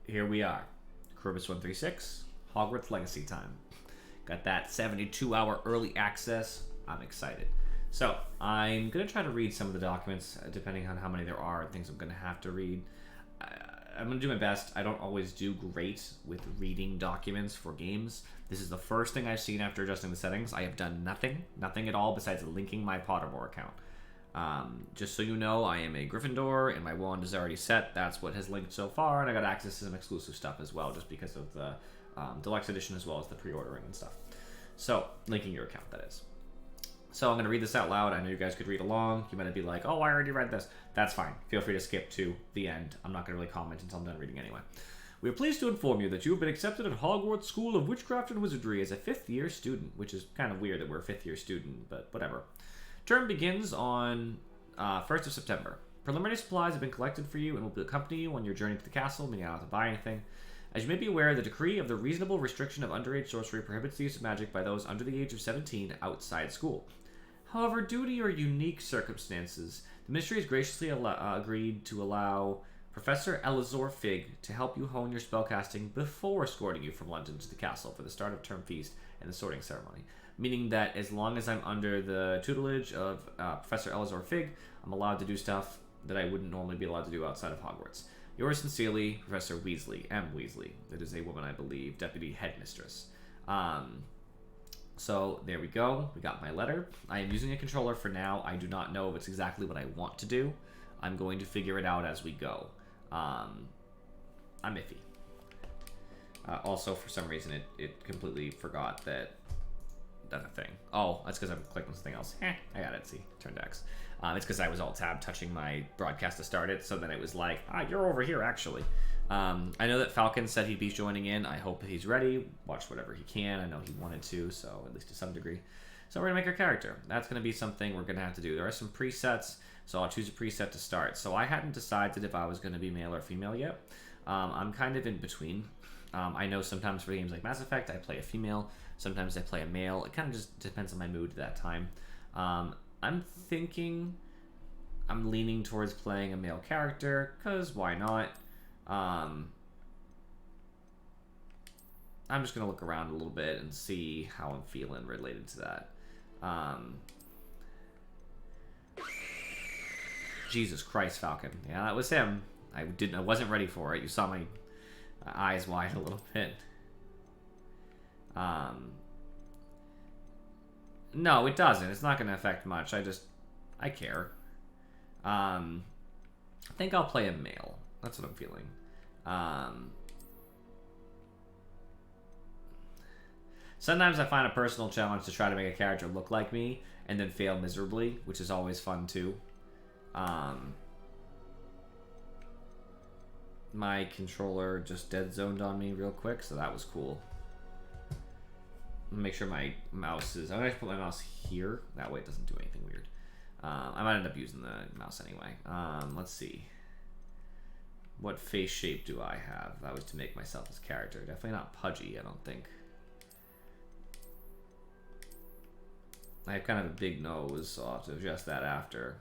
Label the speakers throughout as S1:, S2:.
S1: here we are. Kerberos 136, Hogwarts Legacy time. Got that 72-hour early access. I'm excited. So, I'm going to try to read some of the documents, depending on how many there are and things I'm going to have to read. I'm going to do my best. I don't always do great with reading documents for games. This is the first thing I've seen after adjusting the settings. I have done nothing at all besides linking my Pottermore account. Just so you know, I am a Gryffindor, and my wand is already set. That's what has linked so far, and I got access to some exclusive stuff as well, just because of the Deluxe Edition as well as the pre-ordering and stuff. So, linking your account, that is. So I'm going to read this out loud. I know you guys could read along. You might be like, oh, I already read this. That's fine. Feel free to skip to the end. I'm not going to really comment until I'm done reading anyway. We are pleased to inform you that you have been accepted at Hogwarts School of Witchcraft and Wizardry as a 5th-year student, which is kind of weird that we're a 5th-year student, but whatever. Term begins on 1st of September. Preliminary supplies have been collected for you and will accompany you on your journey to the castle, meaning you don't have to buy anything. As you may be aware, the decree of the reasonable restriction of underage sorcery prohibits the use of magic by those under the age of 17 outside school. However, due to your unique circumstances, the Ministry has graciously agreed to allow Professor Elazor Fig to help you hone your spellcasting before escorting you from London to the castle for the start of term feast and the sorting ceremony. Meaning that as long as I'm under the tutelage of Professor Elazor Fig, I'm allowed to do stuff that I wouldn't normally be allowed to do outside of Hogwarts. Yours sincerely, Professor Weasley, M. Weasley. That is a woman, I believe, Deputy Headmistress. So there we go. We got my letter. I am using a controller for now. I do not know if it's exactly what I want to do. I'm going to figure it out as we go. I'm iffy. Also, for some reason, it completely forgot that that's a thing. Oh, that's because I'm clicking something else. I got it. See, turn to X. It's because I was alt-tab touching my broadcast to start it, so then it was like, you're over here, actually. I know that Falcon said he'd be joining in. I hope he's ready. Watch whatever he can. I know he wanted to, so at least to some degree. So we're going to make our character. That's going to be something we're going to have to do. There are some presets, so I'll choose a preset to start. So I hadn't decided if I was going to be male or female yet. I'm kind of in between. I know sometimes for games like Mass Effect, I play a female. Sometimes I play a male. It kind of just depends on my mood at that time. I'm thinking I'm leaning towards playing a male character, because why not? I'm just going to look around a little bit and see how I'm feeling related to that. Jesus Christ, Falcon. Yeah, that was him. I wasn't ready for it. You saw my eyes wide a little bit. No, it doesn't. It's not going to affect much. I care. I think I'll play a male. That's what I'm feeling. Sometimes I find a personal challenge to try to make a character look like me and then fail miserably, which is always fun too. My controller just dead zoned on me real quick, so that was cool. Make sure my mouse is... I'm going to put my mouse here. That way it doesn't do anything weird. I might end up using the mouse anyway. Let's see. What face shape do I have? That was to make myself as character. Definitely not pudgy, I don't think. I have kind of a big nose, so I'll have to adjust that after.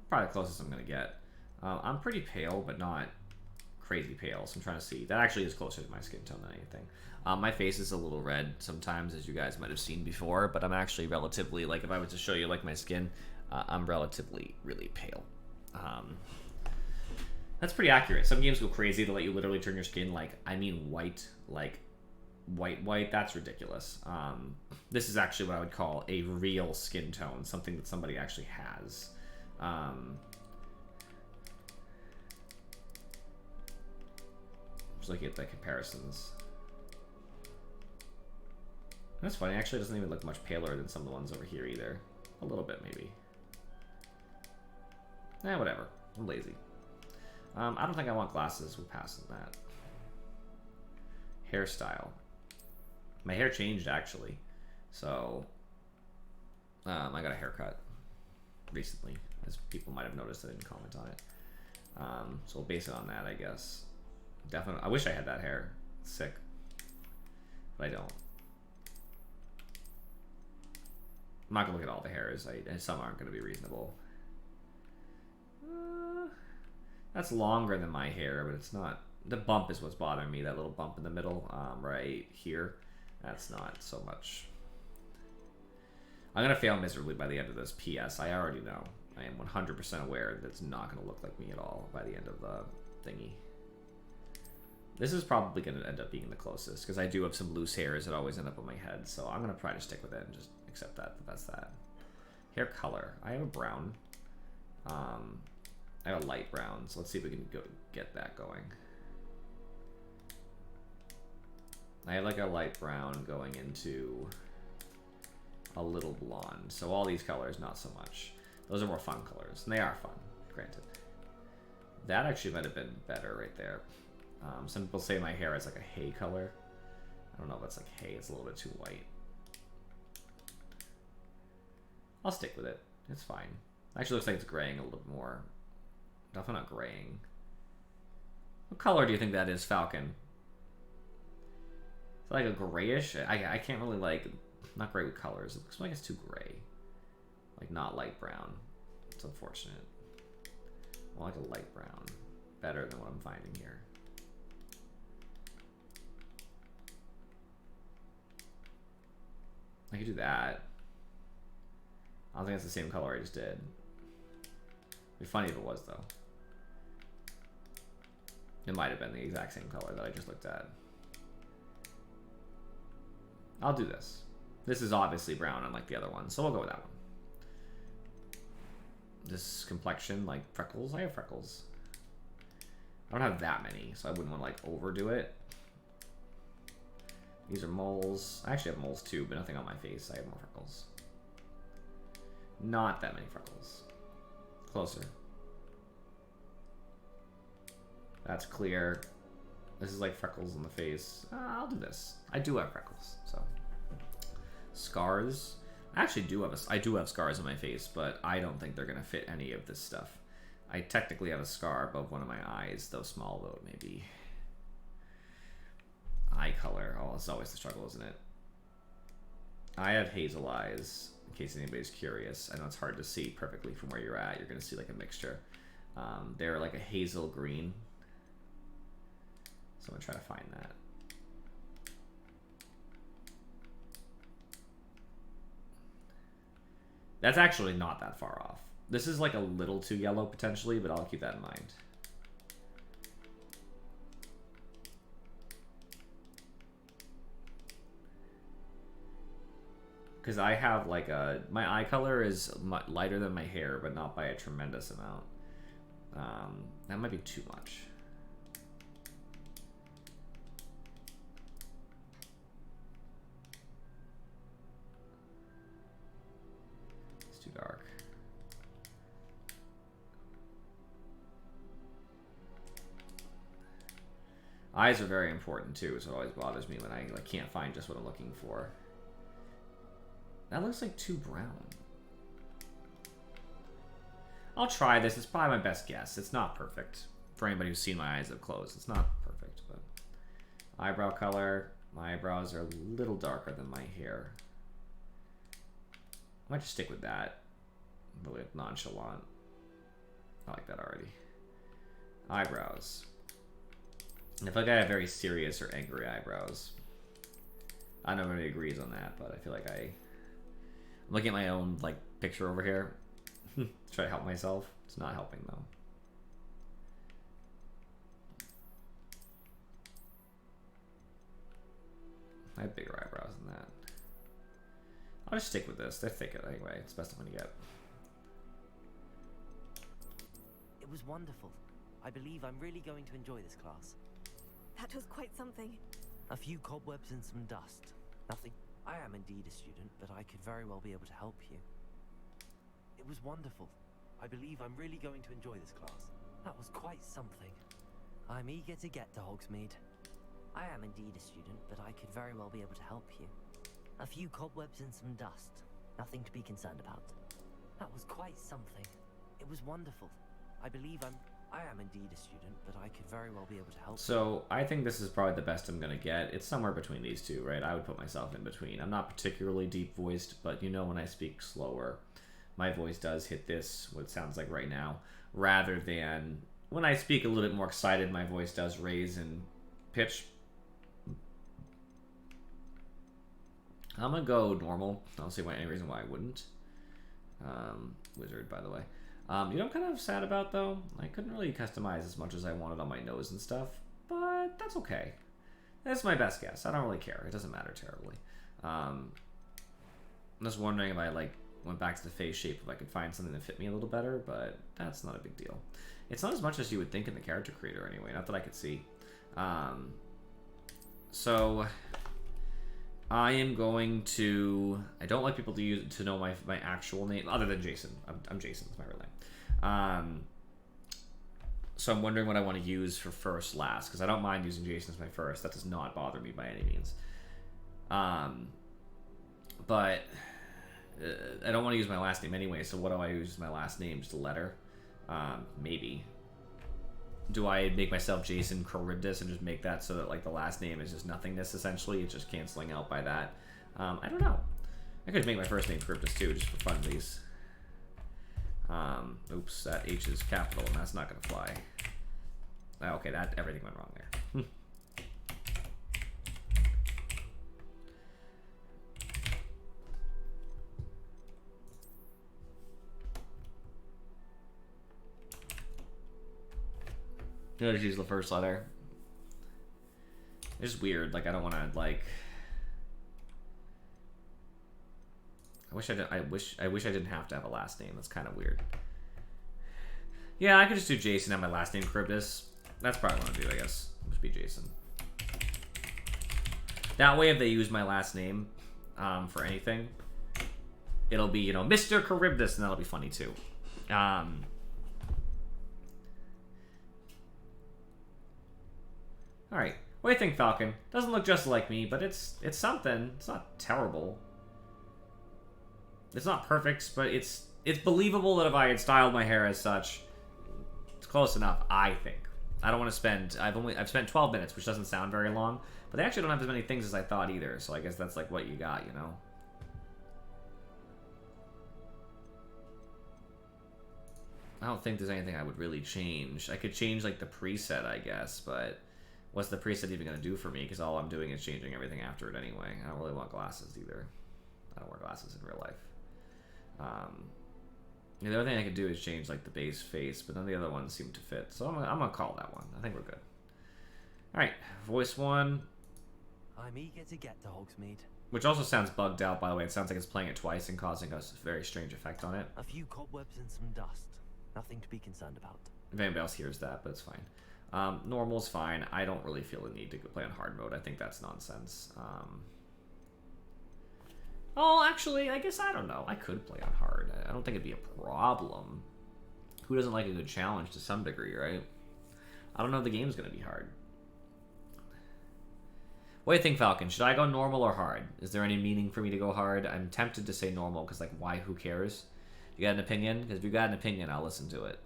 S1: Probably the closest I'm going to get. I'm pretty pale, but not crazy pale, so I'm trying to see. That actually is closer to my skin tone than anything. My face is a little red sometimes, as you guys might have seen before, but I'm actually relatively, like, if I was to show you, like, my skin, I'm relatively really pale. That's pretty accurate. Some games go crazy to let you literally turn your skin, like, I mean white, like, white. That's ridiculous. This is actually what I would call a real skin tone, something that somebody actually has. Just looking at the comparisons. That's funny, actually it doesn't even look much paler than some of the ones over here either. A little bit, maybe. Whatever. I'm lazy. I don't think I want glasses. We'll pass on that. Hairstyle. My hair changed, actually. So, I got a haircut recently. As people might have noticed, I didn't comment on it. So we'll base it on that, I guess. Definitely. I wish I had that hair. It's sick. But I don't. I'm not gonna look at all the hairs. Some aren't gonna be reasonable. That's longer than my hair, but it's not. The bump is what's bothering me. That little bump in the middle, right here. That's not so much. I'm gonna fail miserably by the end of this. P.S. I already know. I am 100% aware that it's not gonna look like me at all by the end of the thingy. This is probably gonna end up being the closest because I do have some loose hairs that always end up on my head. So I'm gonna try to stick with it and just accept that that's that. Hair color. I have a brown. I have a light brown. So let's see if we can get that going. I have like a light brown going into a little blonde. So all these colors, not so much. Those are more fun colors, and they are fun, granted. That actually might have been better right there. Some people say my hair is like a hay color. I don't know if it's like hay. It's a little bit too white. I'll stick with it. It's fine. Actually looks like it's graying a little bit more. Definitely not graying. What color do you think that is, Falcon? Is it like a grayish? I can't really like... Not great with colors. It looks like it's too gray. Like not light brown. It's unfortunate. I like a light brown. Better than what I'm finding here. I could do that. I don't think it's the same color I just did. It'd be funny if it was though. It might have been the exact same color that I just looked at. I'll do this. This is obviously brown unlike the other one, so we'll go with that one. This complexion, like freckles. I have freckles. I don't have that many, so I wouldn't want to like overdo it. These are moles. I actually have moles too, but nothing on my face. I have more freckles. Not that many freckles. Closer. That's clear. This is like freckles on the face. I'll do this. I do have freckles, so. Scars. I actually do have I do have scars on my face, but I don't think they're gonna fit any of this stuff. I technically have a scar above one of my eyes, though small though it may be. Eye color. Oh, it's always the struggle, isn't it? I have hazel eyes, in case anybody's curious. I know it's hard to see perfectly from where you're at. You're gonna see like a mixture. They're like a hazel green. So I'm gonna try to find that. That's actually not that far off. This is like a little too yellow potentially, but I'll keep that in mind. Because I have like my eye color is lighter than my hair, but not by a tremendous amount. That might be too much. Too dark. Eyes are very important too, so it always bothers me when I like can't find just what I'm looking for. That looks like too brown. I'll try this. It's probably my best guess. It's not perfect. For anybody who's seen my eyes up close, it's not perfect, but eyebrow color. My eyebrows are a little darker than my hair. I might just stick with that. Really nonchalant. I like that already. Eyebrows. I feel like I have very serious or angry eyebrows. I don't know if anybody agrees on that, but I feel like I'm looking at my own like picture over here. Try to help myself. It's not helping though. I have bigger eyebrows than that. I'll just stick with this. They're thicker anyway. It's the best I'm gonna get.
S2: It was wonderful. I believe I'm really going to enjoy this class.
S3: That was quite something.
S2: A few cobwebs and some dust. Nothing. I am indeed a student, but I could very well be able to help you. It was wonderful. I believe I'm really going to enjoy this class. That was quite something. I'm eager to get to Hogsmeade. I am indeed a student, but I could very well be able to help you. A few cobwebs and some dust. Nothing to be concerned about. That was quite something. It was wonderful. I believe I'm... I am indeed a student, but I could very well be able to help.
S1: So I think this is probably the best I'm gonna get. It's somewhere between these two, right? I would put myself in between. I'm not particularly deep voiced, but you know when I speak slower, my voice does hit this, what it sounds like right now, rather than when I speak a little bit more excited, my voice does raise in pitch. I'm gonna go normal. I don't see any reason why I wouldn't. Wizard, by the way. You know what I'm kind of sad about, though? I couldn't really customize as much as I wanted on my nose and stuff, but that's okay. That's my best guess. I don't really care. It doesn't matter terribly. I'm just wondering if I, like, went back to the face shape, if I could find something that fit me a little better, but that's not a big deal. It's not as much as you would think in the character creator, anyway. Not that I could see. So I am going to... I don't like people to know my actual name, other than Jason. I'm Jason. That's my real name. So I'm wondering what I want to use for first last, because I don't mind using Jason as my first. That does not bother me by any means. But I don't want to use my last name anyway, so what do I use as my last name? Just a letter? Maybe. Do I make myself Jason Charybdis and just make that so that, like, the last name is just nothingness, essentially? It's just canceling out by that. I don't know. I could make my first name Charybdis, too, just for funsies. Oops, that H is capital, and that's not going to fly. Oh, okay, everything went wrong there. You just use the first letter. It's just weird. Like, I don't want to, like... I wish I didn't have to have a last name. That's kind of weird. Yeah, I could just do Jason and my last name Charybdis. That's probably what I'll do, I guess. Just be Jason. That way, if they use my last name for anything, it'll be, you know, Mr. Charybdis, and that'll be funny, too. Alright, what do you think, Falcon? Doesn't look just like me, but it's something. It's not terrible. It's not perfect, but it's believable that if I had styled my hair as such, it's close enough, I think. I don't want to spend... I've spent 12 minutes, which doesn't sound very long, but they actually don't have as many things as I thought either, so I guess that's like what you got, you know? I don't think there's anything I would really change. I could change, like, the preset, I guess, but... what's the preset even going to do for me? Because all I'm doing is changing everything after it anyway. I don't really want glasses either. I don't wear glasses in real life. The other thing I could do is change, like, the base face, but then the other ones seem to fit. So I'm gonna call that one. I think we're good. Alright, voice one.
S2: I'm eager to get to Hogsmeade.
S1: Which also sounds bugged out, by the way. It sounds like it's playing it twice and causing us a very strange effect on it.
S2: A few cobwebs and some dust. Nothing to be concerned about.
S1: If anybody else hears that, but it's fine. Normal's fine. I don't really feel the need to play on hard mode. I think that's nonsense. Oh, actually, I guess I don't know. I could play on hard. I don't think it'd be a problem. Who doesn't like a good challenge to some degree, right? I don't know if the game's going to be hard. What do you think, Falcon? Should I go normal or hard? Is there any meaning for me to go hard? I'm tempted to say normal because, like, why? Who cares? You got an opinion? Because if you got an opinion, I'll listen to it.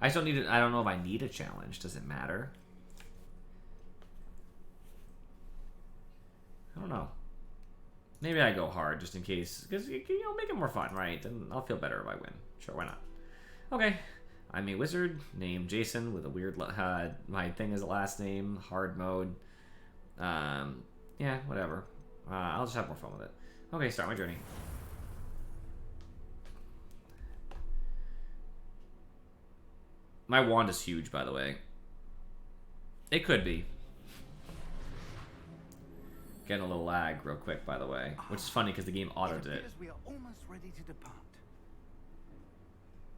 S1: I just don't need it. I don't know if I need a challenge. Does it matter? I don't know. Maybe I go hard just in case, because you know, make it more fun, right? Then I'll feel better if I win. Sure, why not? Okay, I'm a wizard named Jason with a weird. My thing is a last name. Hard mode. Yeah, whatever. I'll just have more fun with it. Okay, start my journey. My wand is huge, by the way. It could be. Getting a little lag real quick, by the way. Which is funny because the game autoed it.
S4: We are almost ready to depart.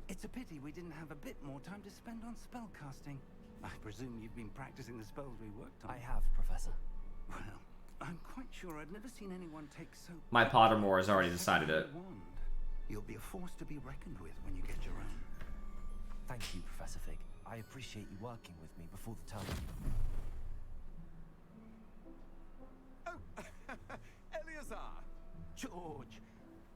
S4: It's a pity we didn't have a bit more time to spend on spellcasting. I presume you've been practicing the spells we worked on.
S2: I have, Professor.
S4: Well, I'm quite sure I've never seen anyone take so...
S1: My Pottermore has already decided it.
S4: Wand. You'll be a force to be reckoned with when you get your own.
S2: Thank you, Professor Fig. I appreciate you working with me before the term.
S4: Oh, Eleazar! George!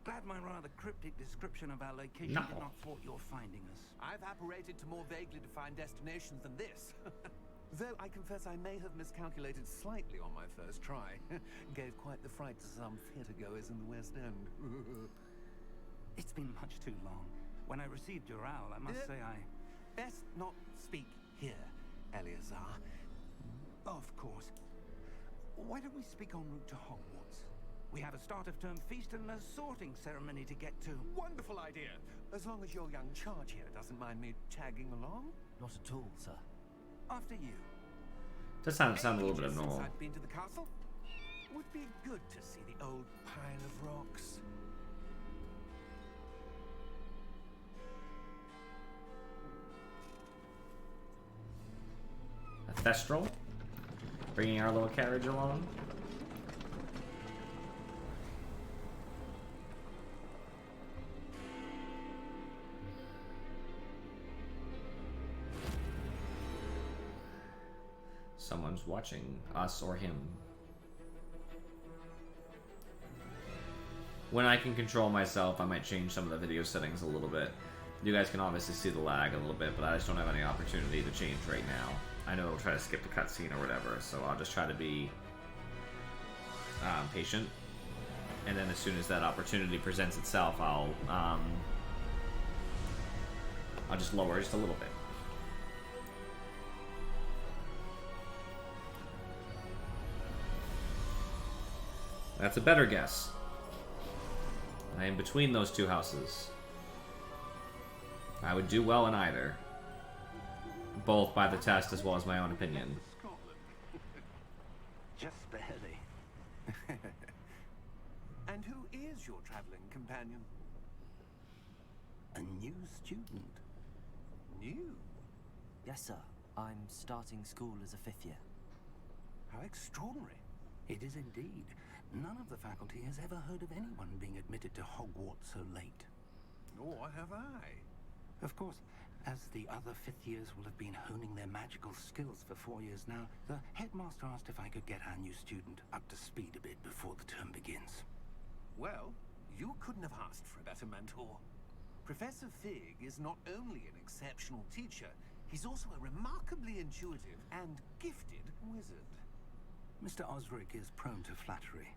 S4: Glad my rather cryptic description of our location
S1: No.
S4: did not thwart your finding us.
S5: I've apparated to more vaguely defined destinations than this. Though I confess I may have miscalculated slightly on my first try. Gave quite the fright to some theatre-goers in the West End.
S4: It's been much too long. When I received your owl, I must say I...
S5: Best not speak here, Eleazar.
S4: Of course. Why don't we speak en route to Hogwarts? We have a start-of-term feast and a sorting ceremony to get to.
S5: Wonderful idea! As long as your young charge here doesn't mind me tagging along.
S2: Not at all, sir.
S4: After you.
S1: Does sound a little bit
S5: Ages since
S1: abnormal.
S5: I've been to the castle. Would be good to see the old pile of rocks.
S1: A Thestral, bringing our little carriage along. Someone's watching us or him. When I can control myself, I might change some of the video settings a little bit. You guys can obviously see the lag a little bit, but I just don't have any opportunity to change right now. I know it'll try to skip the cutscene or whatever, so I'll just try to be patient. And then as soon as that opportunity presents itself, I'll just lower just a little bit. That's a better guess. I am between those two houses. I would do well in either. Both by the test as well as my own opinion.
S4: Just barely.
S5: And who is your traveling companion?
S4: A new student.
S5: New?
S2: Yes, sir. I'm starting school as a 5th year.
S5: How extraordinary.
S4: It is indeed. None of the faculty has ever heard of anyone being admitted to Hogwarts so late.
S5: Nor have I.
S4: Of course, as the other 5th years will have been honing their magical skills for 4 years now, the headmaster asked if I could get our new student up to speed a bit before the term begins.
S5: Well, you couldn't have asked for a better mentor. Professor Fig is not only an exceptional teacher, he's also a remarkably intuitive and gifted wizard.
S4: Mr. Osric is prone to flattery.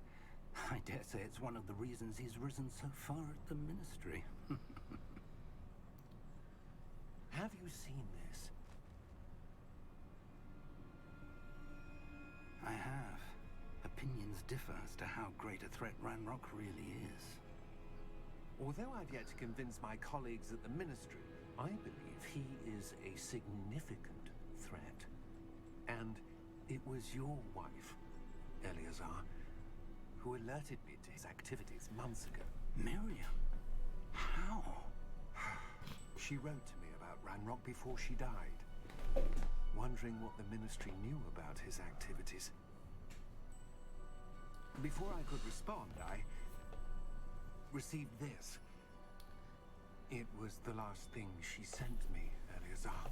S4: I dare say it's one of the reasons he's risen so far at the ministry.
S5: Have you seen this?
S4: I have. Opinions differ as to how great a threat Ranrock really is.
S5: Although I've yet to convince my colleagues at the ministry, I believe he is a significant threat. And it was your wife, Eleazar, who alerted me to his activities months ago.
S4: Miriam? How?
S5: She wrote to me about Ranrock before she died, wondering what the ministry knew about his activities. Before I could respond, I received this. It was the last thing she sent me, Eleazar.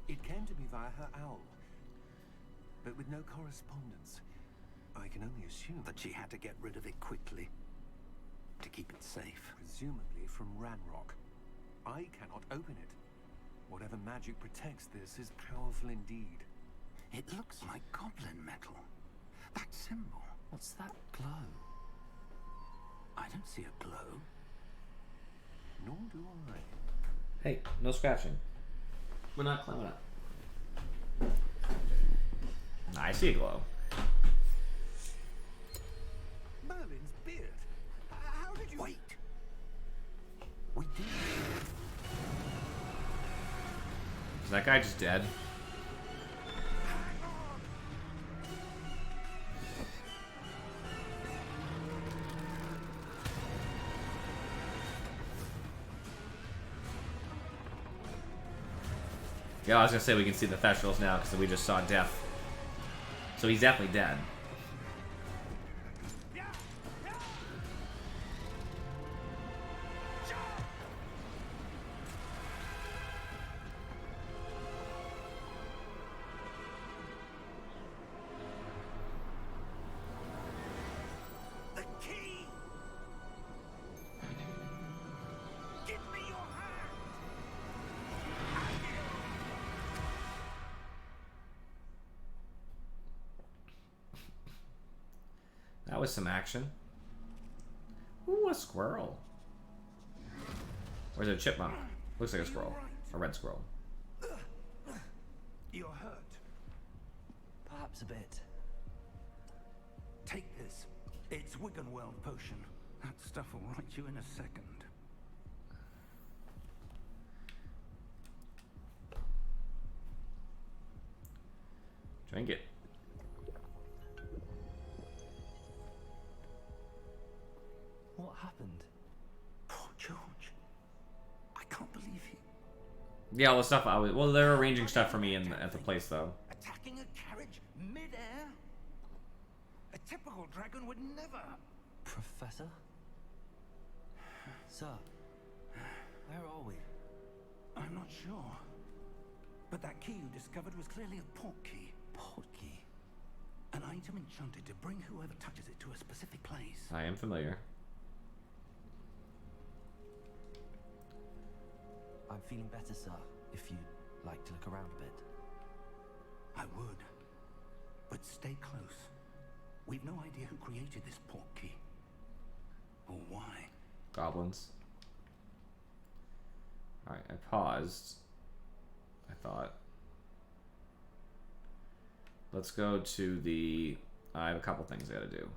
S5: It came to me via her owl, but with no correspondence. I can only assume
S4: That she had to get rid of it quickly to keep it safe.
S5: presumably from Ranrock. I cannot open it. Whatever magic protects this is powerful indeed.
S4: It looks like goblin metal. That symbol.
S2: What's that glow?
S4: I don't see a glow.
S5: Nor do I.
S1: Hey, no scratching. We're not climbing up. I see a glow.
S5: Merlin's beard. How did you...
S4: Wait. We did.
S1: Is that guy just dead? Yeah, I was gonna say we can see the Thestrals now because we just saw death. So he's definitely dead. That was some action. Ooh, a squirrel. Or is it a chipmunk? Looks like a squirrel. A red squirrel.
S4: You're hurt.
S2: Perhaps a bit.
S4: Take this. It's Wiggenweld potion. That stuff will right you in a second.
S1: Drink it.
S2: What happened?
S4: Poor George. I can't believe he...
S1: Yeah, all the stuff I was... Well, they're arranging stuff for me at the place, though.
S4: Attacking a carriage mid-air? A typical dragon would never...
S2: Professor? Sir, where are we?
S4: I'm not sure. But that key you discovered was clearly a port key.
S2: Port key?
S4: An item enchanted to bring whoever touches it to a specific place.
S1: I am familiar.
S2: I'm feeling better, sir, if you'd like to look around a bit.
S4: I would. But stay close. We've no idea who created this port key. Or why.
S1: Goblins. Alright, I paused. I thought. Let's go to the... I have a couple things I gotta do.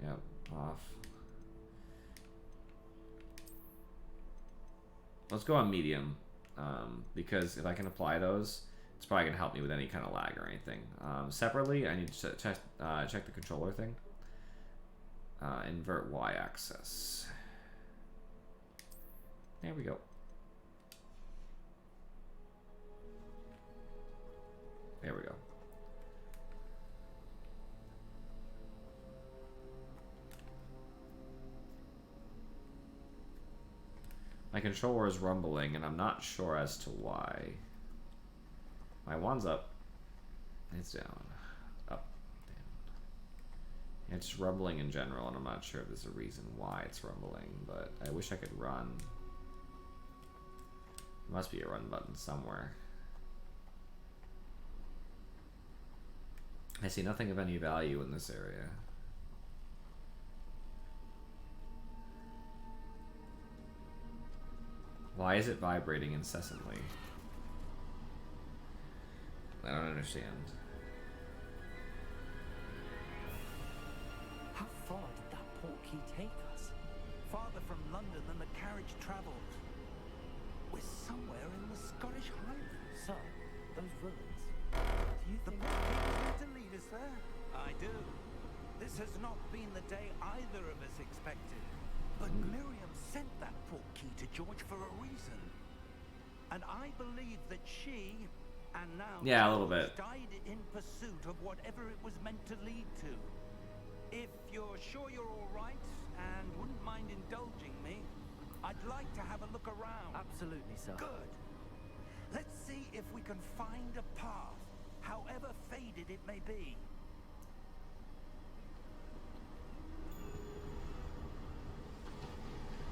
S1: Yep, off. Let's go on medium, because if I can apply those, it's probably gonna help me with any kind of lag or anything. Separately, I need to check the controller thing. Invert y-axis. There we go. There we go. My controller is rumbling, and I'm not sure as to why. My wand's up. It's down. Up. Down. It's just rumbling in general, and I'm not sure if there's a reason why it's rumbling, but I wish I could run. There must be a run button somewhere. I see nothing of any value in this area. Why is it vibrating incessantly? I don't understand.
S2: How far did that port key take us?
S4: Farther from London than the carriage travelled. We're somewhere in the Scottish Highlands.
S2: Sir, those ruins. Do you
S4: The
S2: think...
S4: port key was meant to lead us there? I do. This has not been the day either of us expected. But Miriam sent that port key to George for a reason. And I believe that she, and now
S1: Yeah, a little bit.
S4: died in pursuit of whatever it was meant to lead to. If you're sure you're all right and wouldn't mind indulging me, I'd like to have a look around.
S2: Absolutely, sir.
S4: Good. Let's see if we can find a path, however faded it may be.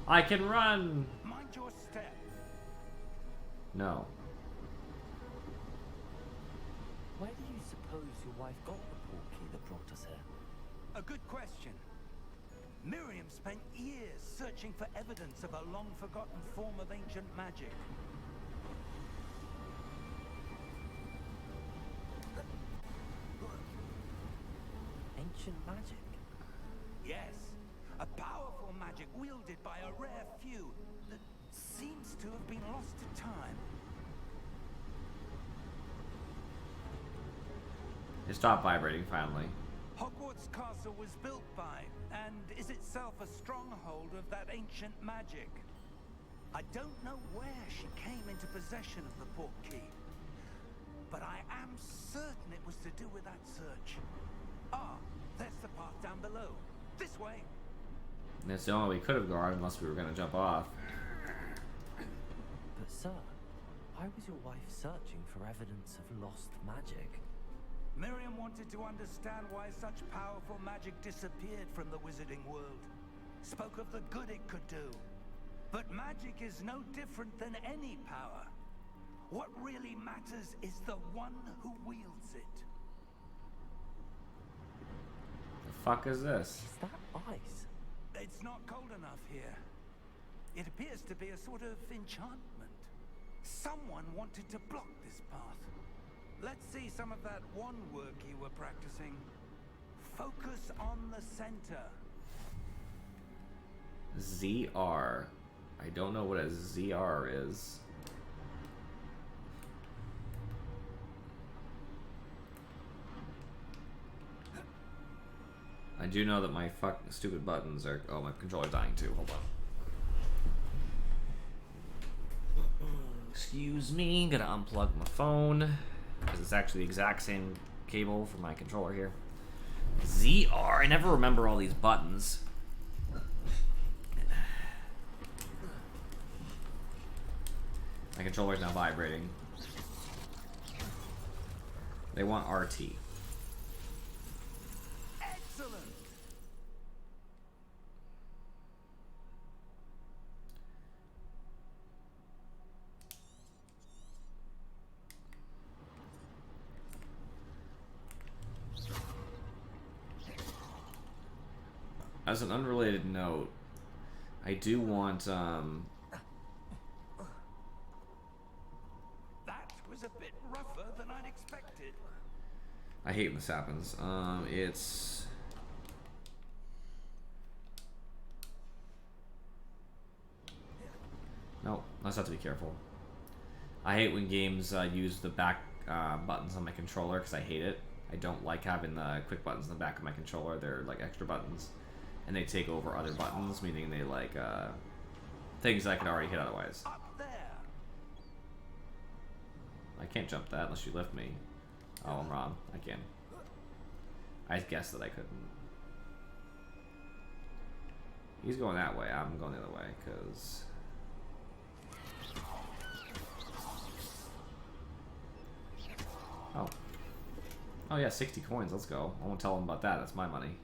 S1: I can run!
S4: Mind your step.
S1: No.
S2: Where do you suppose your wife got the port key that brought us here?
S4: A good question. Miriam spent years searching for evidence of a long-forgotten form of ancient magic.
S2: Ancient magic?
S4: Yes, a powerful magic wielded by a rare few that seems to have been lost to time.
S1: It stopped vibrating finally.
S4: Hogwarts Castle was built by, and is itself a stronghold of that ancient magic. I don't know where she came into possession of the port key, but I am certain it was to do with that search. Ah, there's the path down below. This way.
S1: And it's the only way we could have gone unless we were going to jump off.
S2: But sir, why was your wife searching for evidence of lost magic?
S4: Miriam wanted to understand why such powerful magic disappeared from the wizarding world. Spoke of the good it could do. But magic is no different than any power. What really matters is the one who wields it.
S1: The fuck is this?
S2: Is that ice?
S4: It's not cold enough here. It appears to be a sort of enchantment. Someone wanted to block this path. Let's see some of that one work you were practicing. Focus on the center.
S1: ZR. I don't know what a ZR is. I do know that my fucking stupid buttons are... Oh, my controller's dying too. Hold on. Excuse me, gonna unplug my phone. Because it's actually the exact same cable for my controller here. ZR. I never remember all these buttons. My controller's now vibrating. They want RT.
S4: Excellent.
S1: As an unrelated note, I do want
S4: That was a bit rougher than I'd expected.
S1: I hate when this happens. It's... No, I just have to be careful. I hate when games use the back buttons on my controller because I hate it. I don't like having the quick buttons in the back of my controller. They're like extra buttons. And they take over other buttons, meaning they like things that I could already hit otherwise.
S4: Up there.
S1: I can't jump that unless you lift me. Oh, I'm wrong. I can. I guessed that I couldn't. He's going that way. I'm going the other way, because... Oh. Oh yeah, 60 coins. Let's go. I won't tell him about that. That's my money.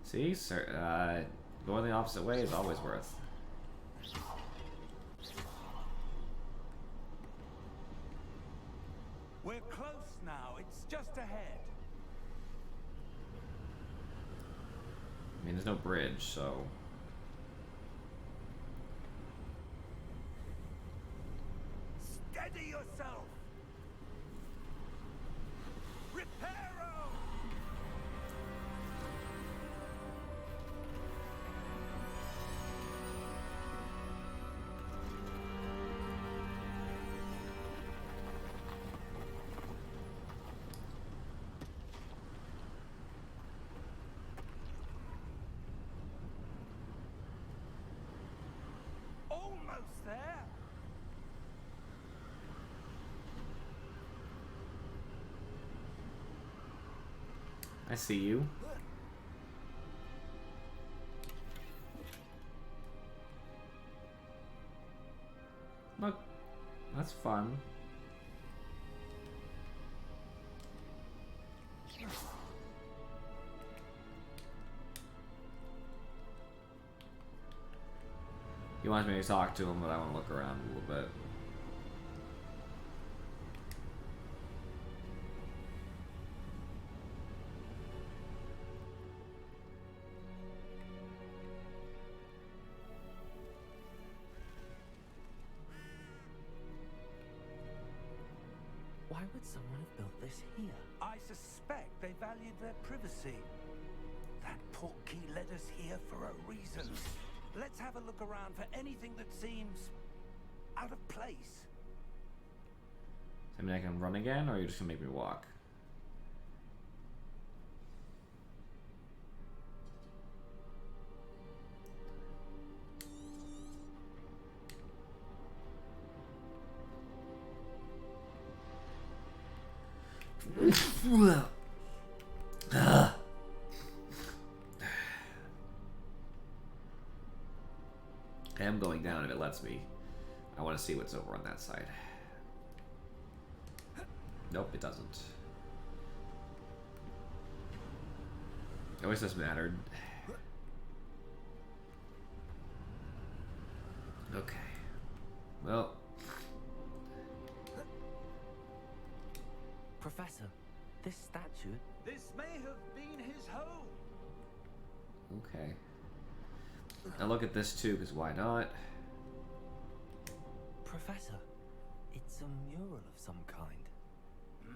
S1: See? Sir, going the opposite way is always worth.
S4: We're close now. It's just ahead.
S1: I mean, there's no bridge, so...
S4: Steady yourself. Reparo. Almost there.
S1: I see you. Look, that's fun. He wants me to talk to him, but I want to look around a little bit.
S2: Why would someone have built this here?
S4: I suspect they valued their privacy. That portkey led us here for a reason. Let's have a look around for anything that seems out of place.
S1: I mean, I can run again, or are you just gonna make me walk? I am going down if it lets me. I want to see what's over on that side. Nope, it doesn't. It always just mattered. Okay. Well,
S2: Professor, this statue...
S4: This may have been his home.
S1: Okay. Now look at this too, because why not?
S2: Professor, it's a mural of some kind.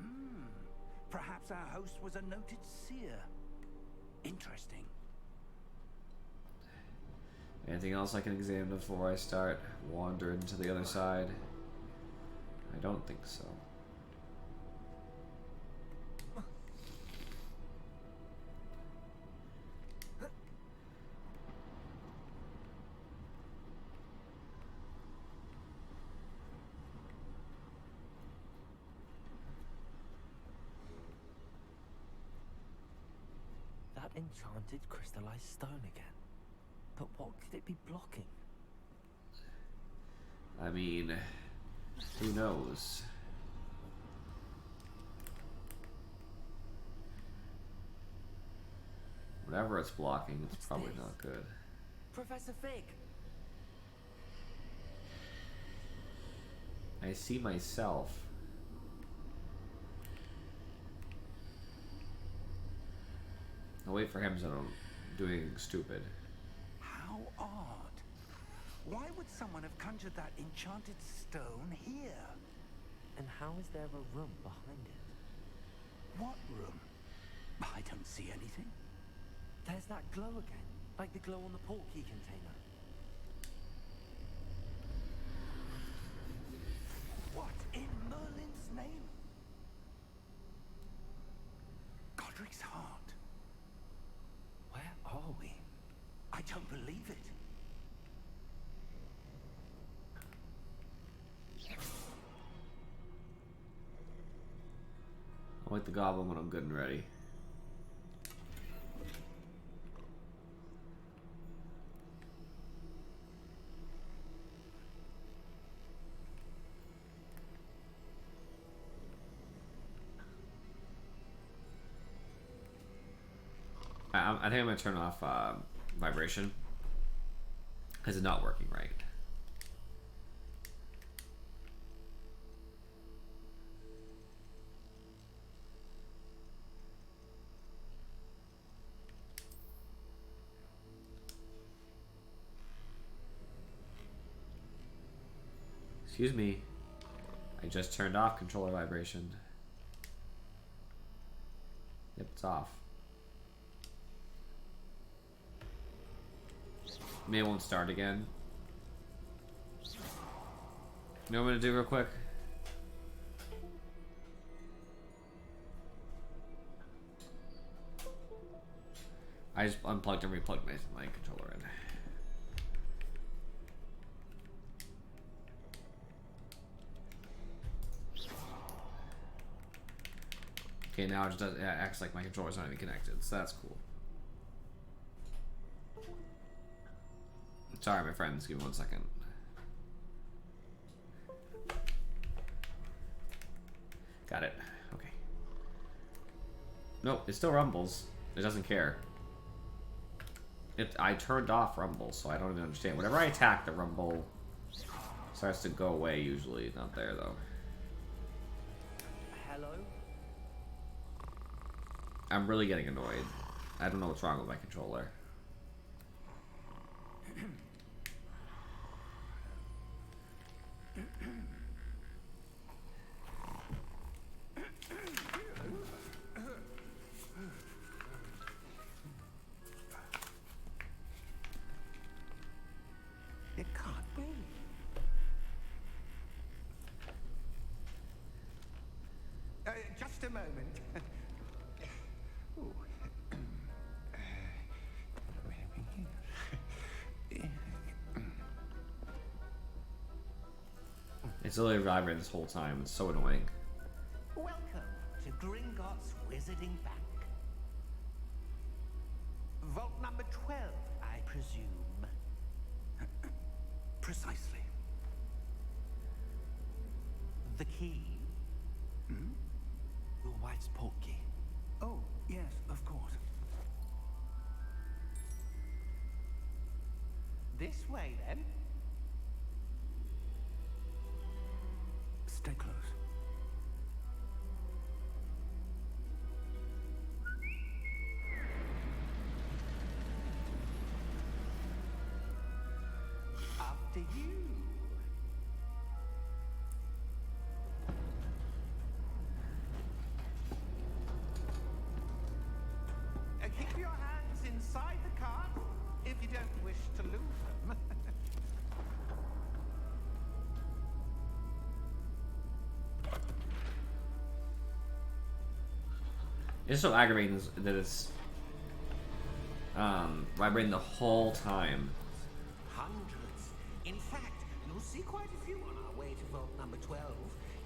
S4: Perhaps our host was a noted seer. Interesting.
S1: Anything else I can examine before I start wandering to the other side? I don't think so.
S2: That enchanted crystallized stone again. But what could it be blocking?
S1: I mean, who knows? Whatever it's blocking, it's
S2: What's
S1: probably
S2: this?
S1: not good.
S2: Professor Fig!
S1: I see myself. I'll wait for him so I don't do anything stupid.
S4: How odd. Why would someone have conjured that enchanted stone here?
S2: And how is there a room behind it?
S4: What room? I don't see anything.
S2: There's that glow again, like the glow on the portkey container.
S4: What in Merlin's name? Godric's heart.
S2: Where are we?
S4: I don't believe it.
S1: I'll wake the goblin when I'm good and ready. I think I'm gonna turn off vibration because it's not working right. Excuse me. I just turned off controller vibration. Yep, it's off. Maybe it won't start again. You know what I'm gonna do real quick? I just unplugged and replugged my controller in. Okay, now it just does, it acts like my controller's not even connected, so that's cool. Sorry, my friends, give me 1 second. Got it. Okay. Nope, it still rumbles. It doesn't care. I turned off rumble, so I don't even understand. Whenever I attack, the rumble starts to go away usually. It's not there, though.
S2: Hello?
S1: I'm really getting annoyed. I don't know what's wrong with my controller.
S4: It can't be. Just a moment. Ooh.
S1: It's literally vibrating this whole time. It's so annoying.
S4: Welcome to Gringotts Wizarding Bank. Vault number 12, I presume. Precisely.
S2: The key? Your wife's portkey.
S4: Oh, yes, of course. This way, then. Stay close.
S5: don't wish to lose them.
S1: It's so aggravating that it's vibrating the whole time.
S6: Hundreds. In fact, you'll see quite a few on our way to vault number 12.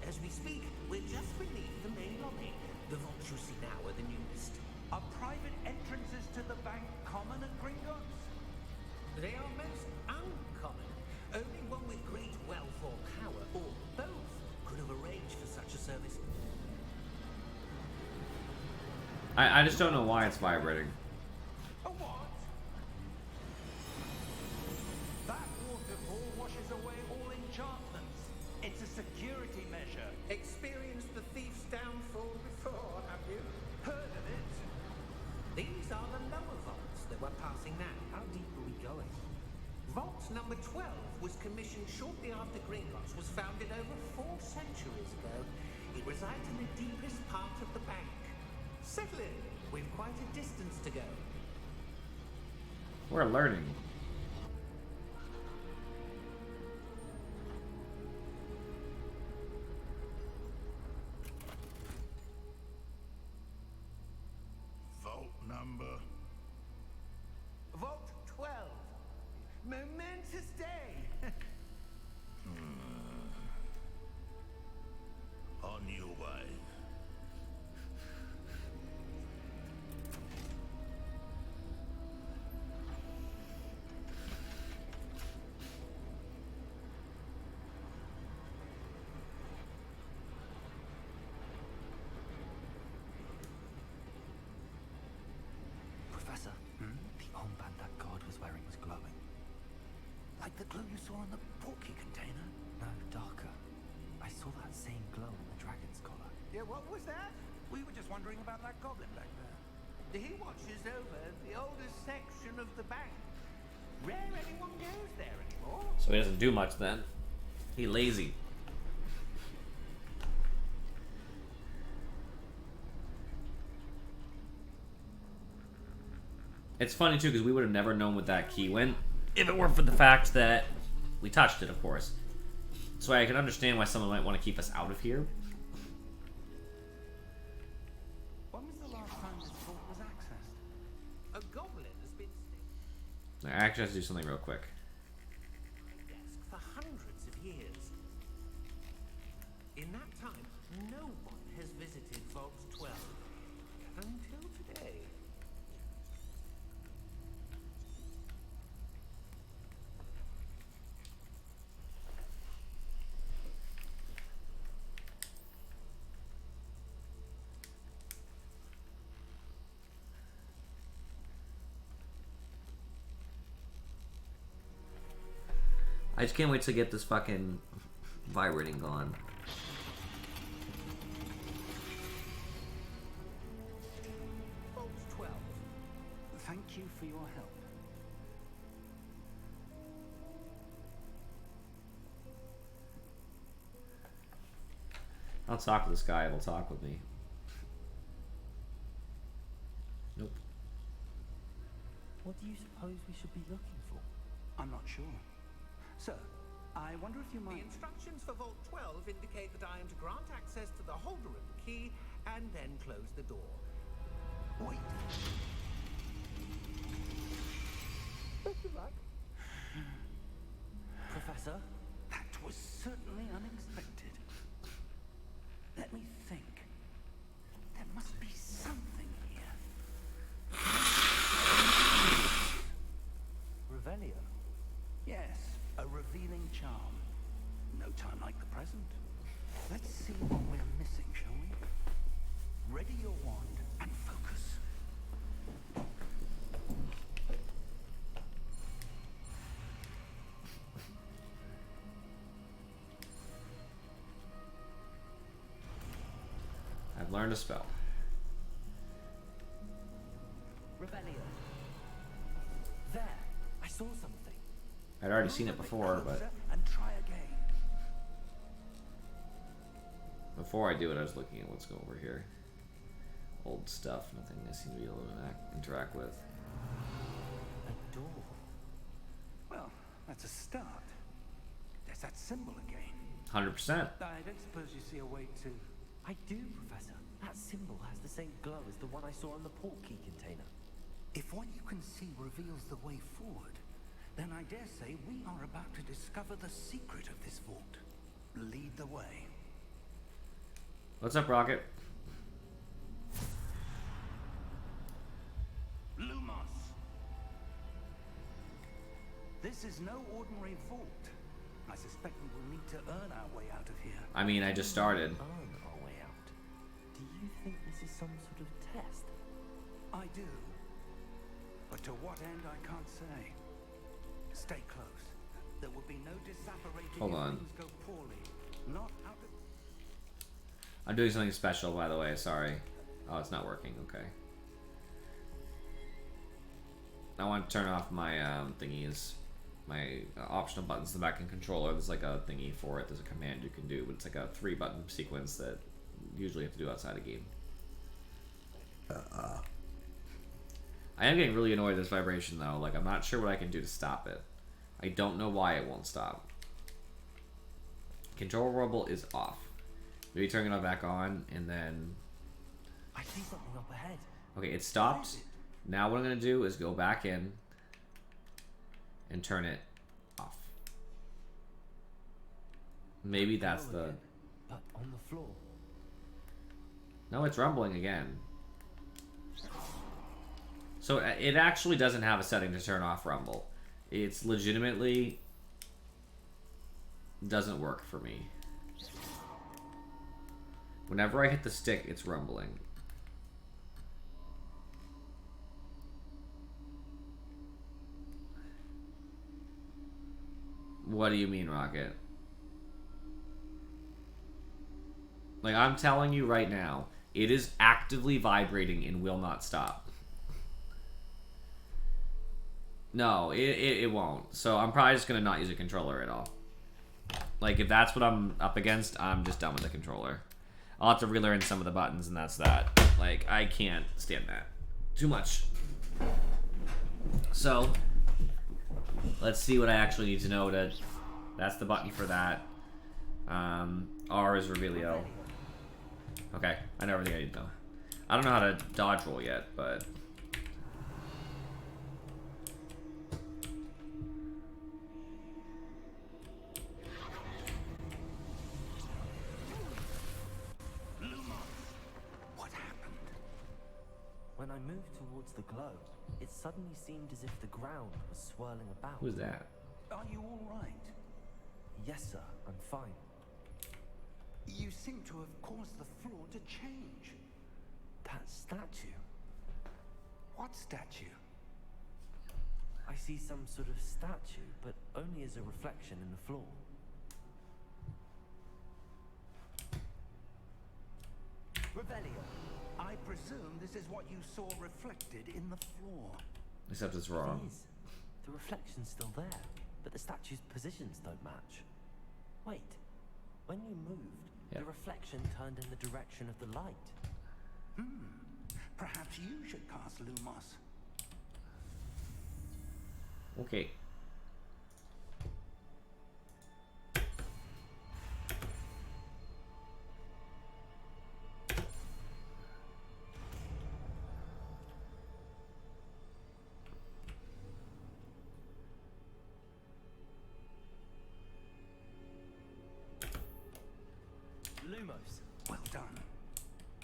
S6: As we speak, we're just beneath the main lobby. The vaults you see now are the newest.
S4: Are private entrances to the bank common at Gringotts?
S6: They are most uncommon. Only one with great wealth or power, or both, could have arranged for such a service.
S1: I just don't know why it's vibrating.
S4: A what? That waterfall washes away all enchantments. It's a security measure.
S6: Experienced the thief's downfall before, have you?
S4: Heard of it?
S6: These are the lower vaults that we're passing now.
S2: How deep are we going?
S6: Vault number 12 was commissioned shortly after Gringotts was founded over 4 centuries ago. It resides in the deepest part of the bank. Settle in. We've quite a distance to go.
S1: We're learning.
S7: Vault number.
S5: Vault 12. Momentous day.
S7: On your way.
S2: Professor, the armband that guard was wearing was glowing.
S4: Like the glow you saw on the portkey container?
S2: No, darker. I saw that same glow on the dragon's collar.
S5: Yeah, what was that?
S4: We were just wondering about that goblin back there.
S5: He watches over the oldest section of the bank. Rare anyone goes there anymore.
S1: So he doesn't do much then. He lazy. It's funny too because we would have never known what that key went if it weren't for the fact that we touched it, of course. So I can understand why someone might want to keep us out of here.
S4: When was the last time this vault was accessed?
S6: A goblin has been staying
S1: I actually have to do something real quick.
S6: at my desk for hundreds of years. In that time, no one has visited Vault 12 until today.
S1: I just can't wait to get this fucking vibrating gone.
S6: Vault 12.
S4: Thank you for your help.
S1: I'll talk with this guy, he'll talk with me. Nope.
S2: What do you suppose we should be looking for?
S4: I'm not sure. Sir, I wonder if you
S6: The
S4: might...
S6: instructions for Vault 12 indicate that I am to grant access to the holder of the key and then close the door.
S4: Wait.
S6: Best of luck.
S2: Professor?
S4: That was certainly unexpected. Let me think. There must be something here.
S2: Revelio?
S4: Yes, a revealing charm. No time like the present. Let's see what we're missing, shall we? Ready your wand and focus.
S1: I've learned a spell.
S2: Revelio. There! I saw something.
S1: I'd already seen it before, but
S4: Closer and try again.
S1: before I do it, I was looking at what's going over here. Old stuff, nothing I seem to be able to interact with.
S2: A door.
S4: That's a start. There's that symbol again.
S1: 100%.
S4: I don't suppose you see a way to...
S2: I do, Professor. That symbol has the same glow as the one I saw on the port key container.
S4: If what you can see reveals the way forward, then I dare say we are about to discover the secret of this vault. Lead the way.
S1: What's up, Rocket?
S4: Lumos! This is no ordinary vault. I suspect we will need to earn our way out of here.
S1: I mean, I just started.
S2: Earn our way out. Do you think this is some sort of test?
S4: I do. But to what end, I can't say. Stay close. There will be no disapparating
S1: Hold
S4: if
S1: on.
S4: things go poorly. Not out of...
S1: I'm doing something special, by the way. Sorry. Oh, it's not working. Okay. I want to turn off my thingies, my optional buttons in the back end controller. There's like a thingy for it. There's a command you can do, but it's like a 3-button sequence that you usually have to do outside a game. I am getting really annoyed at this vibration though. Like, I'm not sure what I can do to stop it. I don't know why it won't stop. Control rumble is off. Maybe turning it back on and then...
S2: I see something up ahead.
S1: Okay, it stopped. Now what I'm going to do is go back in and turn it off. Maybe that's the...
S2: Again, but on the floor.
S1: No, it's rumbling again. So it actually doesn't have a setting to turn off rumble. It's legitimately doesn't work for me. Whenever I hit the stick, it's rumbling. What do you mean, Rocket? Like, I'm telling you right now, it is actively vibrating and will not stop. No, it won't. So I'm probably just going to not use a controller at all. Like, if that's what I'm up against, I'm just done with the controller. I'll have to relearn some of the buttons, and that's that. Like, I can't stand that. Too much. So, let's see what I actually need to know to... That's the button for that. R is Revelio. Okay, I know everything I need to know. I don't know how to dodge roll yet, but...
S4: What happened?
S2: When I moved towards the glow, it suddenly seemed as if the ground was swirling about.
S1: Who's that?
S4: Are you all right?
S2: Yes, sir, I'm fine.
S4: You seem to have caused the floor to change.
S2: That statue.
S4: What statue?
S2: I see some sort of statue, but only as a reflection in the floor. Revelio.
S4: I presume this is what you saw reflected in the floor.
S1: Except it's
S2: It
S1: wrong.
S2: is. The reflection's still there, but the statue's positions don't match. Wait. When you moved,
S1: Yeah.
S2: the reflection turned in the direction of the light.
S4: Perhaps you should cast Lumos.
S1: Okay.
S2: Lumos.
S4: Well done.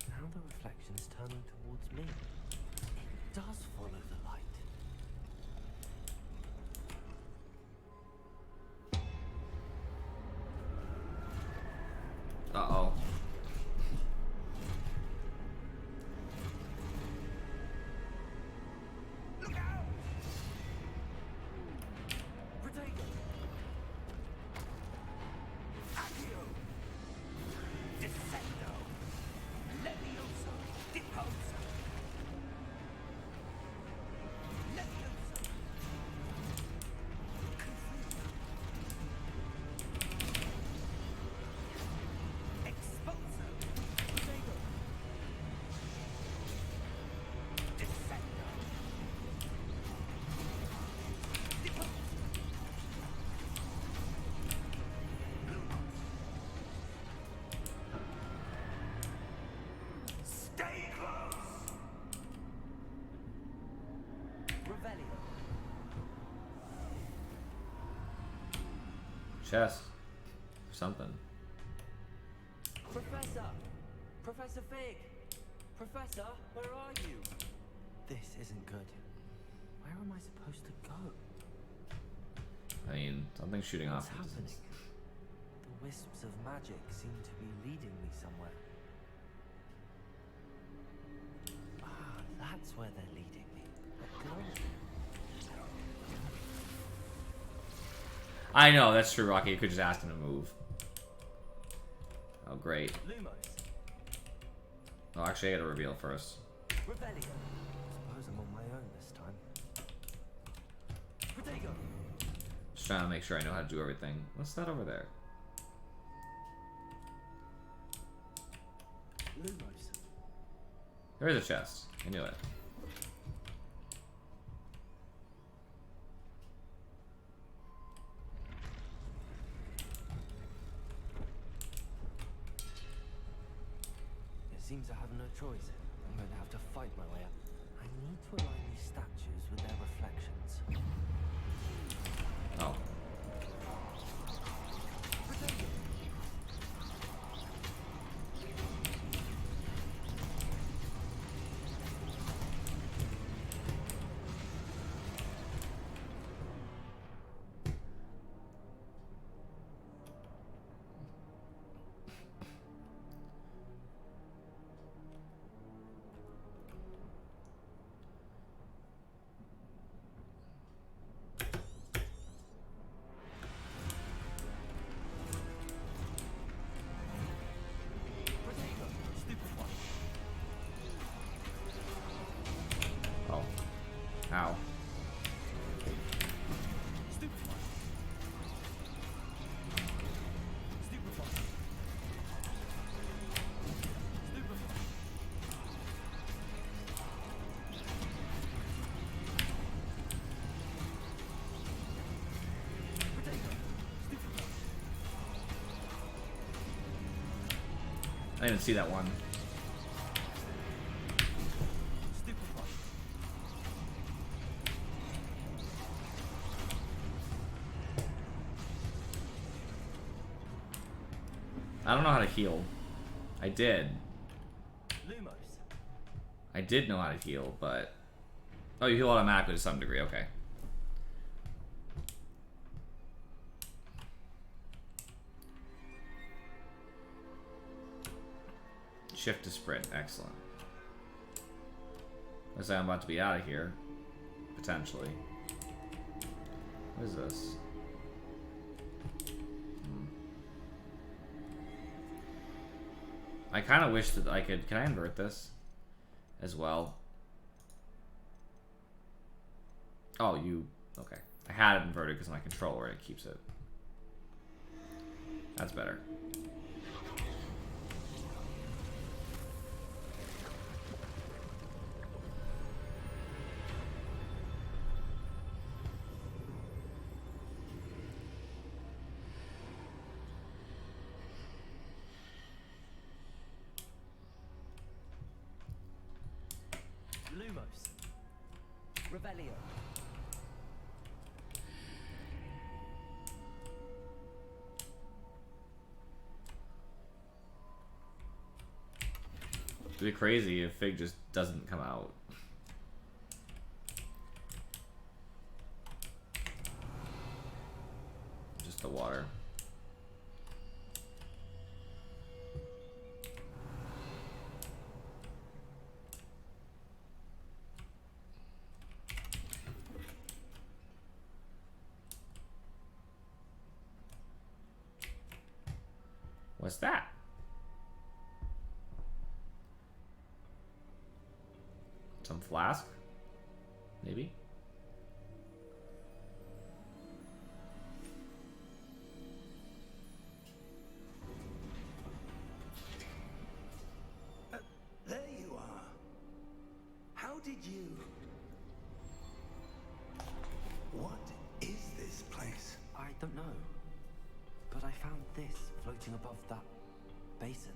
S2: Now the reflection is turning towards me. It does follow the light.
S1: Uh-oh.
S4: Look out!
S2: Protego!
S4: Accio! Descendo! Levioso! Deposo!
S1: chest. Something.
S2: Professor! Professor Fig! Professor, where are you? This isn't good. Where am I supposed to go?
S1: I mean, something's shooting off.
S2: What's happening? The wisps of magic seem to be leading me somewhere. Ah, that's where they're leading me. A glove.
S1: I know, that's true, Rocky. You could just ask him to move. Oh, great.
S2: Lumos.
S1: Oh, actually, I gotta reveal first.
S2: Rebellion. Suppose I'm on my own this time. Protego.
S1: Just trying to make sure I know how to do everything. What's that over there?
S2: Lumos.
S1: There is a chest. I knew it.
S2: It seems I have no choice. I'm going to have to fight my way up. I need to align these statues with their reflections.
S1: Oh. Oh. Ow. I didn't see that one. I don't know how to heal. I did.
S2: Lumos.
S1: I did know how to heal, but... Oh, you heal automatically to some degree, okay. Shift to sprint, excellent. Looks like I'm about to be out of here. Potentially. What is this? I kind of wish that I could... Can I invert this as well? Oh, you... Okay. I had it inverted because my controller, it keeps it. That's better.
S2: Lumos. Rebellion.
S1: It'd be crazy if Fig just doesn't come out. Just the water. What's that? Some flask? Maybe?
S4: There you are. How did you... What is this place?
S2: I don't know. But I found this floating above that basin.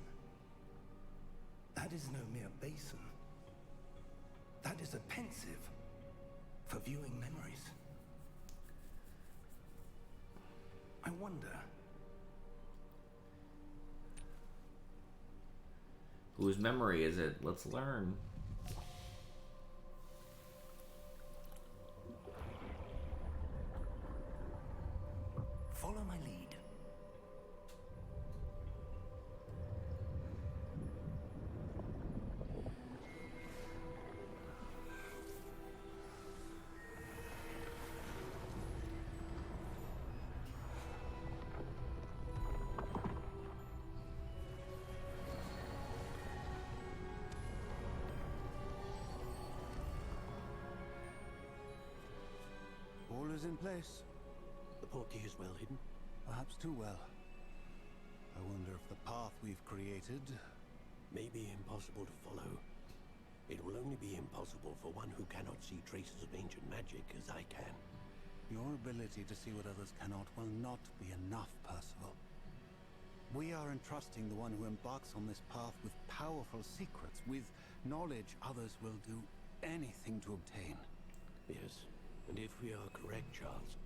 S4: That is no mere basin. That is a pensive for viewing memories. I wonder.
S1: Whose memory is it? Let's learn.
S4: Follow my lead.
S8: All is in place.
S6: The portkey is well hidden.
S8: Perhaps too well. I wonder if the path we've created...
S6: May be impossible to follow. It will only be impossible for one who cannot see traces of ancient magic as I can.
S8: Your ability to see what others cannot will not be enough, Percival. We are entrusting the one who embarks on this path with powerful secrets, with knowledge others will do anything to obtain.
S6: Yes, and if we are correct, Charles,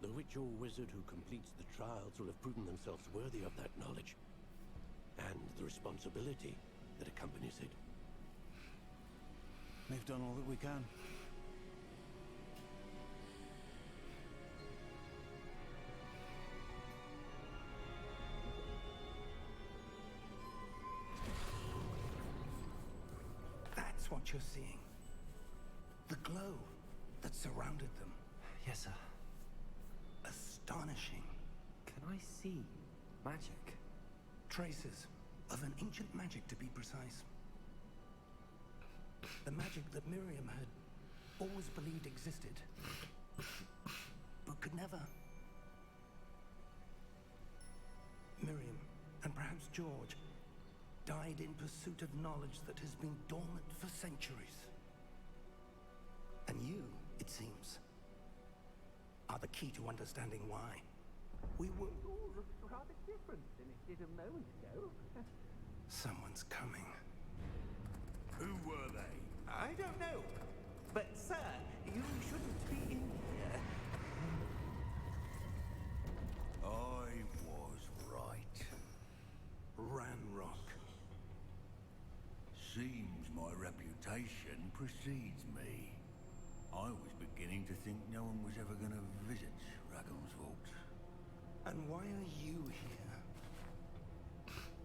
S6: the witch or wizard who completes the trials will have proven themselves worthy of that knowledge, and the responsibility that accompanies it.
S8: We've done all that we can.
S4: That's what you're seeing. The glow that surrounded them.
S2: Yes, sir.
S4: Astonishing.
S2: Can I see magic?
S4: Traces of an ancient magic, to be precise. The magic that Miriam had always believed existed, but could never. Miriam, and perhaps George, died in pursuit of knowledge that has been dormant for centuries. And you, it seems, are the key to understanding why. We were all rather different than it did a moment ago. Someone's coming.
S7: Who were they?
S6: I don't know, but sir, you shouldn't be in here.
S7: I was right.
S4: Ranrock.
S7: Seems my reputation precedes me. I was beginning to think no one was ever going to visit Ragon's vault.
S4: And why are you here?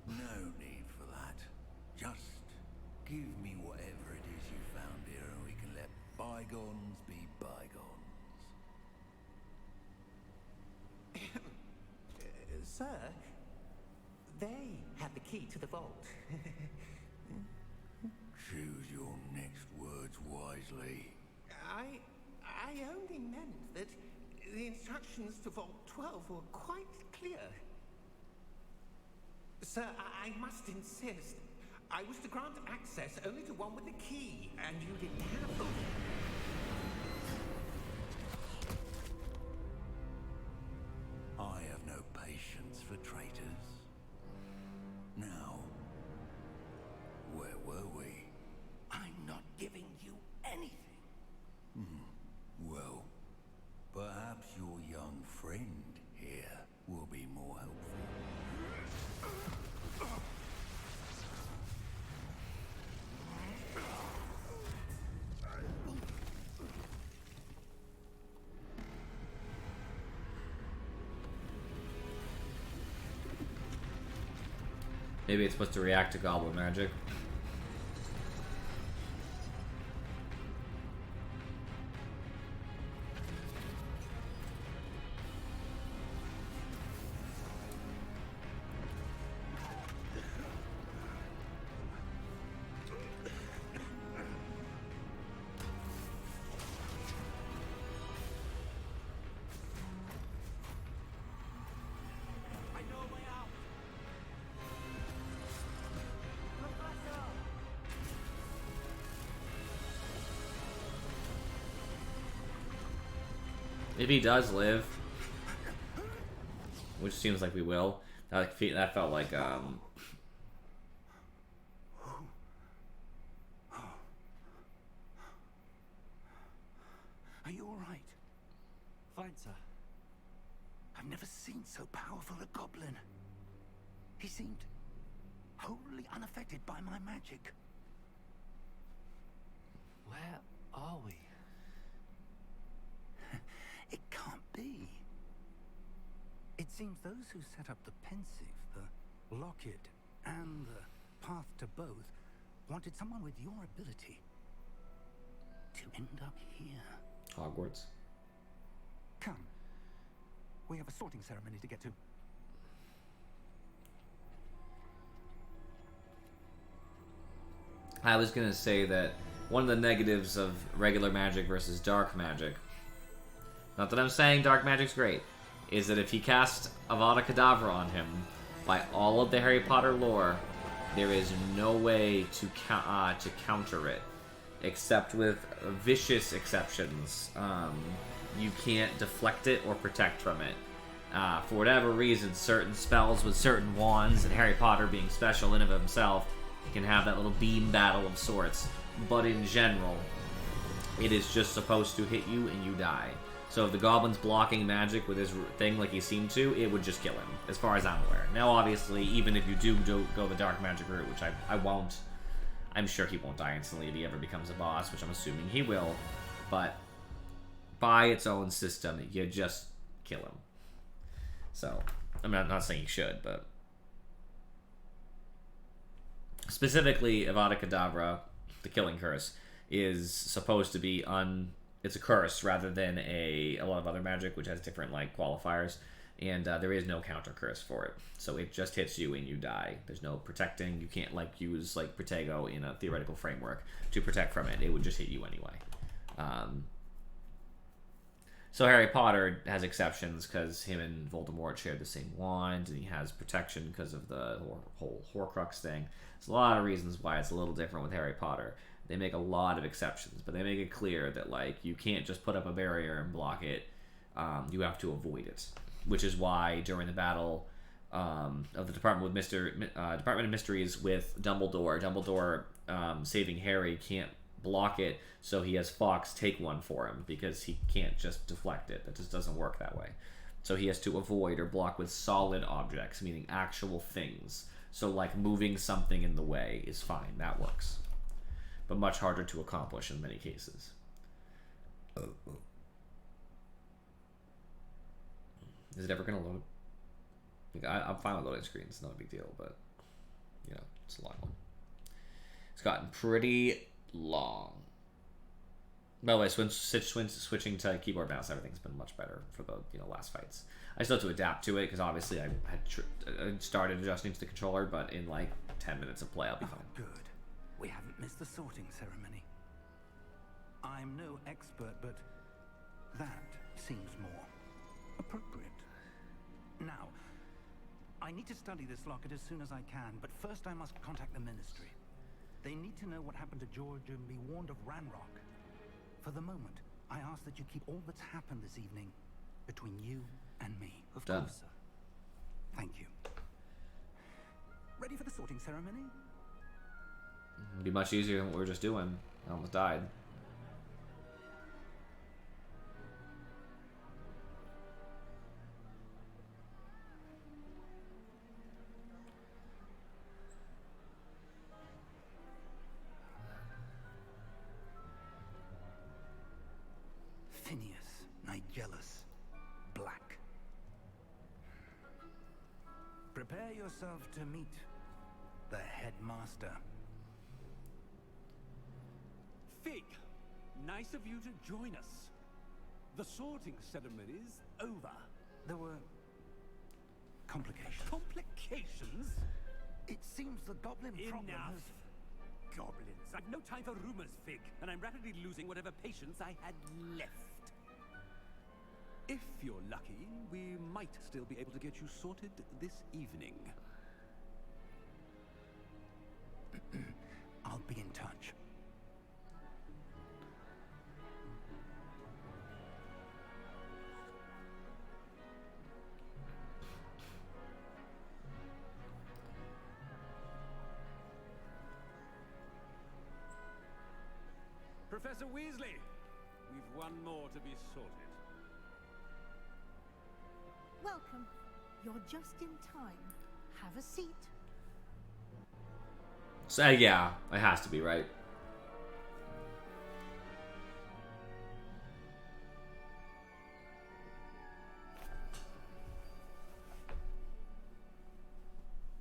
S7: No need for that. Just give me whatever it is you found here and we can let bygones be bygones.
S6: Sir, they have the key to the vault.
S7: Choose your next words wisely.
S6: I only meant that the instructions to Vault 12 were quite clear. Sir, I must insist. I was to grant access only to one with the key, and you didn't have them.
S7: I have no patience for traitors. Now, where were we?
S4: I'm not giving you anything.
S7: Well, perhaps your young friend here will be more helpful.
S1: Maybe it's supposed to react to goblin magic.
S6: I know a way out.
S1: If he does live, which seems like we will, that felt like
S4: Are you all right?
S2: Fine, sir.
S4: I've never seen seen so powerful a goblin. He seemed wholly unaffected by my magic.
S2: Where are we?
S4: It can't be. It seems those who set up the pensive, the locket, and the path to both wanted someone with your ability to end up here.
S1: Hogwarts.
S4: Come. We have a sorting ceremony to get to.
S1: I was gonna say that one of the negatives of regular magic versus dark magic, not that I'm saying dark magic's great, is that if you cast Avada Kedavra on him, by all of the Harry Potter lore, there is no way to counter it, except with vicious exceptions. You can't deflect it or protect from it. For whatever reason, certain spells with certain wands, and Harry Potter being special in of himself, can have that little beam battle of sorts. But in general, it is just supposed to hit you and you die. So if the goblin's blocking magic with his thing like he seemed to, it would just kill him, as far as I'm aware. Now, obviously, even if you do go the dark magic route, which I won't, I'm sure he won't die instantly if he ever becomes a boss, which I'm assuming he will. But by its own system, you just kill him. So, I mean, I'm not saying you should, but specifically, Avada Kedavra, the Killing Curse, is supposed to be it's a curse rather than a lot of other magic, which has different like qualifiers, and there is no counter curse for it. So it just hits you and you die. There's no protecting. You can't like use like Protego in a theoretical framework to protect from it. It would just hit you anyway. So Harry Potter has exceptions because him and Voldemort share the same wand, and he has protection because of the whole Horcrux thing. There's a lot of reasons why it's a little different with Harry Potter. They make a lot of exceptions, but they make it clear that like you can't just put up a barrier and block it. You have to avoid it, which is why during the battle of the Department of Mysteries with Dumbledore saving Harry can't block it, so he has Fawkes take one for him because he can't just deflect it. That just doesn't work that way. So he has to avoid or block with solid objects, meaning actual things. So like moving something in the way is fine, that works. But much harder to accomplish in many cases. Is it ever going to load? Like, I'm fine with loading screens, it's not a big deal, but you know, it's a long one. It's gotten pretty long. By the way, switching to keyboard mouse, everything's been much better for the last fights. I still have to adapt to it because obviously I had started adjusting to the controller, but in like 10 minutes of play, I'll be fine.
S4: Good. We haven't missed the sorting ceremony. I'm no expert, but that seems more appropriate. Now, I need to study this locket as soon as I can, but first I must contact the Ministry. They need to know what happened to George and be warned of Ranrock. For the moment, I ask that you keep all that's happened this evening between you and me.
S2: Of
S1: Done.
S2: course, sir.
S4: Thank you. Ready for the sorting ceremony?
S1: It'd be much easier than what we were just doing. I almost died.
S4: Phineas, Nigellus, Black. Prepare yourself to meet the headmaster.
S9: Fig, nice of you to join us. The sorting ceremony's over.
S4: There were complications.
S9: Complications?
S4: It seems the goblin problem
S9: Enough.
S4: has...
S9: Goblins. I've no time for rumors, Fig, and I'm rapidly losing whatever patience I had left. If you're lucky, we might still be able to get you sorted this evening.
S4: I'll be in touch.
S9: Professor Weasley, we've one more to be sorted.
S3: Welcome.
S10: You're just in time. Have a seat.
S1: So yeah, it has to be, right?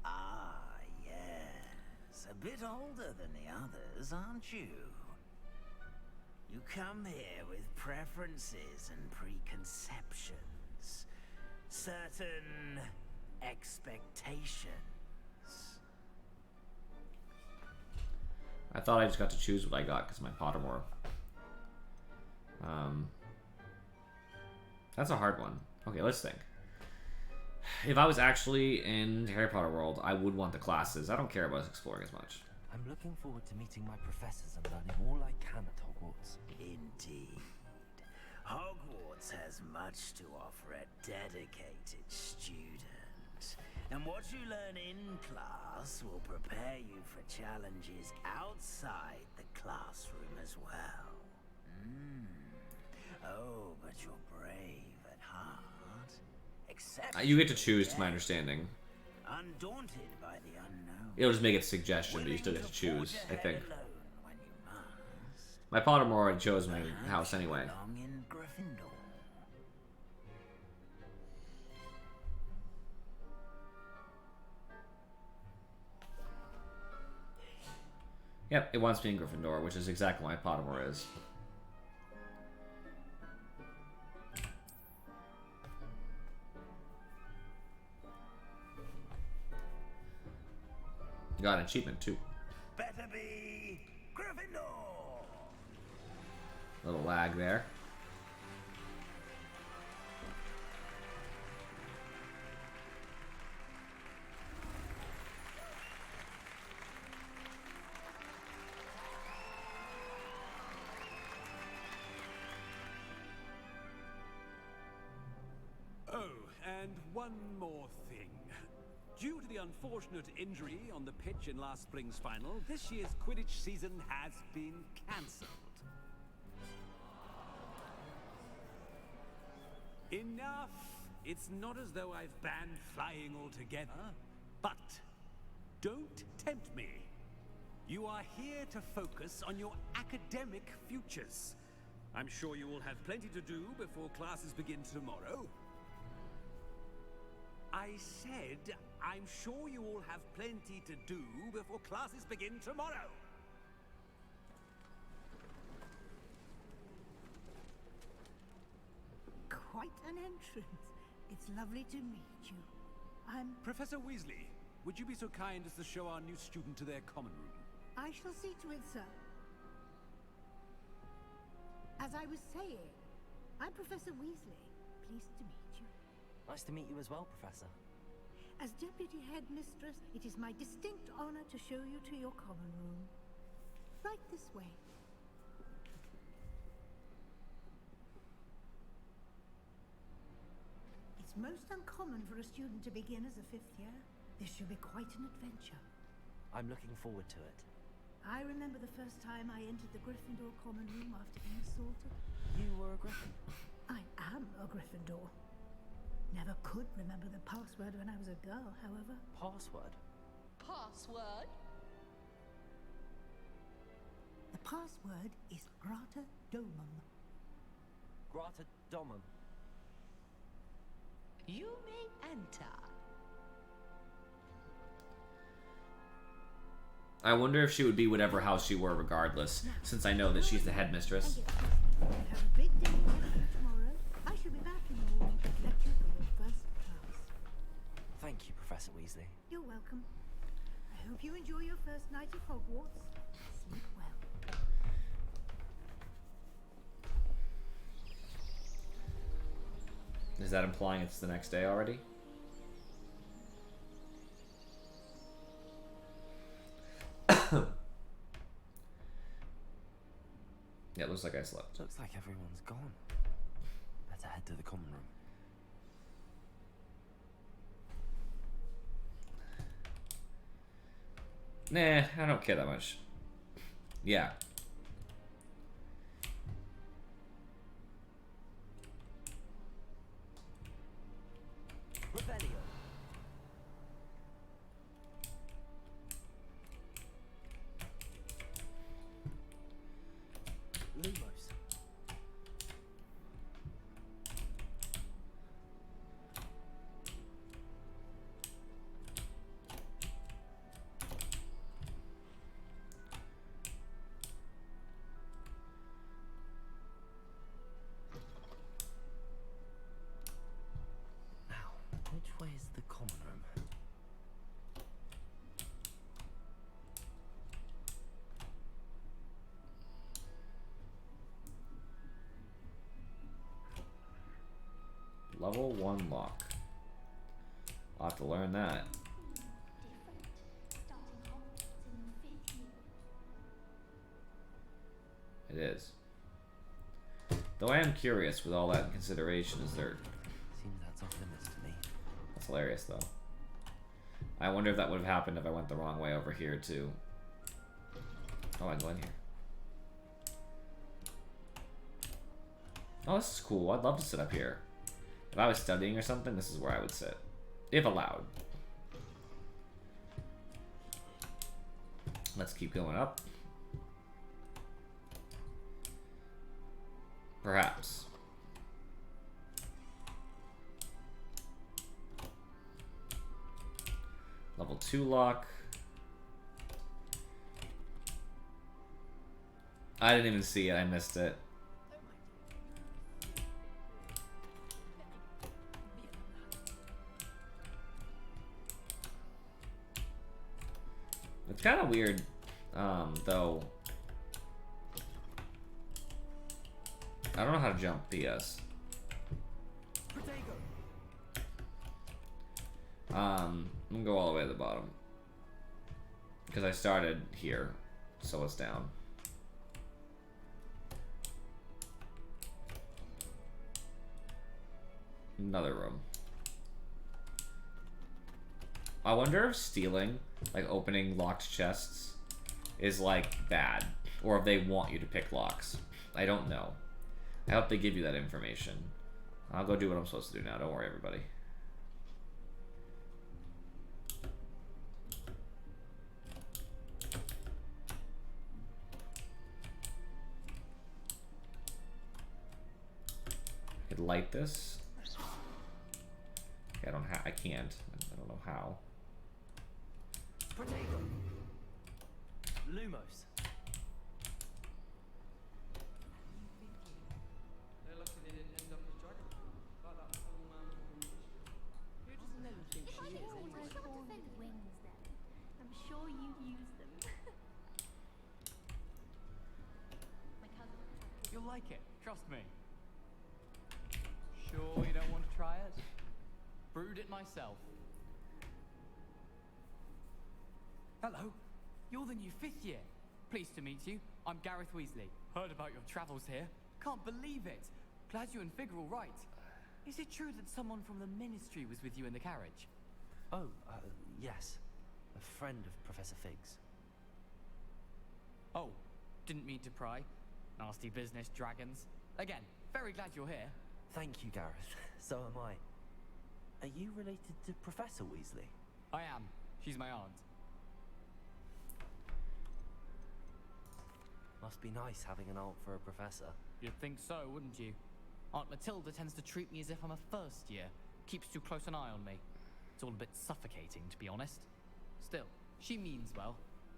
S11: Ah, yes. A bit older than the others, aren't you? You come here with preferences and preconceptions. Certain expectations.
S1: I thought I just got to choose what I got because my Pottermore. That's a hard one. Okay, let's think. If I was actually in Harry Potter world, I would want the classes. I don't care about exploring as much.
S2: I'm looking forward to meeting my professors and learning all I can at Hogwarts.
S11: Indeed. Hogwarts has much to offer a dedicated student. And what you learn in class will prepare you for challenges outside the classroom as well. Oh, but you're brave at heart. Except
S1: You get to choose, to my understanding.
S11: undaunted by the unknown.
S1: It'll just make it a suggestion, but you still get to choose, I think.
S11: Alone when you must.
S1: My Pottermore already chose my house anyway.
S11: Belong in Gryffindor.
S1: Yep, it wants me in Gryffindor, which is exactly what my Pottermore is. Got an achievement too.
S11: Better be Gryffindor.
S1: Little lag there.
S9: Oh, and one more thing. Due to the unfortunate injury on the pitch in last spring's final, this year's Quidditch season has been cancelled. Enough! It's not as though I've banned flying altogether, but don't tempt me. You are here to focus on your academic futures. I'm sure you will have plenty to do before classes begin tomorrow. I said, I'm sure you all have plenty to do before classes begin tomorrow.
S10: Quite an entrance. It's lovely to meet you. I'm...
S9: Professor Weasley, would you be so kind as to show our new student to their common room?
S10: I shall see to it, sir. As I was saying, I'm Professor Weasley. Pleased to meet you.
S2: Nice to meet you as well, Professor.
S10: As Deputy Headmistress, it is my distinct honor to show you to your common room. Right this way. It's most uncommon for a student to begin as a fifth year. This should be quite an adventure.
S2: I'm looking forward to it.
S10: I remember the first time I entered the Gryffindor common room after being assaulted.
S2: You were a Gryffindor?
S10: I am a Gryffindor. Never could remember the password when I was a girl, however.
S2: Password?
S3: Password?
S10: The password is Grata Domum.
S2: Grata Domum.
S3: You may enter.
S1: I wonder if she would be whatever house she were regardless, since I know that she's the headmistress.
S10: Have a big day tomorrow. I shall be back in the morning to lecture for your first class.
S2: Thank you, Professor Weasley.
S10: You're welcome. I hope you enjoy your first night at Hogwarts. Sleep well.
S1: Is that implying it's the next day already? Yeah, it looks like I slept.
S2: Looks like everyone's gone. Better head to the common room.
S1: Nah, I don't care that much. Yeah.
S2: Rebellion.
S1: Level 1 lock. I'll have to learn that. It is. Though I am curious with all that in consideration, is there...
S2: Seems that's off limits to me.
S1: That's hilarious, though. I wonder if that would have happened if I went the wrong way over here, too. Oh, I can go in here. Oh, this is cool. I'd love to sit up here. If I was studying or something, this is where I would sit. If allowed. Let's keep going up. Perhaps. Level 2 lock. I didn't even see it. I missed it. It's kind of weird, though. I don't know how to jump PS. I'm gonna go all the way to the bottom. Because I started here, so it's down. Another room. I wonder if stealing, like opening locked chests, is like bad. Or if they want you to pick locks. I don't know. I hope they give you that information. I'll go do what I'm supposed to do now. Don't worry, everybody. I could light this. Okay, I can't. I don't know how.
S2: Potato. Lumos.
S12: You'll like it, trust me. Sure you don't want to try it? Brewed it myself. Hello, you're the new 5th year. Pleased to meet you. I'm Gareth Weasley. Heard about your travels here. Can't believe it. Glad you and Fig are all right. Is it true that someone from the Ministry was with you in the carriage?
S2: Oh, yes. A friend of Professor Fig's.
S12: Oh, didn't mean to pry. Nasty business, dragons. Again, very glad you're here.
S2: Thank you, Gareth. So am I. Are you related to Professor Weasley?
S12: I am. She's my aunt.
S2: Must be nice having an aunt for a professor.
S12: You'd think so, wouldn't you? Aunt Matilda tends to treat me as if I'm a first year. Keeps too close an eye on me. It's all a bit suffocating, to be honest. Still, she means well.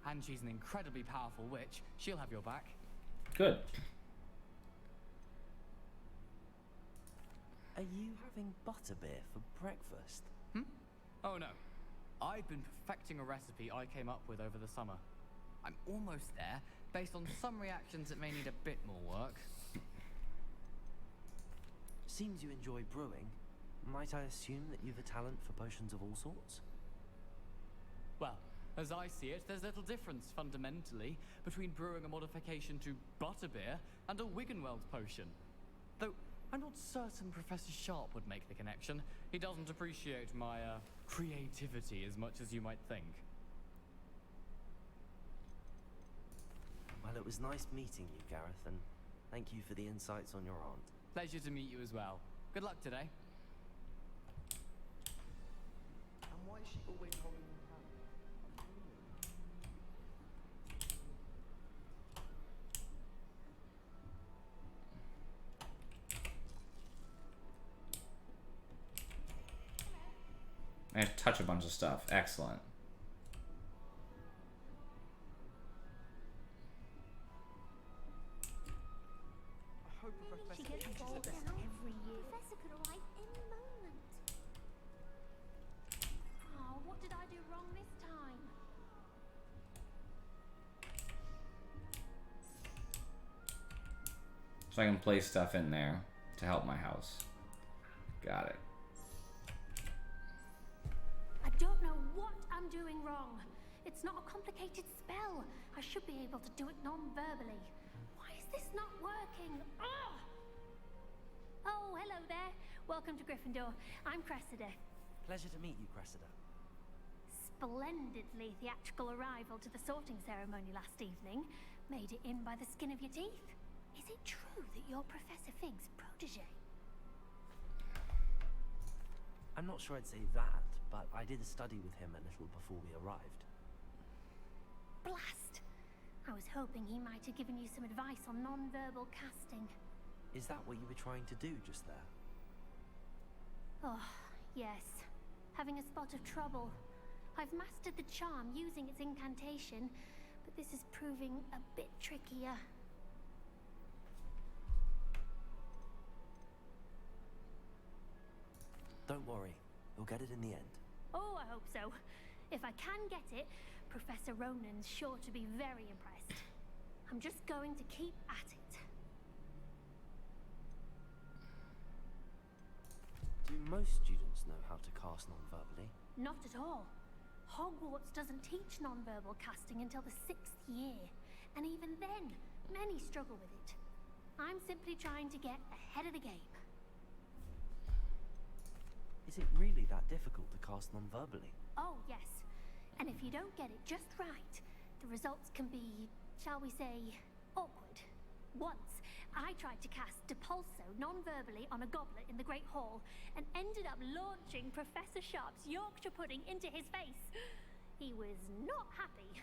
S12: And she's an incredibly powerful witch. She'll have your back.
S1: Good.
S2: Are you having butterbeer for breakfast?
S12: Oh no. I've been perfecting a recipe I came up with over the summer. I'm almost there. Based on some reactions, it may need a bit more work.
S2: Seems you enjoy brewing. Might I assume that you've a talent for potions of all sorts?
S12: Well, as I see it, there's little difference, fundamentally, between brewing a modification to butterbeer and a Wiggenweld potion. Though, I'm not certain Professor Sharp would make the connection. He doesn't appreciate my, creativity as much as you might think.
S2: Well, it was nice meeting you, Gareth, and thank you for the insights on your aunt.
S12: Pleasure to meet you as well. Good luck today.
S13: And why is she always holding me
S1: I have to touch a bunch of stuff. Excellent.
S10: She gets older every year. Professor could arrive any moment.
S3: Oh, what did I do wrong this time?
S1: So I can place stuff in there to help my house. Got it.
S3: I'm doing wrong? It's not a complicated spell. I should be able to do it non-verbally. Why is this not working? Ugh! Oh, hello there. Welcome to Gryffindor. I'm Cressida.
S2: Pleasure to meet you, Cressida.
S3: Splendidly theatrical arrival to the sorting ceremony last evening. Made it in by the skin of your teeth. Is it true that you're Professor Fig's protege?
S2: I'm not sure I'd say that, but I did study with him a little before we arrived.
S3: Blast! I was hoping he might have given you some advice on non-verbal casting.
S2: Is that what you were trying to do just there?
S3: Oh, yes. Having a spot of trouble. I've mastered the charm using its incantation, but this is proving a bit trickier.
S2: Don't worry, you'll get it in the end.
S3: Oh, I hope so. If I can get it, Professor Ronan's sure to be very impressed. I'm just going to keep at it.
S2: Do most students know how to cast non-verbally?
S3: Not at all. Hogwarts doesn't teach non-verbal casting until the 6th year, and even then, many struggle with it. I'm simply trying to get ahead of the game.
S2: Is it really that difficult to cast non-verbally?
S3: Oh, yes. And if you don't get it just right, the results can be, shall we say, awkward. Once, I tried to cast Depulso non-verbally on a goblet in the Great Hall and ended up launching Professor Sharp's Yorkshire pudding into his face. He was not happy.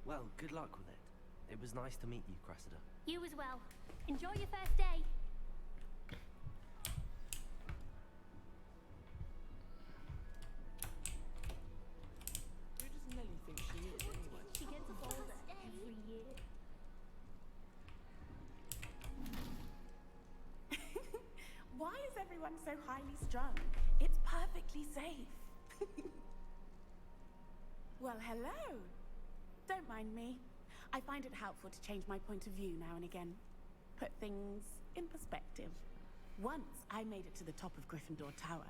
S2: Well, good luck with it. It was nice to meet you, Cressida.
S3: You as well. Enjoy your first day.
S14: Who does Nellie think she is anyway?
S3: She gets older every year.
S14: Why is everyone so highly strung? It's perfectly safe. Well, hello. Don't mind me. I find it helpful to change my point of view now and again. Put things in perspective. Once I made it to the top of Gryffindor Tower,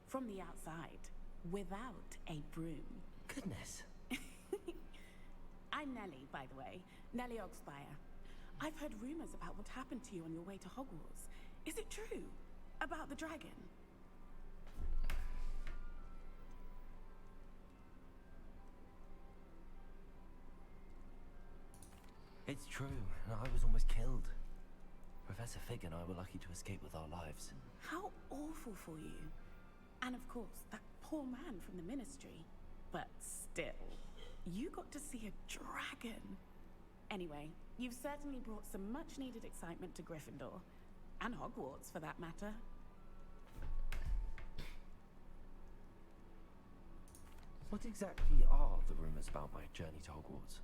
S14: from the outside, without a broom.
S2: Goodness.
S14: I'm Nellie, by the way. Nellie Ogspire. I've heard rumors about what happened to you on your way to Hogwarts. Is it true? About the dragon?
S2: It's true, and I was almost killed. Professor Fig and I were lucky to escape with our lives.
S14: How awful for you. And of course, that poor man from the Ministry. But still, you got to see a dragon. Anyway, you've certainly brought some much-needed excitement to Gryffindor. And Hogwarts, for that matter.
S2: What exactly are the rumors about my journey to Hogwarts?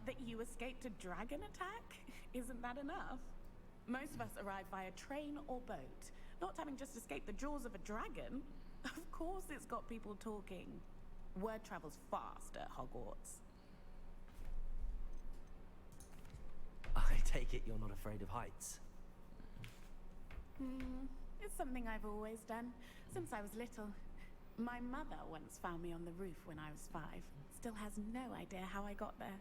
S14: That you escaped a dragon attack? Isn't that enough? Most of us arrive via train or boat, not having just escaped the jaws of a dragon. Of course it's got people talking. Word travels fast at Hogwarts.
S2: I take it you're not afraid of heights.
S14: It's something I've always done, since I was little. My mother once found me on the roof when I was 5. Still has no idea how I got there.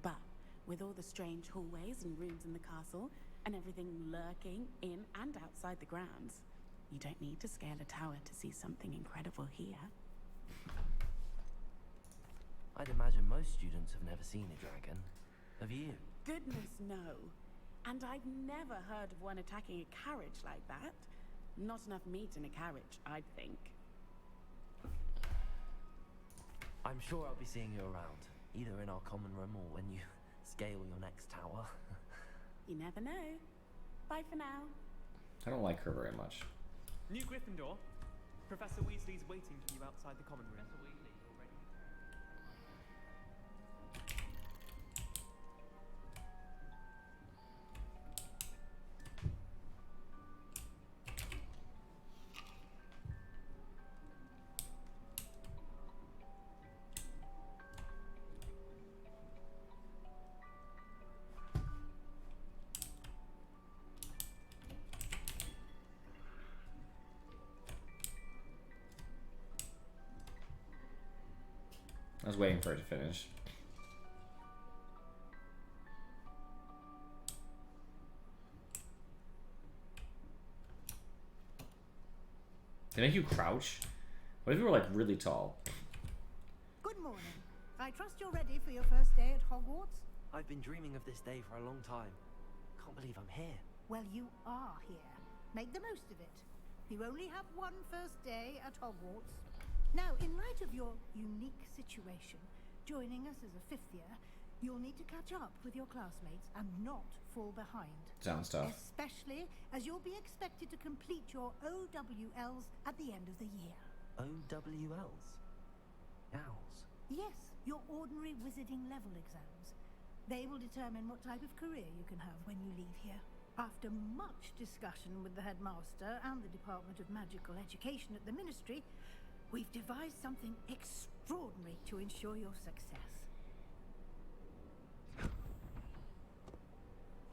S14: But with all the strange hallways and rooms in the castle, and everything lurking in and outside the grounds, you don't need to scale a tower to see something incredible here.
S2: I'd imagine most students have never seen a dragon. Have you?
S14: Goodness, no. And I've never heard of one attacking a carriage like that. Not enough meat in a carriage, I'd think.
S2: I'm sure I'll be seeing you around, either in our common room or when you scale your next tower.
S14: You never know. Bye for now.
S1: I don't like her very much.
S13: New Gryffindor. Professor Weasley's waiting for you outside the common room.
S1: I was waiting for it to finish. They make you crouch? What if you were like really tall?
S10: Good morning. I trust you're ready for your first day at Hogwarts?
S2: I've been dreaming of this day for a long time. Can't believe I'm here.
S10: Well, you are here. Make the most of it. You only have one first day at Hogwarts. Now, in light of your unique situation, joining us as a fifth year, you'll need to catch up with your classmates and not fall behind.
S1: Sounds tough.
S10: Especially as you'll be expected to complete your OWLs at the end of the year.
S2: OWLs? Owls?
S10: Yes, your ordinary wizarding level exams. They will determine what type of career you can have when you leave here. After much discussion with the headmaster and the Department of Magical Education at the Ministry, we've devised something extraordinary to ensure your success.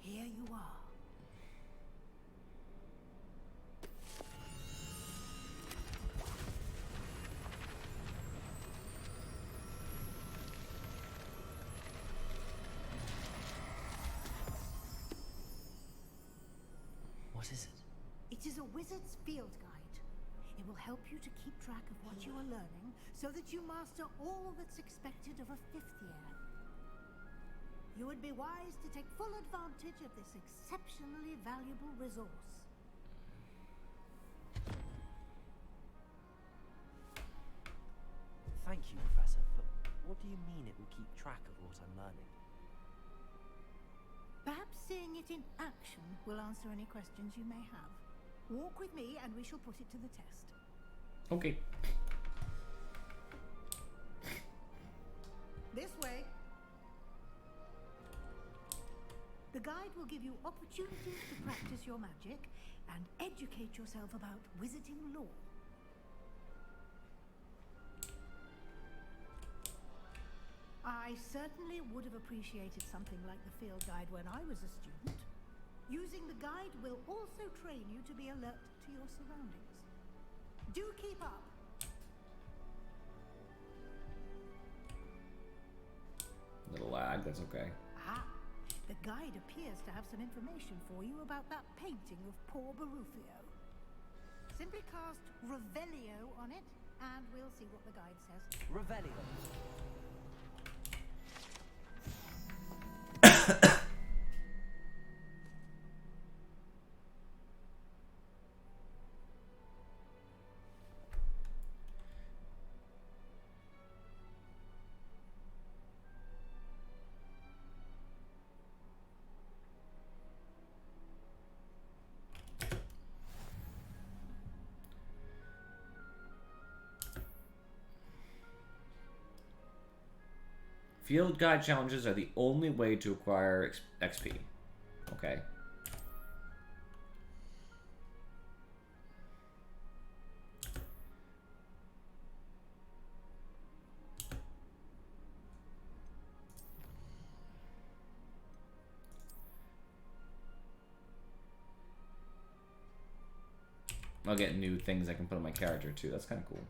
S10: Here you are.
S2: What is it?
S10: It is a wizard's field guide. It will help you to keep track of what you are learning so that you master all that's expected of a fifth year. You would be wise to take full advantage of this exceptionally valuable resource.
S2: Thank you, Professor, but what do you mean it will keep track of what I'm learning?
S10: Perhaps seeing it in action will answer any questions you may have. Walk with me and we shall put it to the test.
S1: Okay.
S10: This way. The guide will give you opportunities to practice your magic and educate yourself about wizarding lore. I certainly would have appreciated something like the field guide when I was a student. Using the guide will also train you to be alert to your surroundings. Do keep up.
S1: Little lag, that's okay.
S10: Ah, the guide appears to have some information for you about that painting of poor Barufio. Simply cast Revelio on it, and we'll see what the guide says.
S2: Revelio.
S1: Field guide challenges are the only way to acquire XP. Okay. I'll get new things I can put on my character too. That's kind of cool.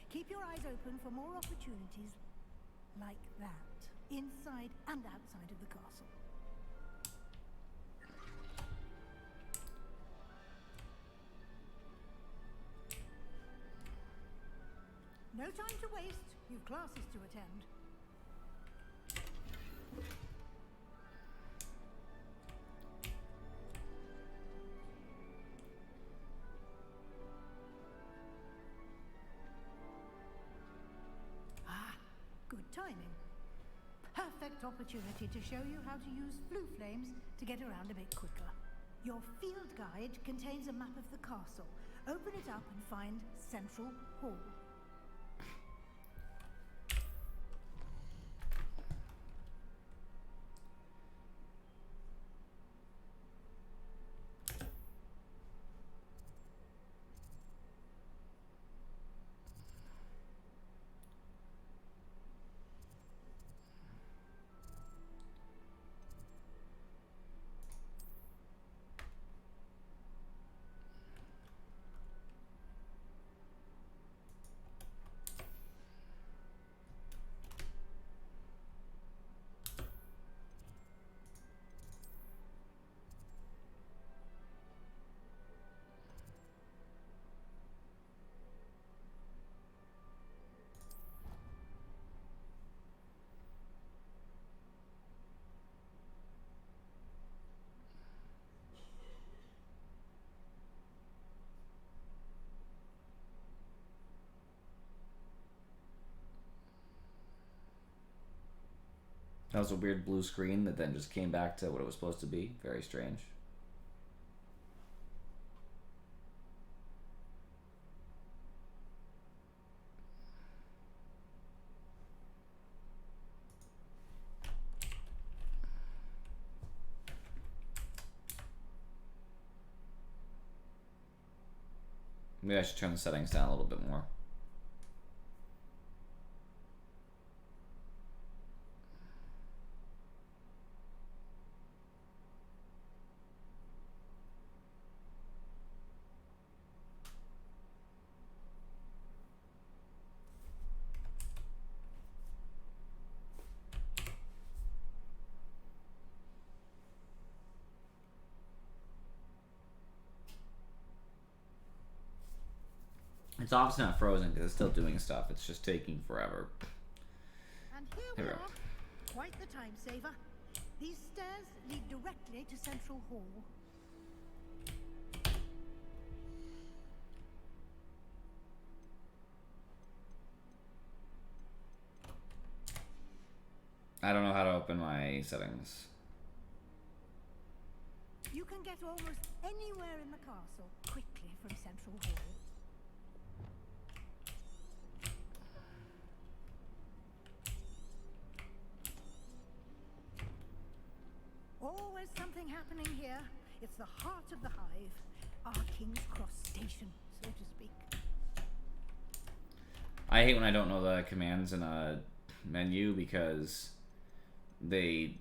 S10: Keep your eyes open for more opportunities like that, inside and outside of the castle. No time to waste. You've classes to attend. Good timing. Perfect opportunity to show you how to use blue flames to get around a bit quicker. Your field guide contains a map of the castle. Open it up and find Central Hall.
S1: That was a weird blue screen that then just came back to what it was supposed to be. Very strange. Maybe I should turn the settings down a little bit more. It's obviously not frozen because it's still doing stuff. It's just taking forever.
S10: And here we are. Quite the time saver. These stairs lead directly to Central Hall.
S1: I don't know how to open my settings.
S10: You can get almost anywhere in the castle quickly from Central Hall. Always something happening here. It's the heart of the hive. Our King's Cross station, so to speak.
S1: I hate when I don't know the commands in a menu because they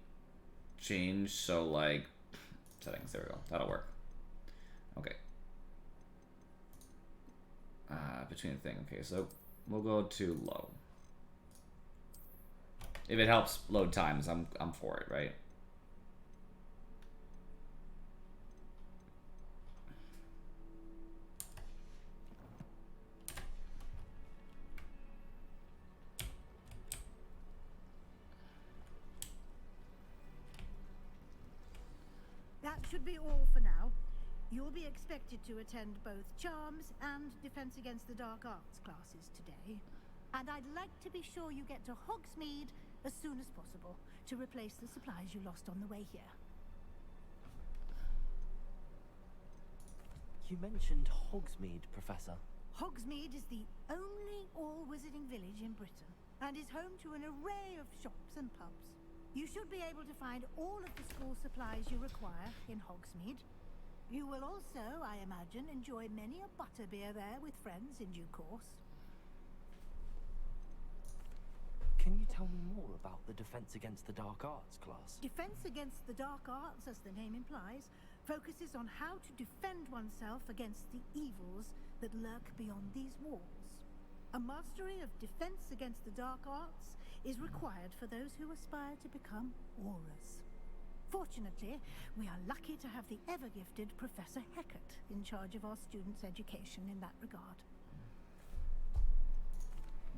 S1: change. So, like, settings, there we go. That'll work. Okay. Between the thing. Okay, so we'll go to low. If it helps load times, I'm for it, right?
S10: That should be all for now. You'll be expected to attend both Charms and Defense Against the Dark Arts classes today. And I'd like to be sure you get to Hogsmeade as soon as possible to replace the supplies you lost on the way here.
S2: You mentioned Hogsmeade, Professor.
S10: Hogsmeade is the only all-wizarding village in Britain and is home to an array of shops and pubs. You should be able to find all of the school supplies you require in Hogsmeade. You will also, I imagine, enjoy many a butterbeer there with friends in due course.
S2: Can you tell me more about the Defense Against the Dark Arts class?
S10: Defense Against the Dark Arts, as the name implies, focuses on how to defend oneself against the evils that lurk beyond these walls. A mastery of Defense Against the Dark Arts is required for those who aspire to become Aurors. Fortunately, we are lucky to have the ever-gifted Professor Hecat in charge of our students' education in that regard.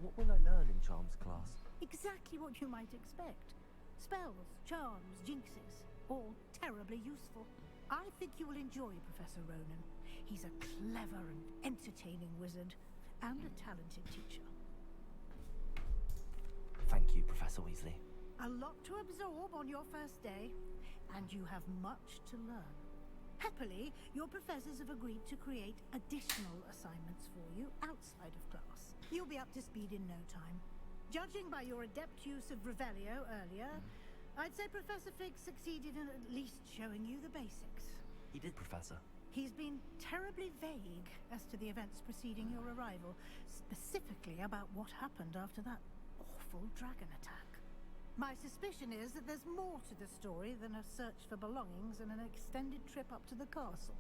S2: What will I learn in Charms class?
S10: Exactly what you might expect. Spells, charms, jinxes, all terribly useful. I think you will enjoy Professor Ronan. He's a clever and entertaining wizard, and a talented teacher.
S2: Thank you, Professor Weasley.
S10: A lot to absorb on your first day, and you have much to learn. Happily, your professors have agreed to create additional assignments for you outside of class. You'll be up to speed in no time. Judging by your adept use of Revelio earlier, I'd say Professor Fig succeeded in at least showing you the basics.
S2: He did, Professor.
S10: He's been terribly vague as to the events preceding your arrival, specifically about what happened after that awful dragon attack. My suspicion is that there's more to the story than a search for belongings and an extended trip up to the castle.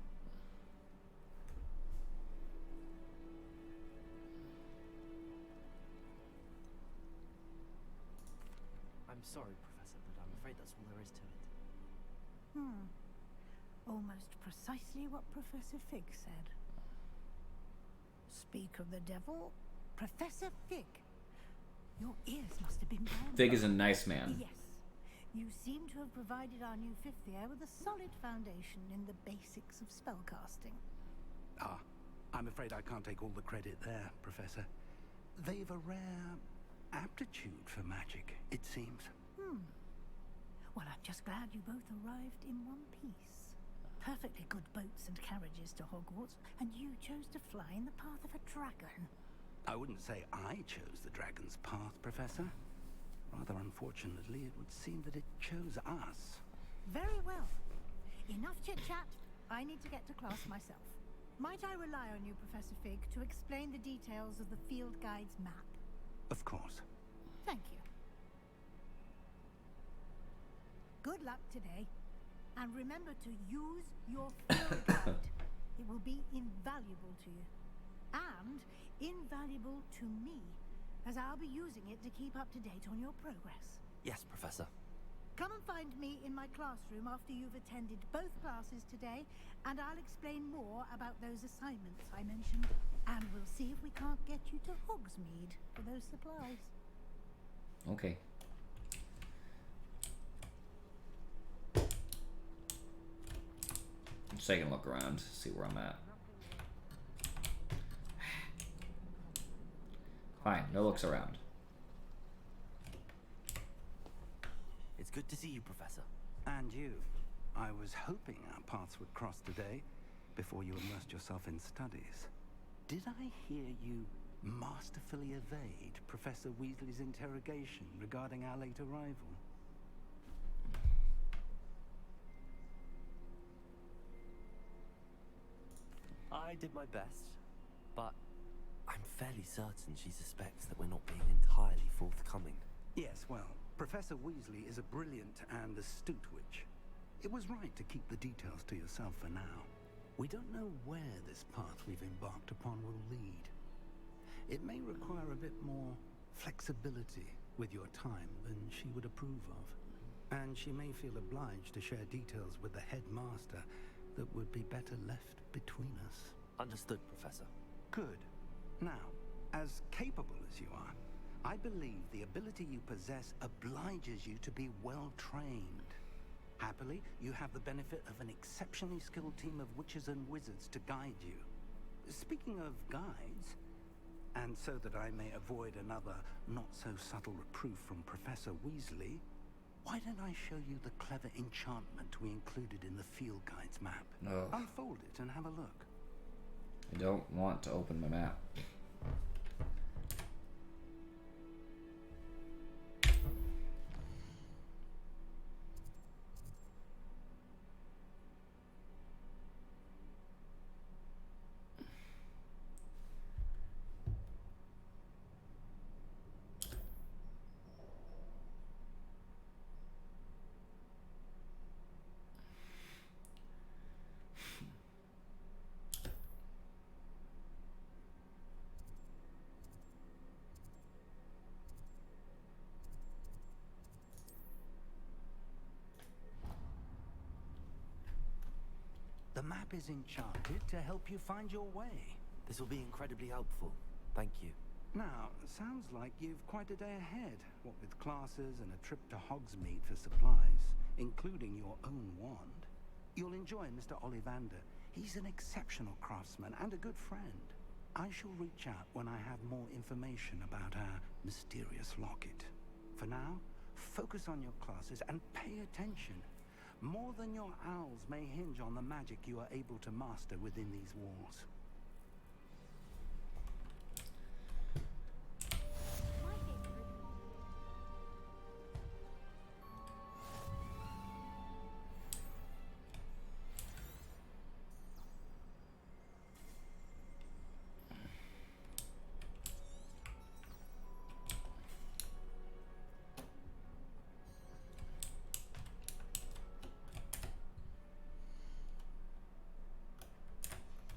S2: I'm sorry, Professor, but I'm afraid that's all there is to it.
S10: Almost precisely what Professor Fig said. Speak of the devil, Professor Fig. Your ears must have been bad.
S1: Fig is a nice man.
S10: Yes. You seem to have provided our new fifth year with a solid foundation in the basics of spellcasting.
S5: Ah, I'm afraid I can't take all the credit there, Professor. They've a rare aptitude for magic, it seems.
S10: Well, I'm just glad you both arrived in one piece. Perfectly good boats and carriages to Hogwarts, and you chose to fly in the path of a dragon.
S5: I wouldn't say I chose the dragon's path, Professor. Rather unfortunately, it would seem that it chose us.
S10: Very well. Enough chit-chat. I need to get to class myself. Might I rely on you, Professor Fig, to explain the details of the field guide's map?
S5: Of course.
S10: Thank you. Good luck today. And remember to use your field guide. It will be invaluable to you. And invaluable to me, as I'll be using it to keep up to date on your progress.
S2: Yes, Professor.
S10: Come and find me in my classroom after you've attended both classes today, and I'll explain more about those assignments I mentioned. And we'll see if we can't get you to Hogsmeade for those supplies.
S1: Okay. I'm just taking a look around, see where I'm at. Fine, no looks around.
S2: It's good to see you, Professor.
S5: And you. I was hoping our paths would cross today before you immersed yourself in studies. Did I hear you masterfully evade Professor Weasley's interrogation regarding our late arrival?
S2: I did my best, but I'm fairly certain she suspects that we're not being entirely forthcoming.
S5: Yes, well, Professor Weasley is a brilliant and astute witch. It was right to keep the details to yourself for now. We don't know where this path we've embarked upon will lead. It may require a bit more flexibility with your time than she would approve of. And she may feel obliged to share details with the headmaster that would be better left between us.
S2: Understood, Professor.
S5: Good. Now, as capable as you are, I believe the ability you possess obliges you to be well trained. Happily, you have the benefit of an exceptionally skilled team of witches and wizards to guide you. Speaking of guides, and so that I may avoid another not-so-subtle reproof from Professor Weasley, why don't I show you the clever enchantment we included in the field guide's map?
S1: Ugh.
S5: Unfold it and have a look.
S1: I don't want to open my map.
S5: The map is enchanted to help you find your way.
S2: This will be incredibly helpful. Thank you.
S5: Now, sounds like you've quite a day ahead, what with classes and a trip to Hogsmeade for supplies, including your own wand. You'll enjoy Mr. Ollivander. He's an exceptional craftsman and a good friend. I shall reach out when I have more information about our mysterious locket. For now, focus on your classes and pay attention. More than your owls may hinge on the magic you are able to master within these walls.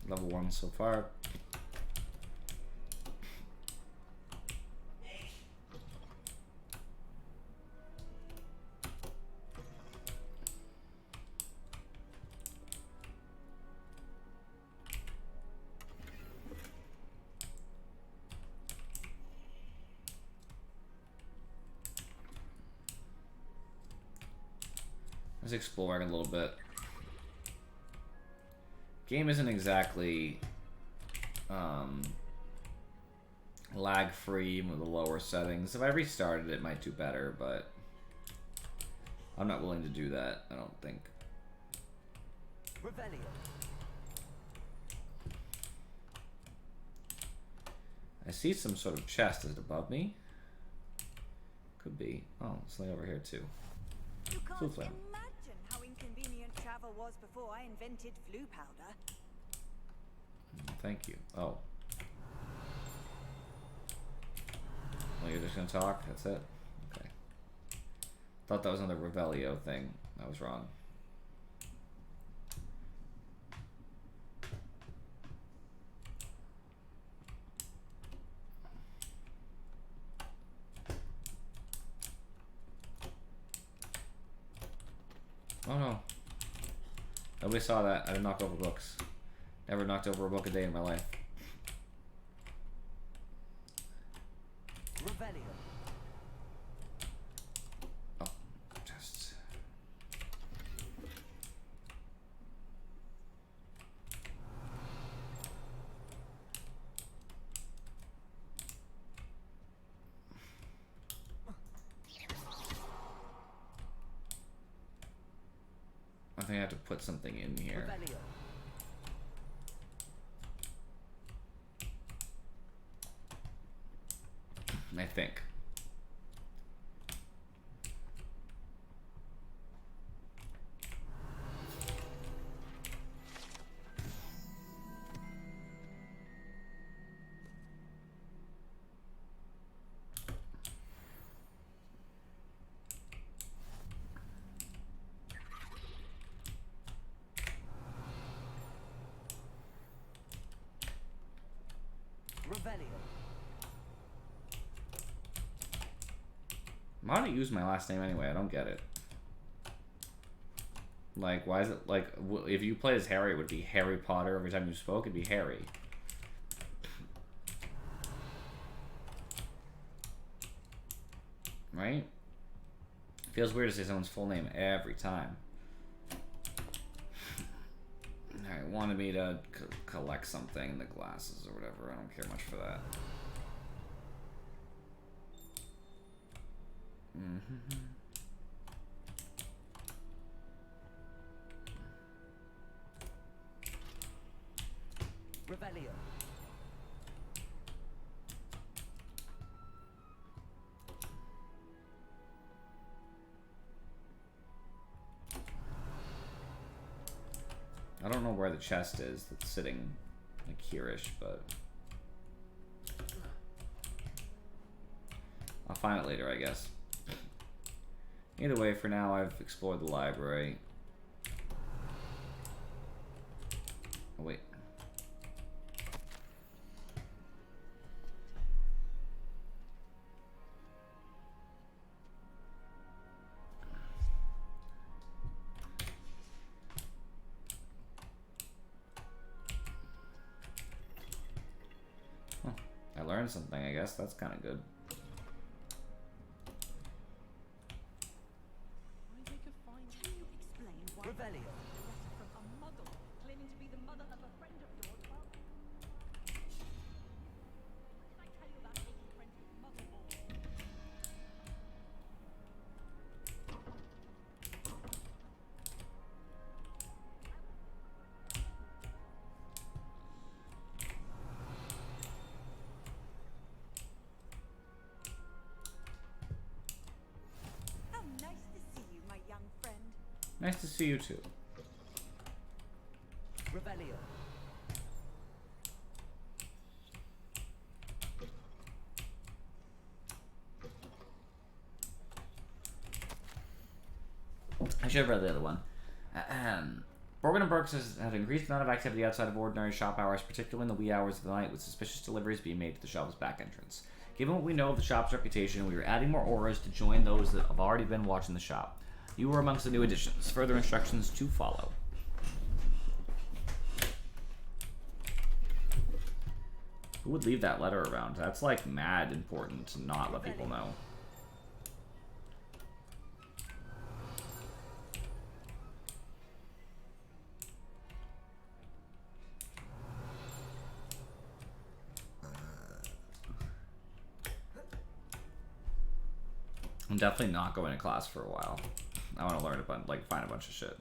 S1: Level 1 so far. Let's exploring a little bit. Game isn't exactly lag free with the lower settings. If I restarted it, might do better, but I'm not willing to do that, I don't think.
S2: Revelio.
S1: I see some sort of chest. Is it above me? Could be. Oh, it's like over here too.
S15: You can't
S1: Flute flame.
S15: imagine how inconvenient travel was before I invented flu powder.
S1: Thank you. Oh. Well, you're just gonna talk? That's it? Okay. Thought that was another Revelio thing. I was wrong. Oh no. Nobody saw that. I didn't knock over books. Never knocked over a book a day in my life.
S2: Revelio.
S1: Oh, just. I think I have to put something in here.
S2: Revelio.
S1: I think.
S2: Revelio.
S1: Why don't you use my last name anyway? I don't get it. Like, why is it like if you played as Harry, it would be Harry Potter every time you spoke? It'd be Harry. Right? Feels weird to say someone's full name every time. Alright, wanted me to collect something, the glasses or whatever. I don't care much for that.
S2: Revelio.
S1: I don't know where the chest is that's sitting like here-ish, but I'll find it later, I guess. Either way, for now, I've explored the library. Oh, wait. Huh. I learned something, I guess. That's kind of good.
S2: Revelio.
S15: How nice to see you, my young friend.
S1: Nice to see you too.
S2: Revelio.
S1: I should have read the other one. Borgin and Burks has had an increased amount of activity outside of ordinary shop hours, particularly in the wee hours of the night, with suspicious deliveries being made to the shop's back entrance. Given what we know of the shop's reputation, we are adding more auras to join those that have already been watching the shop. You are amongst the new additions. Further instructions to follow. Who would leave that letter around? That's like mad important to not let people know. I'm definitely not going to class for a while. I want to learn a bunch, like find a bunch of shit.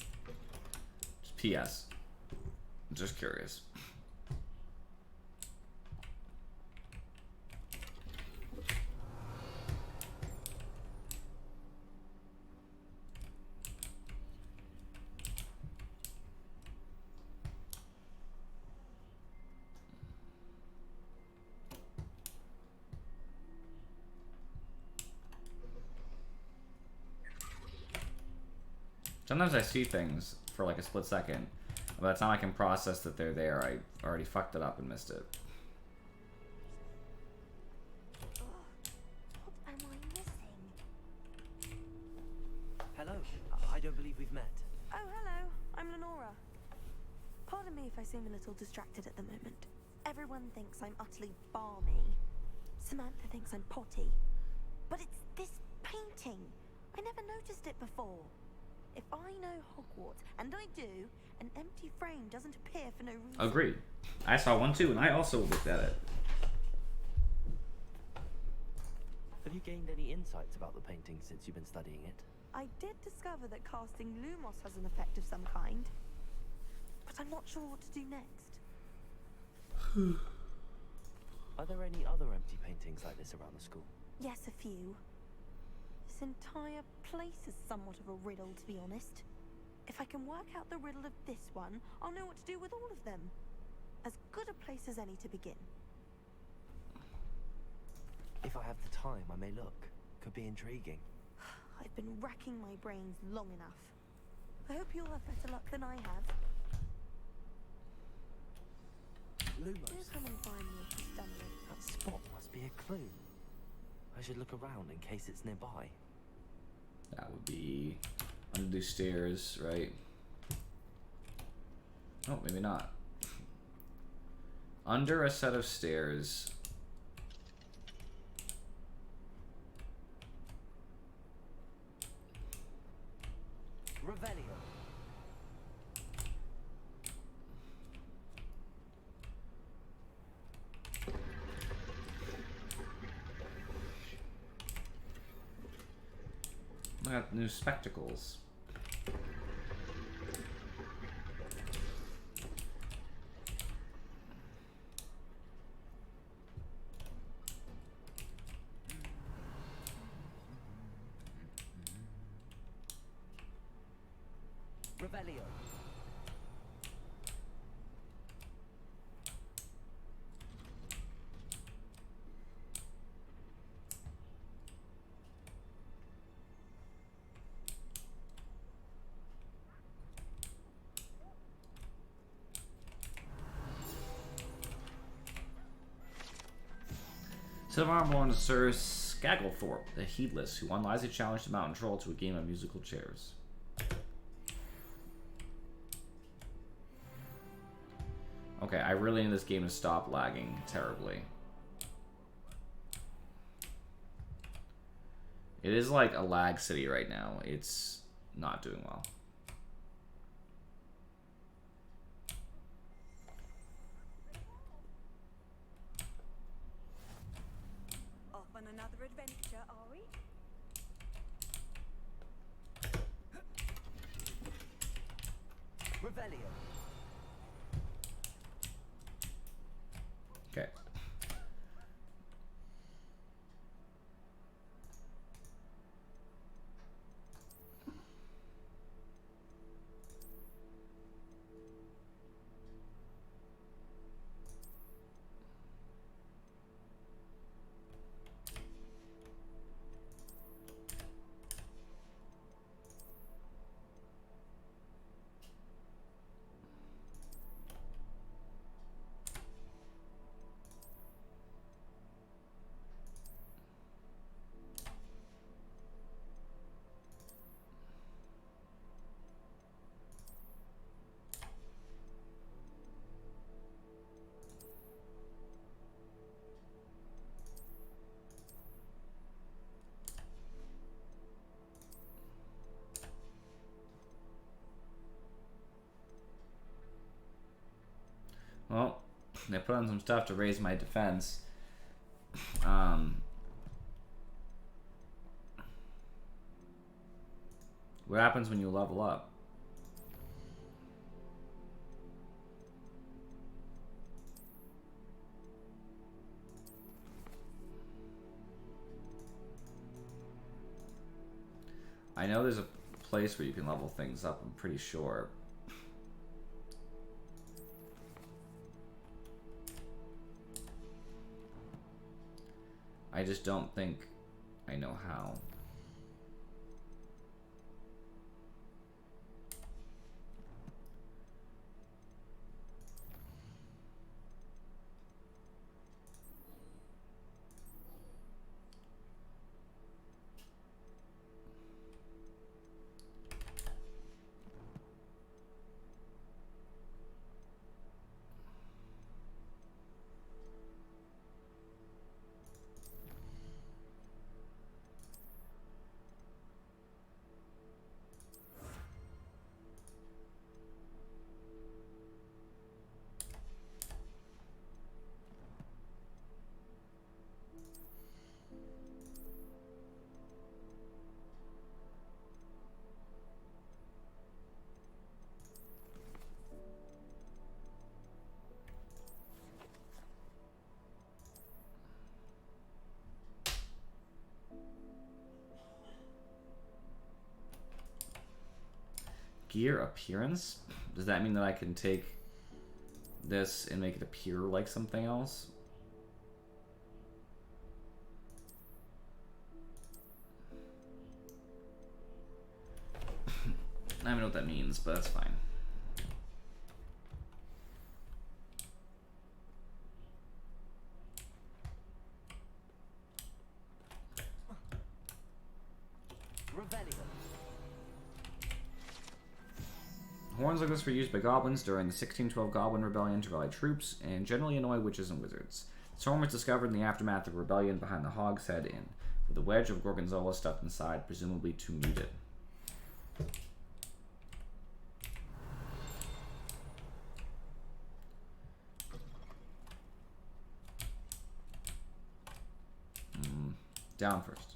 S1: Just PS. I'm just curious. Sometimes I see things for like a split second. By the time I can process that they're there, I already fucked it up and missed it.
S3: What am I missing?
S2: Hello. I don't believe we've met.
S16: Oh, hello. I'm Lenora. Pardon me if I seem a little distracted at the moment. Everyone thinks I'm utterly balmy. Samantha thinks I'm potty. But it's this painting. I never noticed it before. If I know Hogwarts, and I do, an empty frame doesn't appear for no reason.
S1: Agreed. I saw one too, and I also looked at it.
S2: Have you gained any insights about the painting since you've been studying it?
S16: I did discover that casting Lumos has an effect of some kind. But I'm not sure what to do next.
S2: Are there any other empty paintings like this around the school?
S16: Yes, a few. This entire place is somewhat of a riddle, to be honest. If I can work out the riddle of this one, I'll know what to do with all of them. As good a place as any to begin.
S2: If I have the time, I may look. Could be intriguing.
S16: I've been racking my brains long enough. I hope you'll have better luck than I have. Do
S2: Lumos.
S16: come and find me if you've done it.
S2: That spot must be a clue. I should look around in case it's nearby.
S1: That would be under the stairs, right? Oh, maybe not. Under a set of stairs.
S2: Revelio.
S1: I got new spectacles.
S2: Revelio.
S1: Silverarm Sir Skagglethorpe, the Heedless, who unwisely challenged the Mountain Troll to a game of musical chairs. Okay, I really need this game to stop lagging terribly. It is like a lag city right now. It's not doing well.
S15: Off on another adventure, are we?
S2: Revelio.
S1: Okay. Well, they put on some stuff to raise my defense. What happens when you level up? I know there's a place where you can level things up, I'm pretty sure. I just don't think I know how. Gear appearance? Does that mean that I can take this and make it appear like something else? I don't know what that means, but that's fine. Horns like this were used by goblins during the 1612 Goblin Rebellion to rally troops and generally annoy witches and wizards. This horn was discovered in the aftermath of rebellion behind the Hogshead Inn, with a wedge of gorgonzola stuffed inside, presumably to mute it. Down first.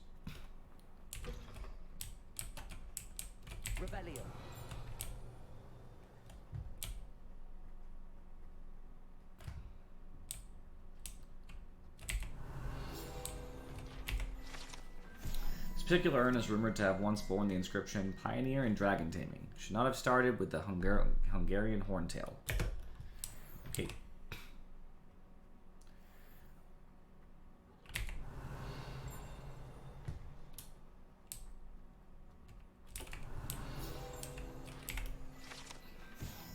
S2: Rebellion.
S1: This particular urn is rumored to have once borne the inscription Pioneer in Dragon Taming. Should not have started with the Hungarian Horntail. Okay.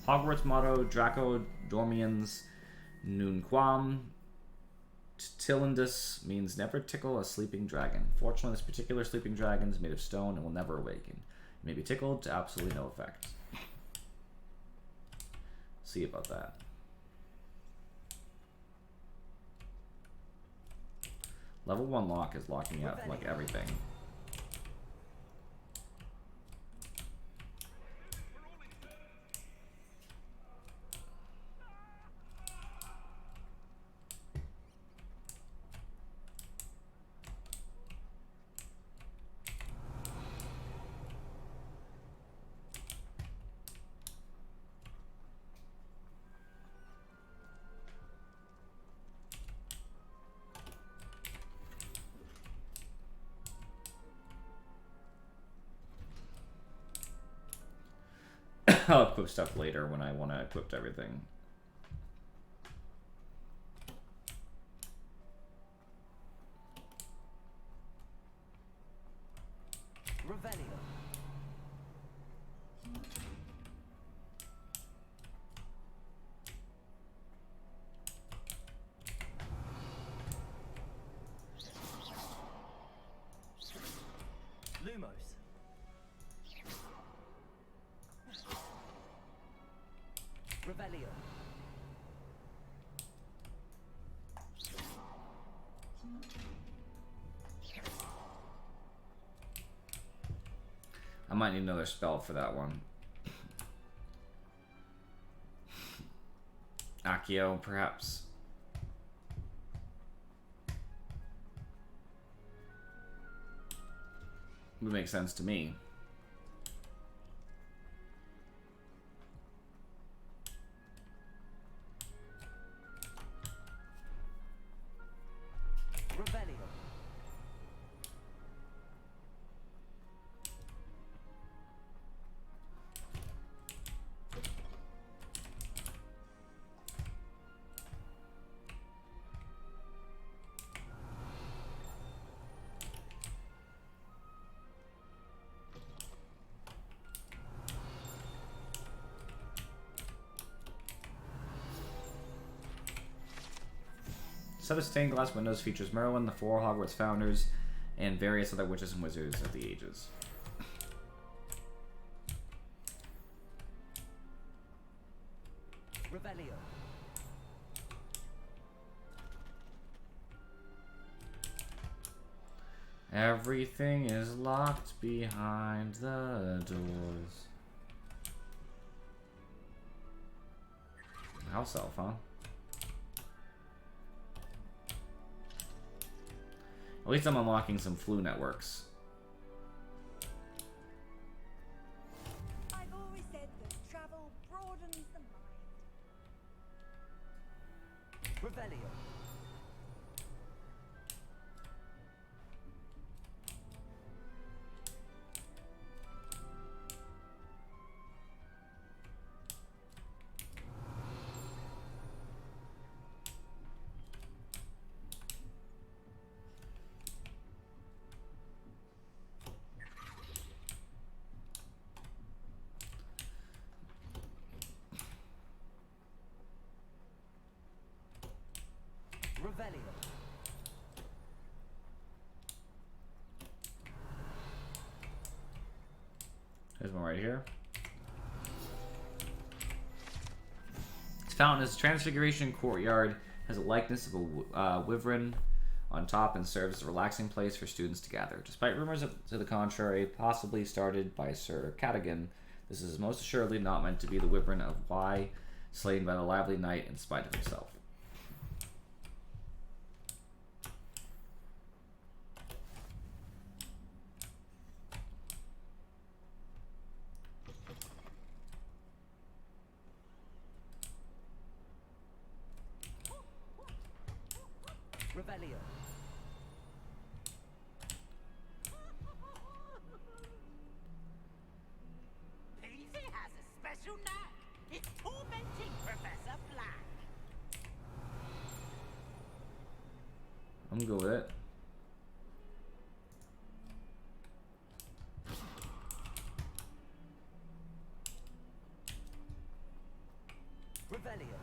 S1: Hogwarts motto, Draco Dormiens Nunquam Tillandus means never tickle a sleeping dragon. Fortunately, this particular sleeping dragon is made of stone and will never awaken. It may be tickled to absolutely no effect. See about that. Level 1 lock is locking out like everything. I'll equip stuff later when I want to equip everything.
S2: Revelio. Lumos. Revelio.
S1: I might need another spell for that one. Accio, perhaps. Would make sense to me. set of stained glass windows features Merlin, the four Hogwarts founders, and various other witches and wizards of the ages.
S2: Revelio.
S1: Everything is locked behind the doors. House elf, huh? At least I'm unlocking some flu networks.
S15: I've always said that travel broadens the mind.
S2: Revelio. Revelio.
S1: There's one right here. This fountain is a transfiguration courtyard, has a likeness of a wyvern on top, and serves as a relaxing place for students to gather. Despite rumors to the contrary, possibly started by Sir Cadogan, this is most assuredly not meant to be the wyvern of Y, slain by the lively knight in spite of himself.
S2: Revelio.
S11: Peasy has a special knack. It's tormenting Professor Black.
S1: I'm good with it.
S2: Revelio.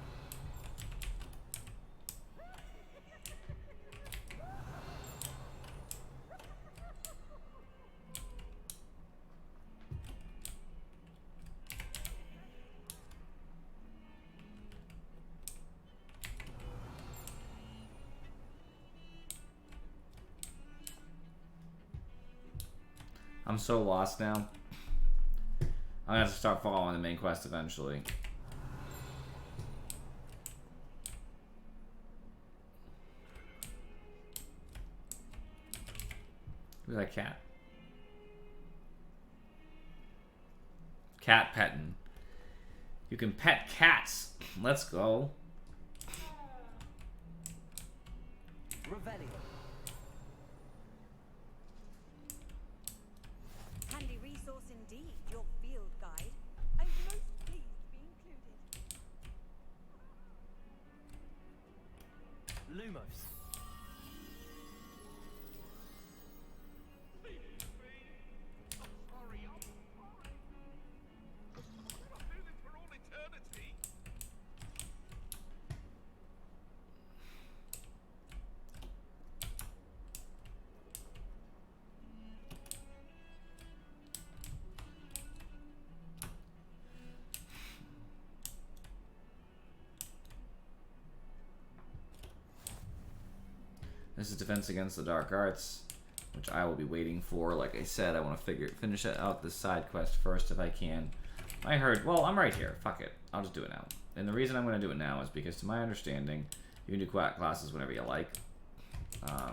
S1: I'm so lost now. I'm gonna have to start following the main quest eventually. Who's that cat? Cat petting. You can pet cats. Let's go.
S2: Revelio.
S15: Handy resource indeed, your field guide. I'm most pleased to be included.
S2: Lumos.
S1: This is Defense Against the Dark Arts, which I will be waiting for. Like I said, I want to finish out this side quest first if I can. I heard, well, I'm right here. Fuck it. I'll just do it now. And the reason I'm going to do it now is because, to my understanding, you can do classes whenever you like. I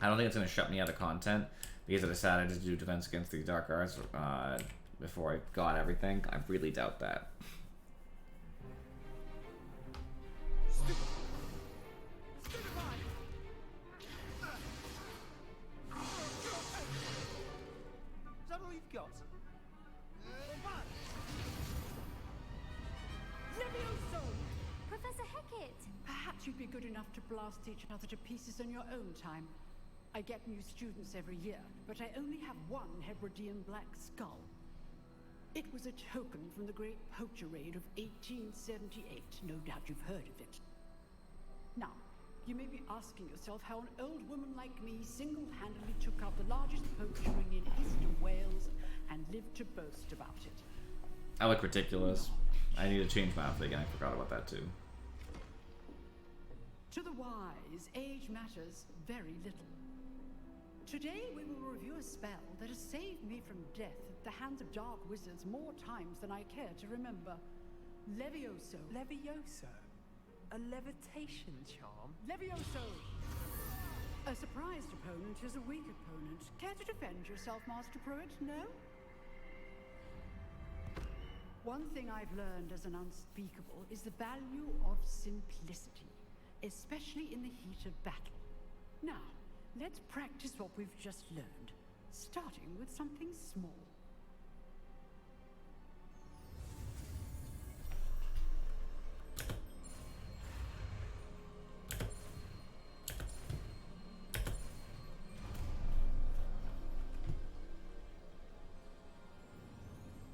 S1: don't think it's going to shut me out of content because I decided to do Defense Against the Dark Arts before I got everything. I really doubt that.
S9: Is that all you've got?
S3: Professor Hecat!
S17: Perhaps you'd be good enough to blast each other to pieces in your own time. I get new students every year, but I only have one Hebridean black skull. It was a token from the Great Poacher Raid of 1878. No doubt you've heard of it. Now, You may be asking yourself how an old woman like me single-handedly took out the largest poacher ring in eastern Wales and lived to boast about it.
S1: I look ridiculous. I need to change my outfit again. I forgot about that too.
S17: To the wise, age matters very little. Today we will review a spell that has saved me from death at the hands of dark wizards more times than I care to remember. Levioso.
S13: Levioso? A levitation charm?
S17: Levioso! A surprised opponent is a weak opponent. Care to defend yourself, Master Pruitt? No? One thing I've learned as an unspeakable is the value of simplicity, especially in the heat of battle. Now, let's practice what we've just learned, starting with something small.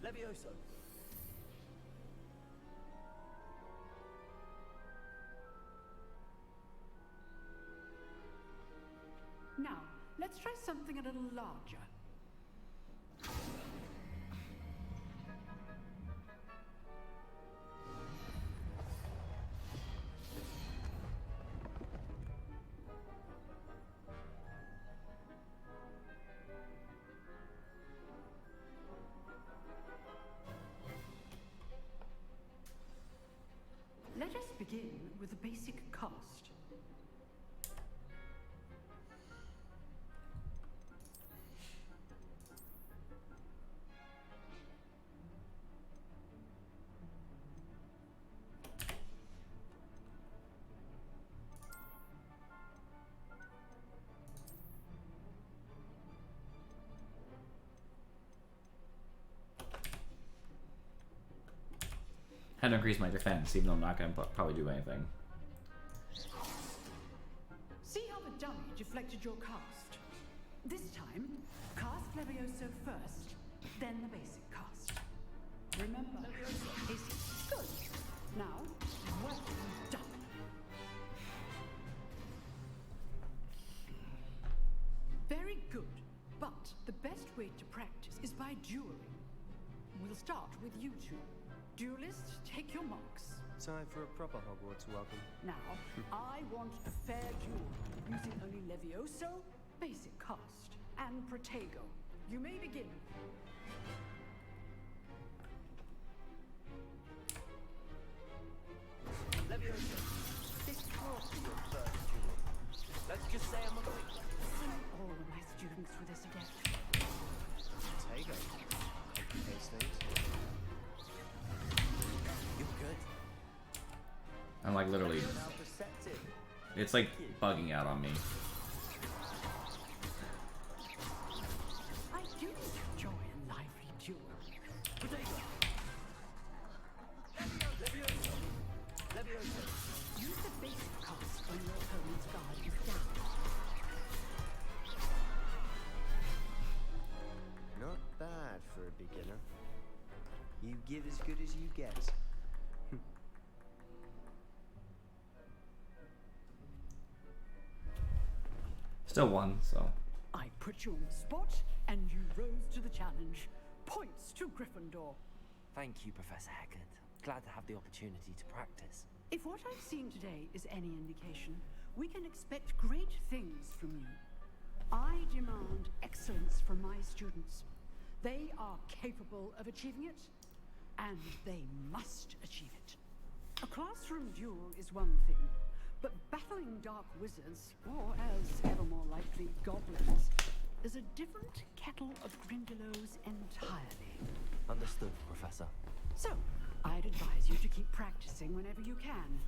S2: Levioso.
S17: Now, let's try something a little larger. Let us begin with a basic cast.
S1: Had to increase my defense, even though I'm not going to probably do anything.
S17: See how the dummy deflected your cast? This time, cast Levioso first, then the basic cast. Remember, basic. Good. Now, well done. Very good, but the best way to practice is by dueling. We'll start with you two. Duelists, take your marks.
S13: Time for a proper Hogwarts welcome.
S17: Now, I want a fair duel, using only Levioso, basic cast, and Protego. You may begin.
S2: Levioso. This can't be your first duel. Let's just say I'm a quick.
S17: All of my students were this adept.
S13: Protego. Complicates things.
S2: You're good.
S1: I'm like literally. It's like bugging out on me.
S17: I do enjoy a lively duel.
S2: Protego. Levioso. Levioso.
S17: Use the basic cast when your opponent's guard is down.
S13: Not bad for a beginner. You give as good as you get.
S1: Still won, so.
S17: I put you on the spot, and you rose to the challenge. Points to Gryffindor.
S2: Thank you, Professor Haggard. Glad to have the opportunity to practice.
S17: If what I've seen today is any indication, we can expect great things from you. I demand excellence from my students. They are capable of achieving it, and they must achieve it. A classroom duel is one thing, but battling dark wizards, or as ever more likely, goblins, is a different kettle of Grindylows entirely.
S2: Understood, Professor.
S17: So, I'd advise you to keep practicing whenever you can.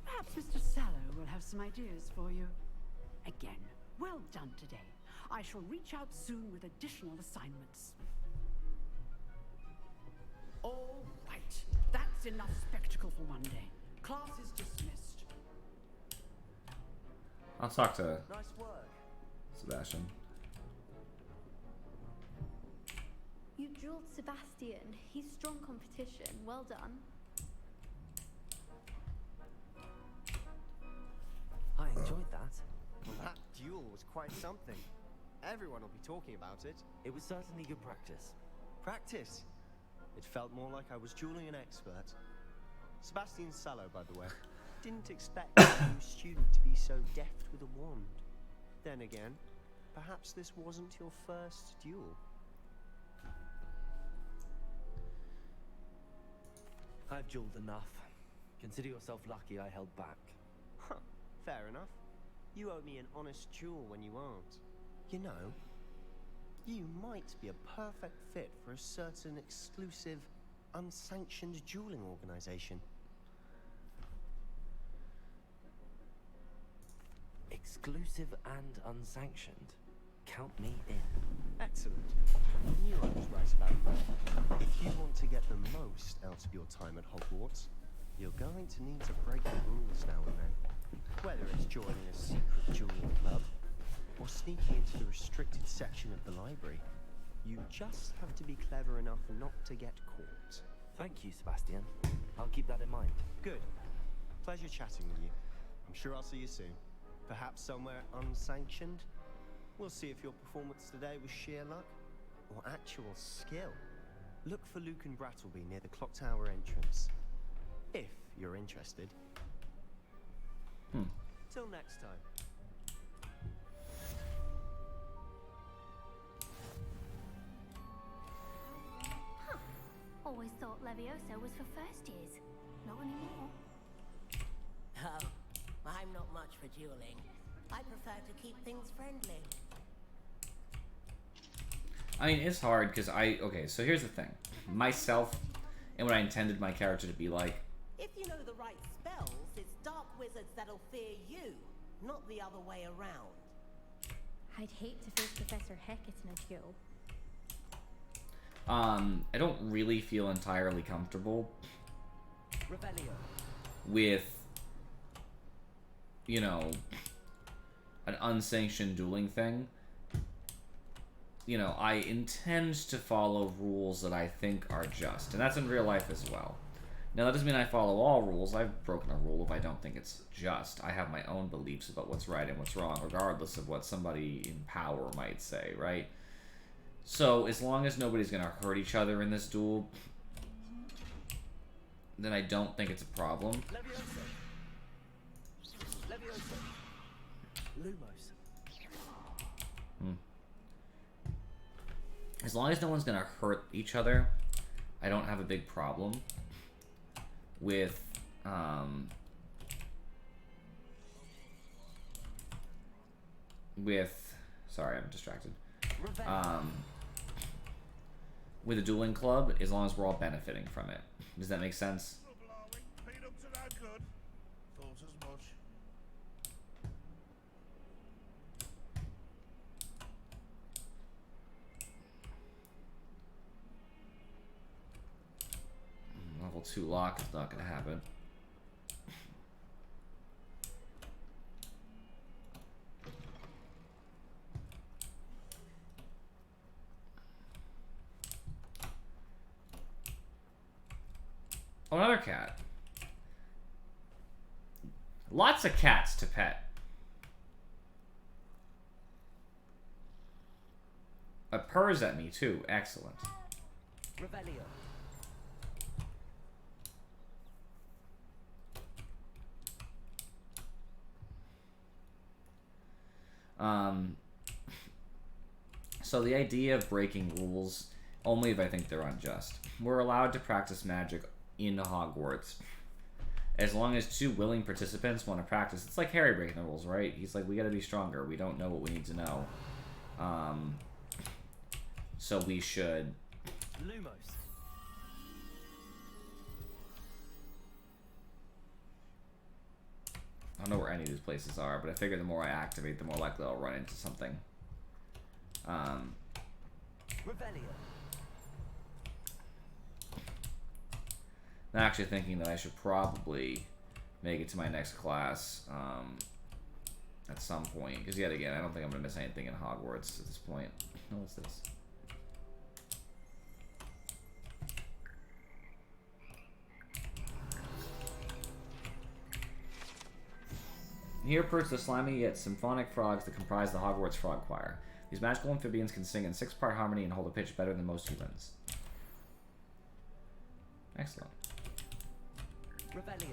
S17: Perhaps Mr. Sallow will have some ideas for you. Again, well done today. I shall reach out soon with additional assignments. All right, that's enough spectacle for one day. Class is dismissed.
S1: I'll talk to
S2: Nice work.
S1: Sebastian.
S3: You drilled Sebastian. He's strong competition. Well done.
S2: I enjoyed that.
S18: Well, that duel was quite something. Everyone will be talking about it.
S2: It was certainly good practice.
S18: Practice? It felt more like I was dueling an expert. Sebastian Sallow, by the way. Didn't expect a new student to be so deft with a wand. Then again, perhaps this wasn't your first duel.
S2: I've dueled enough. Consider yourself lucky I held back.
S18: Huh, fair enough. You owe me an honest duel when you aren't. You know, you might be a perfect fit for a certain exclusive, unsanctioned dueling organization.
S2: Exclusive and unsanctioned. Count me in.
S18: Excellent. I knew I was right about that. If you want to get the most out of your time at Hogwarts, you're going to need to break the rules now and then. Whether it's joining a secret dueling club, or sneaking into the restricted section of the library, you just have to be clever enough not to get caught.
S2: Thank you, Sebastian. I'll keep that in mind.
S18: Good. Pleasure chatting with you. I'm sure I'll see you soon. Perhaps somewhere unsanctioned? We'll see if your performance today was sheer luck or actual skill. Look for Luke and Brattleby near the clock tower entrance. If you're interested. Till next time.
S3: Huh. Always thought Levioso was for first years. Not anymore.
S19: Oh, I'm not much for dueling. I prefer to keep things friendly.
S1: I mean, it's hard because okay, so here's the thing. Myself and what I intended my character to be like.
S19: If you know the right spells, it's dark wizards that'll fear you, not the other way around.
S20: I'd hate to face Professor Hecat in a duel.
S1: I don't really feel entirely comfortable
S2: Revelio.
S1: with, you know, an unsanctioned dueling thing. You know, I intend to follow rules that I think are just, and that's in real life as well. Now, that doesn't mean I follow all rules. I've broken a rule if I don't think it's just. I have my own beliefs about what's right and what's wrong, regardless of what somebody in power might say, right? So, as long as nobody's going to hurt each other in this duel, then I don't think it's a problem.
S2: Levioso. Levioso. Lumos.
S1: As long as no one's going to hurt each other, I don't have a big problem with sorry, I'm distracted. With a dueling club, as long as we're all benefiting from it. Does that make sense? Level 2 lock is not going to happen. Oh, another cat. Lots of cats to pet. It purrs at me too. Excellent.
S2: Revelio.
S1: So the idea of breaking rules, only if I think they're unjust. We're allowed to practice magic in Hogwarts. As long as 2 willing participants want to practice. It's like Harry breaking the rules, right? He's like, we gotta be stronger. We don't know what we need to know. So we should...
S2: Lumos.
S1: I don't know where any of these places are, but I figure the more I activate, the more likely I'll run into something.
S2: Revelio.
S1: I'm actually thinking that I should probably make it to my next class at some point. Because yet again, I don't think I'm going to miss anything in Hogwarts at this point. What's this? Here perch the slimy yet symphonic frogs that comprise the Hogwarts Frog Choir. These magical amphibians can sing in 6-part harmony and hold a pitch better than most humans. Excellent.
S2: Revelio.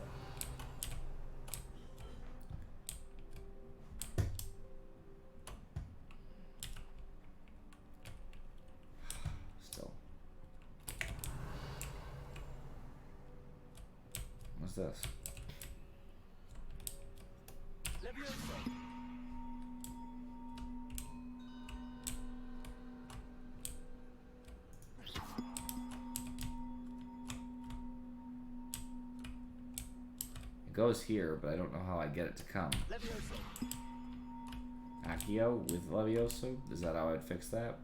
S1: Still. What's this? It goes here, but I don't know how I get it to come. Accio with Levioso? Is that how I'd fix that?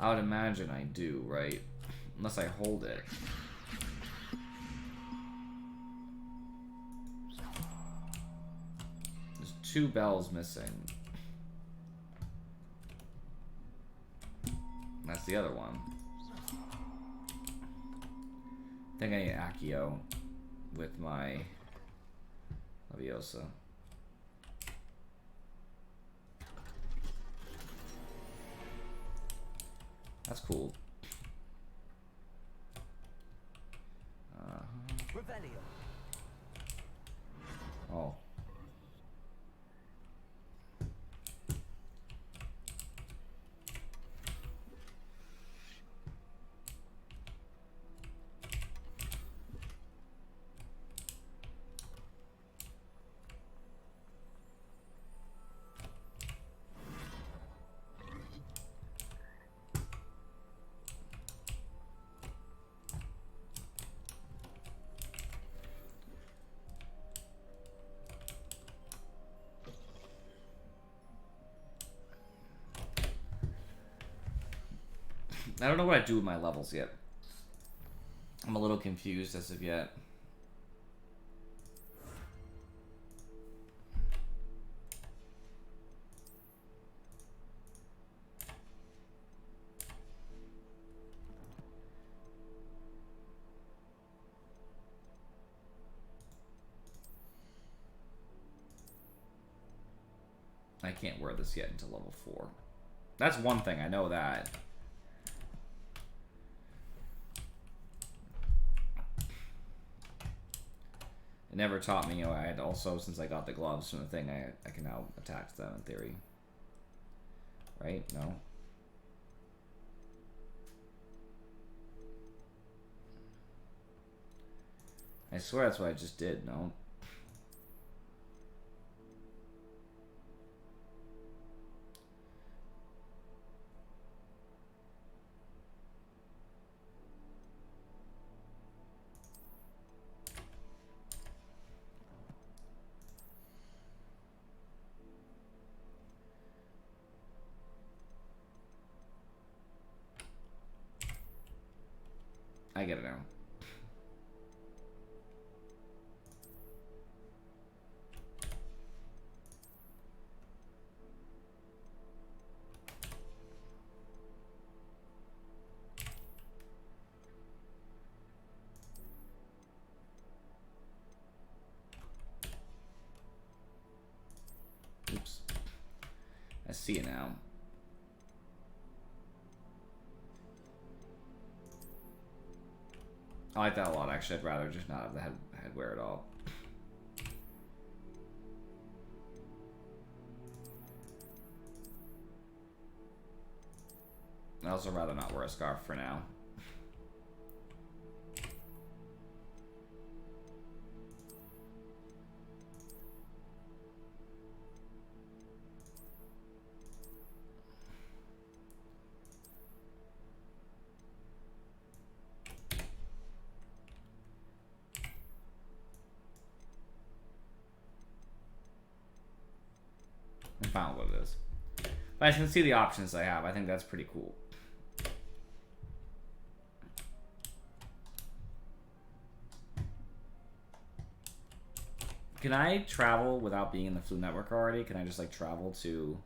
S1: I would imagine I do, right? Unless I hold it. There's 2 bells missing. That's the other one. I think I need Accio with my Leviosa. That's cool.
S2: Revelio.
S1: Oh. I don't know what I do with my levels yet. I'm a little confused as of yet. I can't wear this yet until level 4. That's one thing, I know that. It never taught me, you know, I had also, since I got the gloves from the thing, I can now attach them in theory. Right? No? I swear that's what I just did, no? I get it now. Oops. I see it now. I like that a lot, actually. I'd rather just not have the headwear at all. I'd also rather not wear a scarf for now. I found what it is. But I can see the options I have. I think that's pretty cool. Can I travel without being in the Flu Network already? Can I just like travel to...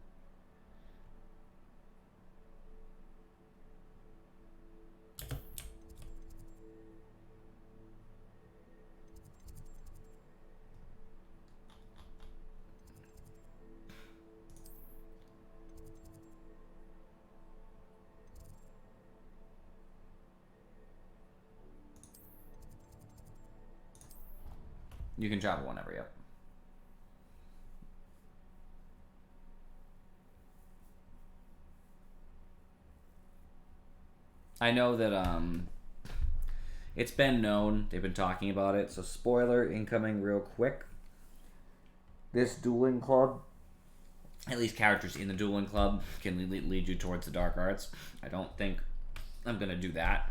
S1: You can travel whenever, yep. I know that it's been known, they've been talking about it, so spoiler incoming real quick. This dueling club, at least characters in the dueling club, can lead you towards the dark arts. I don't think I'm going to do that.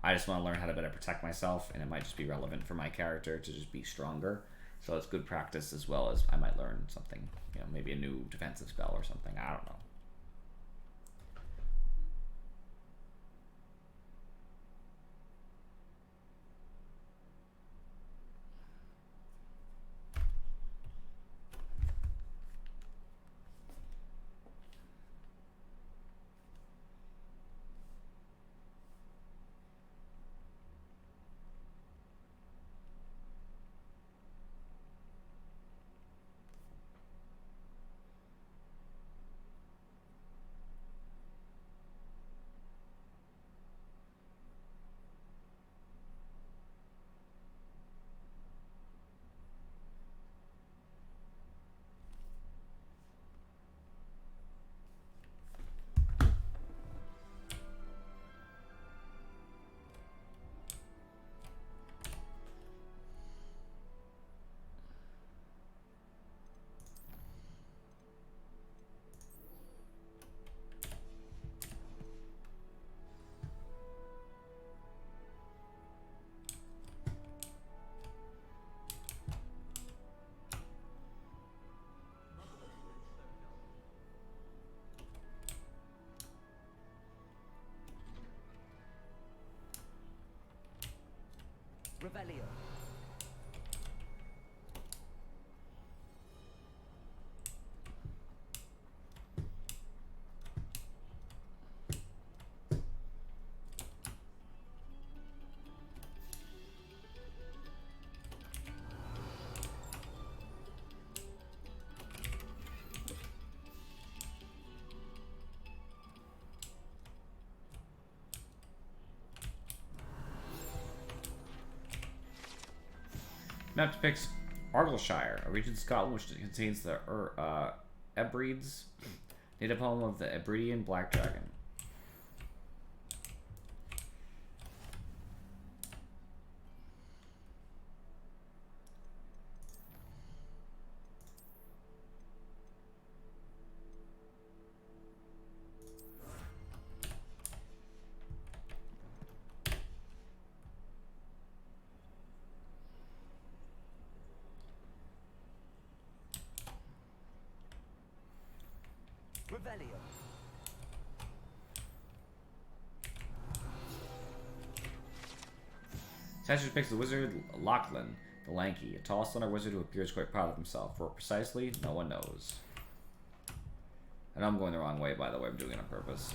S1: I just want to learn how to better protect myself, and it might just be relevant for my character to just be stronger. So it's good practice, as well as I might learn something, you know, maybe a new defensive spell or something. I don't know.
S2: Revelio.
S1: Map depicts Argyllshire, a region of Scotland which contains the Hebrides, native home of the Hebridean black dragon.
S2: Revelio.
S1: Statue depicts the wizard Lachlan, the Lanky, a tall, slender wizard who appears quite proud of himself. For precisely, no one knows. I know I'm going the wrong way, by the way. I'm doing it on purpose.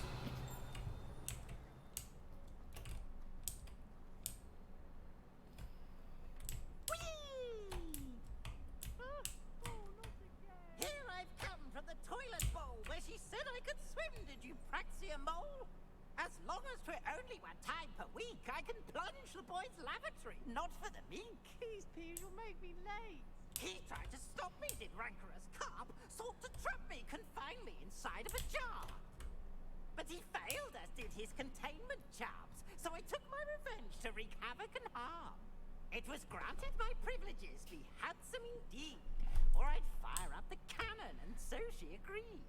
S11: Here I've come from the toilet bowl where she said I could swim. Did you praxia mole? As long as we're only one time per week, I can plunge the boy's lavatory, not for the meek.
S15: Please, P, you'll make me late.
S11: He tried to stop me, did rancorous carp, sought to trap me, confine me inside of a jar. But he failed, as did his containment charms, so I took my revenge to wreak havoc and harm. It was granted my privileges be handsome indeed, or I'd fire up the cannon, and so she agreed.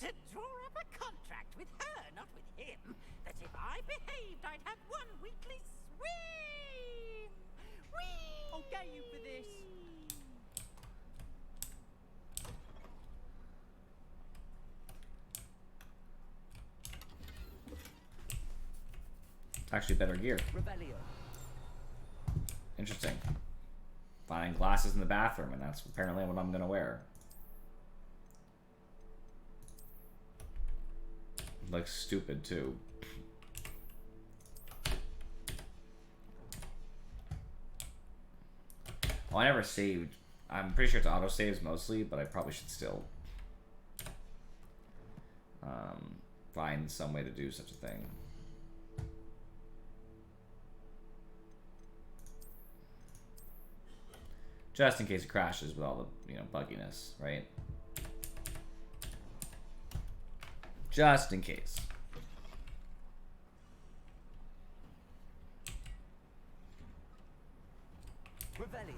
S11: To draw up a contract with her, not with him, that if I behaved, I'd have one weekly swim! Whee!
S15: I'll get you for this.
S1: Actually, better gear.
S2: Revelio.
S1: Interesting. Finding glasses in the bathroom, and that's apparently what I'm gonna wear. Looks stupid too. Well, I never saved. I'm pretty sure it's auto saves mostly, but I probably should still find some way to do such a thing. Just in case it crashes with all the, bugginess, right? Just in case.
S2: Revelio.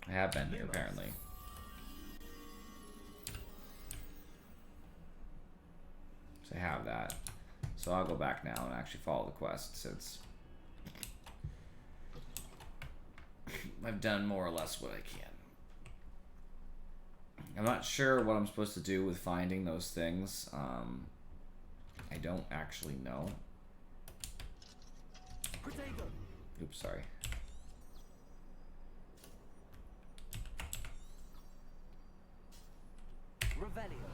S1: I have been here, apparently. So I have that. So I'll go back now and actually follow the quest, since I've done more or less what I can. I'm not sure what I'm supposed to do with finding those things. I don't actually know. Oops, sorry.
S2: Revelio.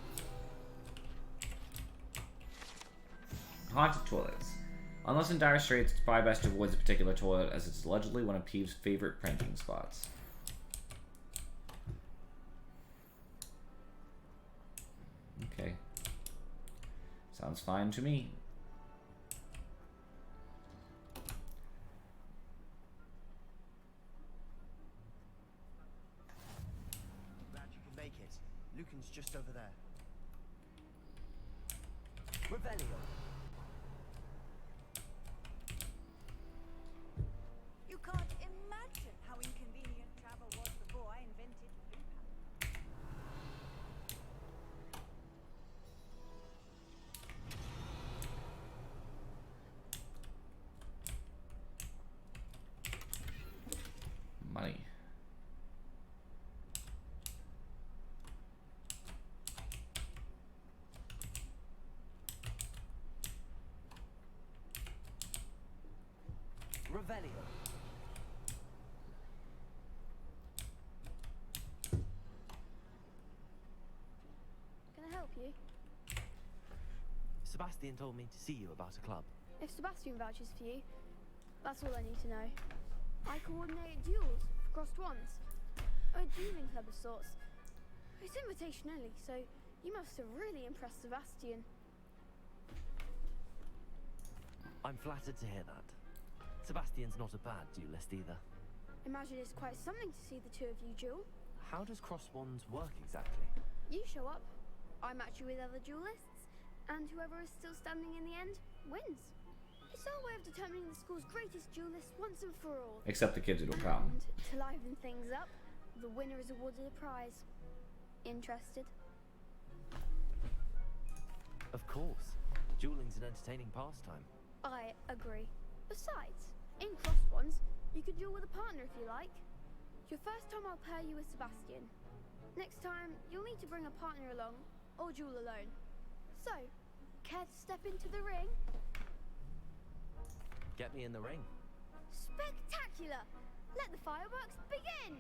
S1: Haunted toilets. Unless in dire straits, it's probably best to avoid the particular toilet, as it's allegedly one of Peeve's favorite pranking spots. Okay. Sounds fine to me.
S18: Glad you can make it. Lucan's just over there.
S2: Revelio.
S15: You can't imagine how inconvenient travel was before I invented blue powder.
S1: Money.
S2: Revelio.
S21: Can I help you?
S2: Sebastian told me to see you about a club.
S21: If Sebastian vouches for you, that's all I need to know. I coordinate duels for crossed wands. A dueling club of sorts. It's invitation only, so you must have really impressed Sebastian.
S2: I'm flattered to hear that. Sebastian's not a bad duelist either.
S21: Imagine it's quite something to see the two of you duel.
S2: How does cross wands work exactly?
S21: You show up, I match you with other duelists, and whoever is still standing in the end wins. It's our way of determining the school's greatest duelist once and for all.
S1: Except the kids who don't come.
S21: And to liven things up, the winner is awarded a prize. Interested?
S2: Of course. Dueling's an entertaining pastime.
S21: I agree. Besides, in cross ones, you could duel with a partner if you like. Your first time I'll pair you with Sebastian. Next time, you'll need to bring a partner along, or duel alone. So, care to step into the ring?
S2: Get me in the ring.
S21: Spectacular! Let the fireworks begin!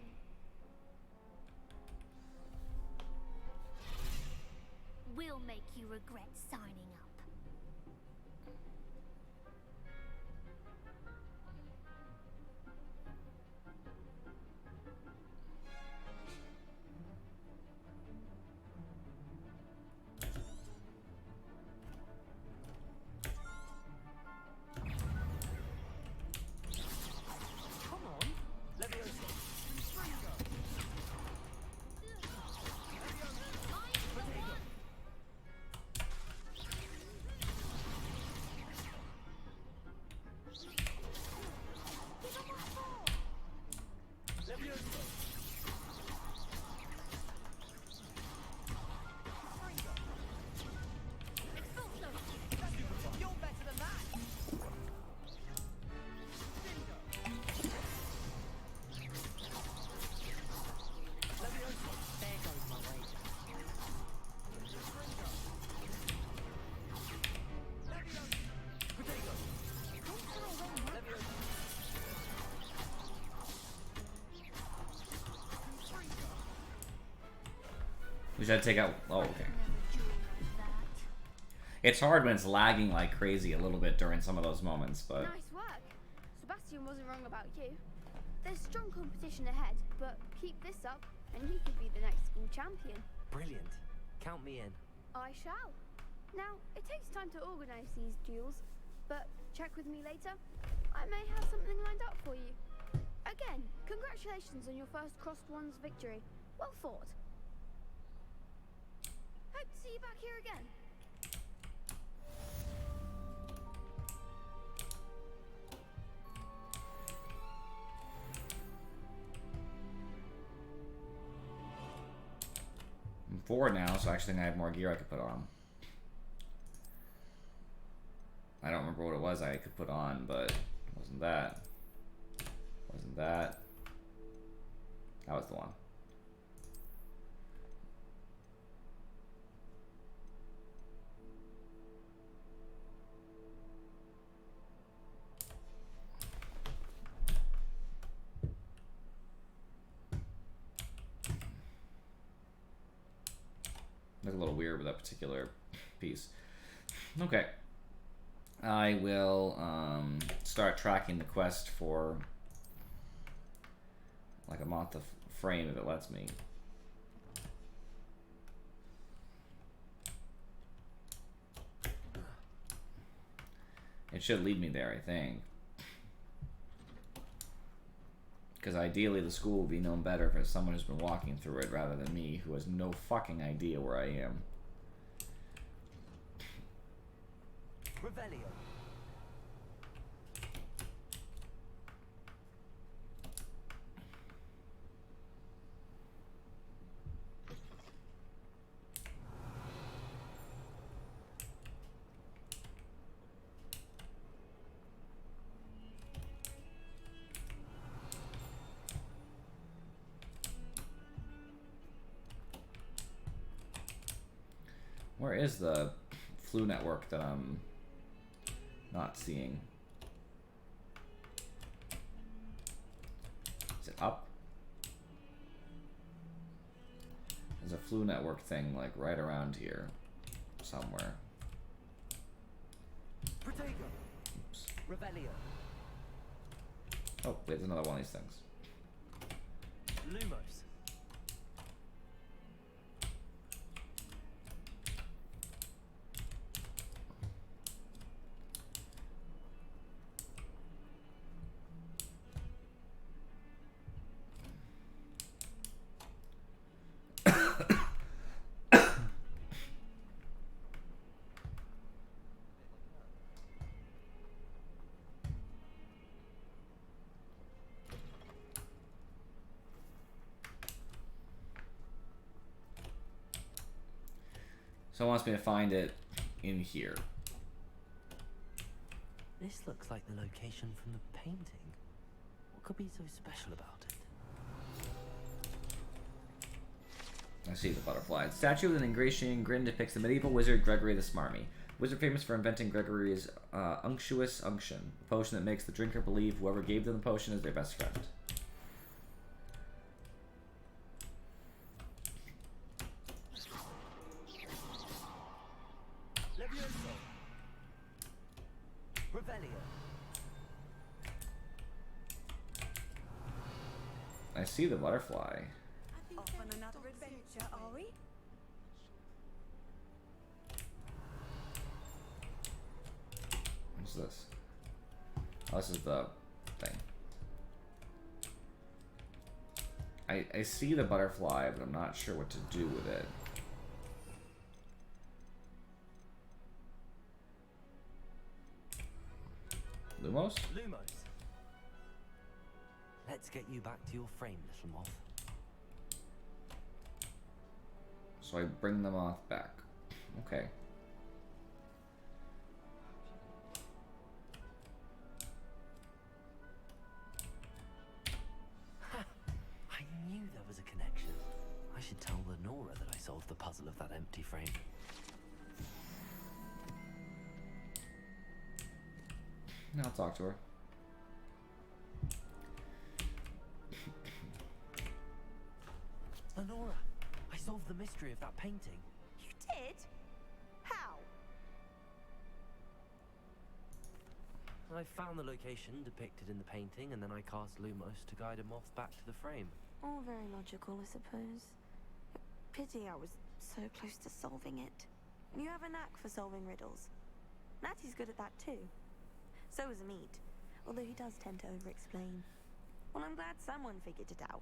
S3: We'll make you regret signing up.
S2: Come on. Leviosa. You're better than that. There goes my wager.
S1: We should take out. Oh, okay. It's hard when it's lagging like crazy a little bit during some of those moments, but
S21: Nice work. Sebastian wasn't wrong about you. There's strong competition ahead, but keep this up and you could be the next school champion.
S2: Brilliant. Count me in.
S21: I shall. Now, it takes time to organise these duels, but check with me later. I may have something lined up for you. Again, congratulations on your first Crossed Ones victory. Well fought. Hope to see you back here again.
S1: I'm 4 now, so I actually think I have more gear I could put on. I don't remember what it was I could put on, but it wasn't that. Wasn't that. That was the one. Look a little weird with that particular piece. Okay. I will start tracking the quest for like a month of frame if it lets me. It should lead me there, I think. Because ideally the school would be known better for someone who's been walking through it rather than me, who has no fucking idea where I am.
S2: Revelio.
S1: Where is the flu network that I'm not seeing? Is it up? There's a flu network thing like right around here somewhere.
S2: Protego.
S1: Oops.
S2: Revelio.
S1: Oh, wait, there's another one of these things.
S2: Lumos.
S1: So it wants me to find it in here.
S2: This looks like the location from the painting. What could be so special about it?
S1: I see the butterfly. The statue with an ingratiating grin depicts the medieval wizard Gregory the Smarmy. Wizard famous for inventing Gregory's unctuous unction, a potion that makes the drinker believe whoever gave them the potion is their best friend. I see the butterfly.
S15: Off on another adventure, are we?
S1: What's this? Oh, this is the thing. I see the butterfly, but I'm not sure what to do with it. Lumos?
S2: Lumos. Let's get you back to your frame, little moth.
S1: So I bring the moth back. Okay.
S2: I knew there was a connection. I should tell Lenora that I solved the puzzle of that empty frame.
S1: Now I'll talk to her.
S2: Lenora, I solved the mystery of that painting.
S15: You did? How?
S2: I found the location depicted in the painting, and then I cast Lumos to guide him off back to the frame.
S16: All very logical, I suppose. Pity I was so close to solving it. You have a knack for solving riddles. Natty's good at that too. So is Amit, although he does tend to over-explain. Well, I'm glad someone figured it out.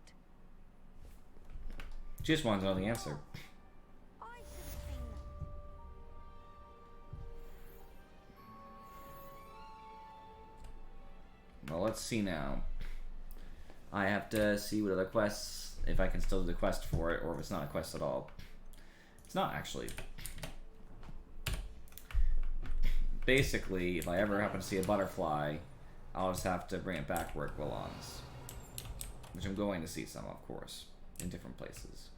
S1: Just wanted to know the answer.
S16: I should have seen that.
S1: Well, let's see now. I have to see what other quests, if I can still do the quest for it, or if it's not a quest at all. It's not, actually. Basically, if I ever happen to see a butterfly, I'll just have to bring it back where it belongs. Which I'm going to see some, of course, in different places.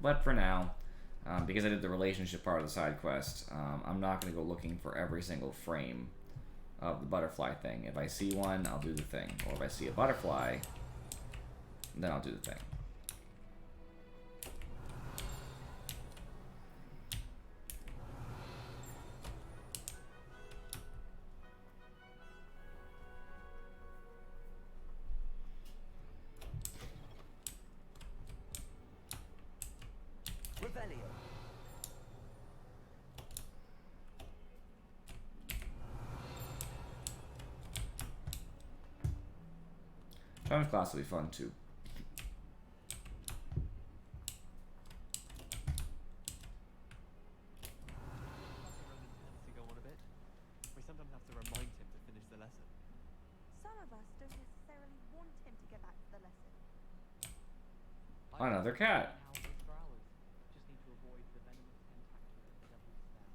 S1: But for now, because I did the relationship part of the side quest, I'm not going to go looking for every single frame of the butterfly thing. If I see one, I'll do the thing. Or if I see a butterfly, then I'll do the thing.
S2: Rebellion.
S1: Charm's class will be fun too.
S13: To go on a bit. We sometimes have to remind him to finish the lesson.
S16: Some of us don't necessarily want him to get back to the lesson.
S1: Another cat.
S12: Just need to avoid the venomous tentacular of the devil's snare.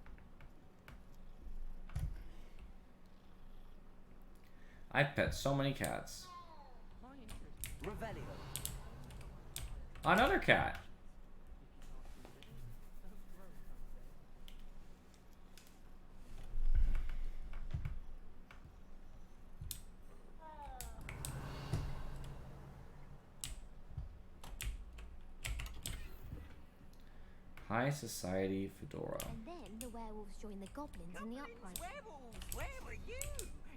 S1: I pet so many cats.
S2: Revelio.
S1: Another cat. High Society Fedora.
S3: And then the werewolves joined the goblins in the uprising.
S11: Werewolves, where were you?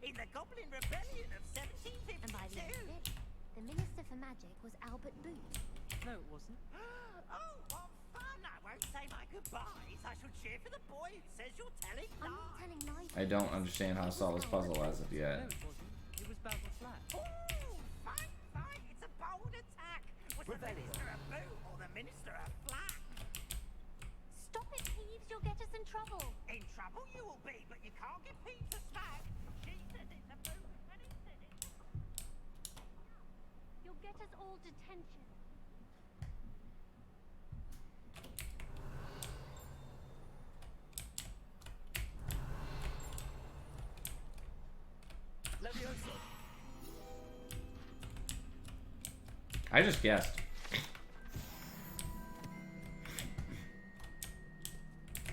S11: In the Goblin Rebellion of 1752?
S3: And by the end of it, the Minister for Magic was Albert Booth.
S12: No, it wasn't.
S11: Oh, what fun! I won't say my goodbyes. I shall cheer for the boy who says you're telling
S3: I'm
S11: lies.
S3: not telling lies.
S1: I don't understand how to solve this puzzle as of yet.
S12: No, it wasn't. It was Basil Flat.
S11: Ooh, fight, fight! It's a bold attack. Was the
S2: Rebellion.
S11: Minister a boo or the Minister a flack?
S3: Stop it, Peeves. You'll get us in trouble.
S11: In trouble you will be, but you can't get Peeves a smack. She says it's a boo, and he says it's a...
S3: You'll get us all detention.
S2: Levioso.
S1: I just guessed.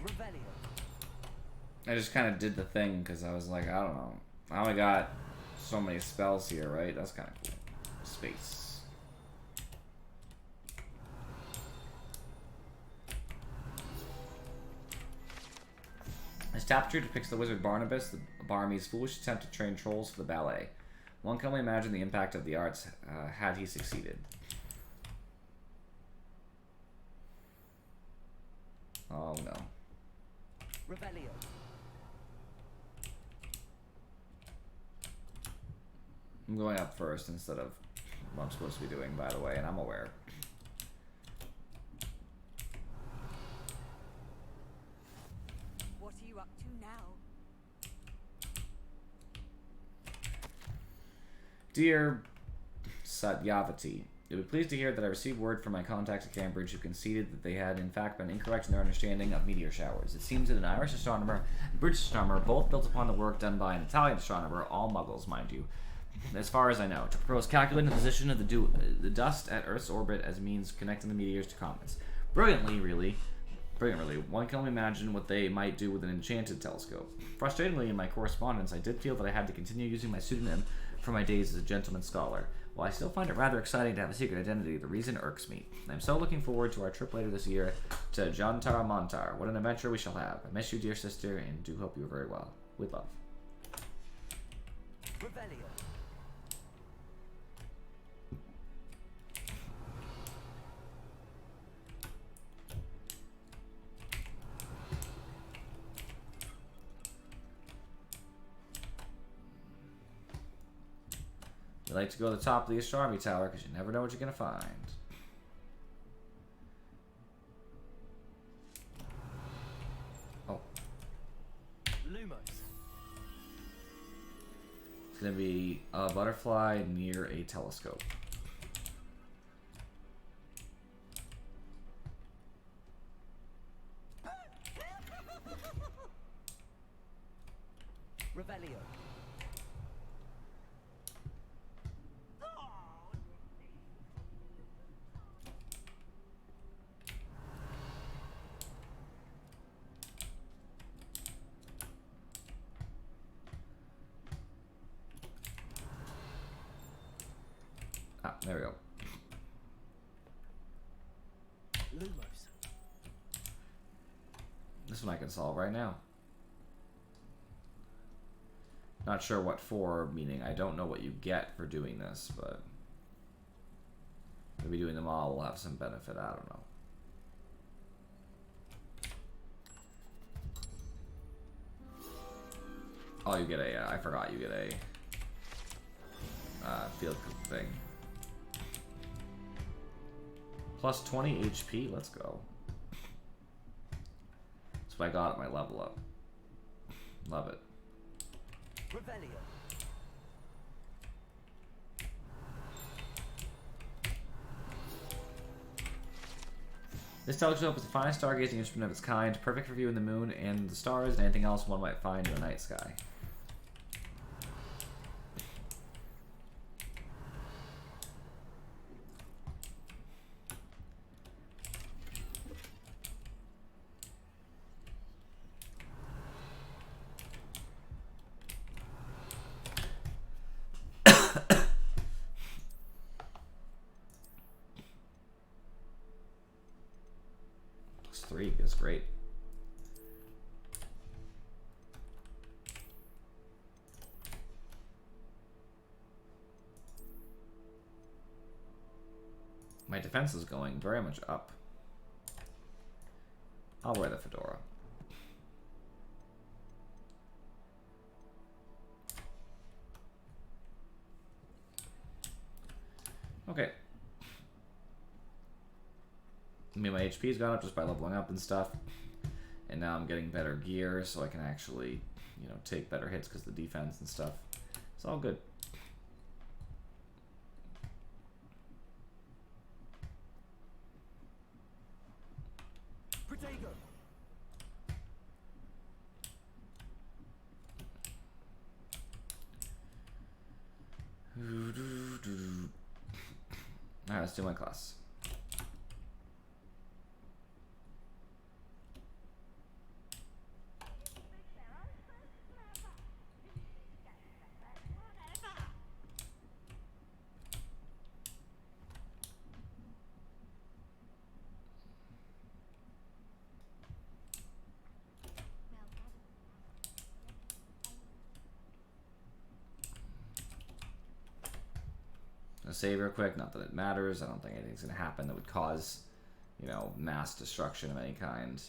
S2: Revelio.
S1: I just kind of did the thing because I was like, I don't know. I only got so many spells here, right? That's kind of cool. Space. This tapestry depicts the wizard Barnabas, the Barmy's foolish attempt to train trolls for the ballet. One can only imagine the impact of the arts had he succeeded. Oh no.
S2: Revelio.
S1: I'm going up first instead of what I'm supposed to be doing, by the way, and I'm aware.
S15: What are you up to now?
S1: Dear Satyavati, you'll be pleased to hear that I received word from my contacts at Cambridge who conceded that they had in fact been incorrect in their understanding of meteor showers. It seems that an Irish astronomer and a British astronomer both built upon the work done by an Italian astronomer, all muggles, mind you, as far as I know, to propose calculating the position of the dust at Earth's orbit as a means of connecting the meteors to comets. Brilliantly, one can only imagine what they might do with an enchanted telescope. Frustratingly, in my correspondence, I did feel that I had to continue using my pseudonym for my days as a gentleman scholar. While I still find it rather exciting to have a secret identity, the reason irks me. I'm so looking forward to our trip later this year to Jantar Montar. What an adventure we shall have. I miss you, dear sister, and do hope you are very well. With love.
S2: Revelio.
S1: You like to go to the top of the astronomy tower because you never know what you're going to find. Oh.
S2: Lumos.
S1: It's going to be a butterfly near a telescope.
S2: Revelio.
S1: Ah, there we go.
S2: Lumos.
S1: This one I can solve right now. Not sure what for, meaning I don't know what you get for doing this, but maybe doing them all will have some benefit. I don't know. Oh, you get a, I forgot you get a field thing. Plus 20 HP, let's go. That's what I got at my level up. Love it.
S2: Revelio.
S1: This telescope is the finest stargazing instrument of its kind, perfect for viewing the moon and the stars and anything else one might find in the night sky. +3 is great. My defense is going very much up. I'll wear the fedora. Okay. I mean, my HP's gone up just by leveling up and stuff. And now I'm getting better gear, so I can actually, you know, take better hits because of the defense and stuff. It's all good.
S2: Protego.
S1: Alright, let's do my class. I'll save real quick, not that it matters. I don't think anything's going to happen that would cause, you know, mass destruction of any kind.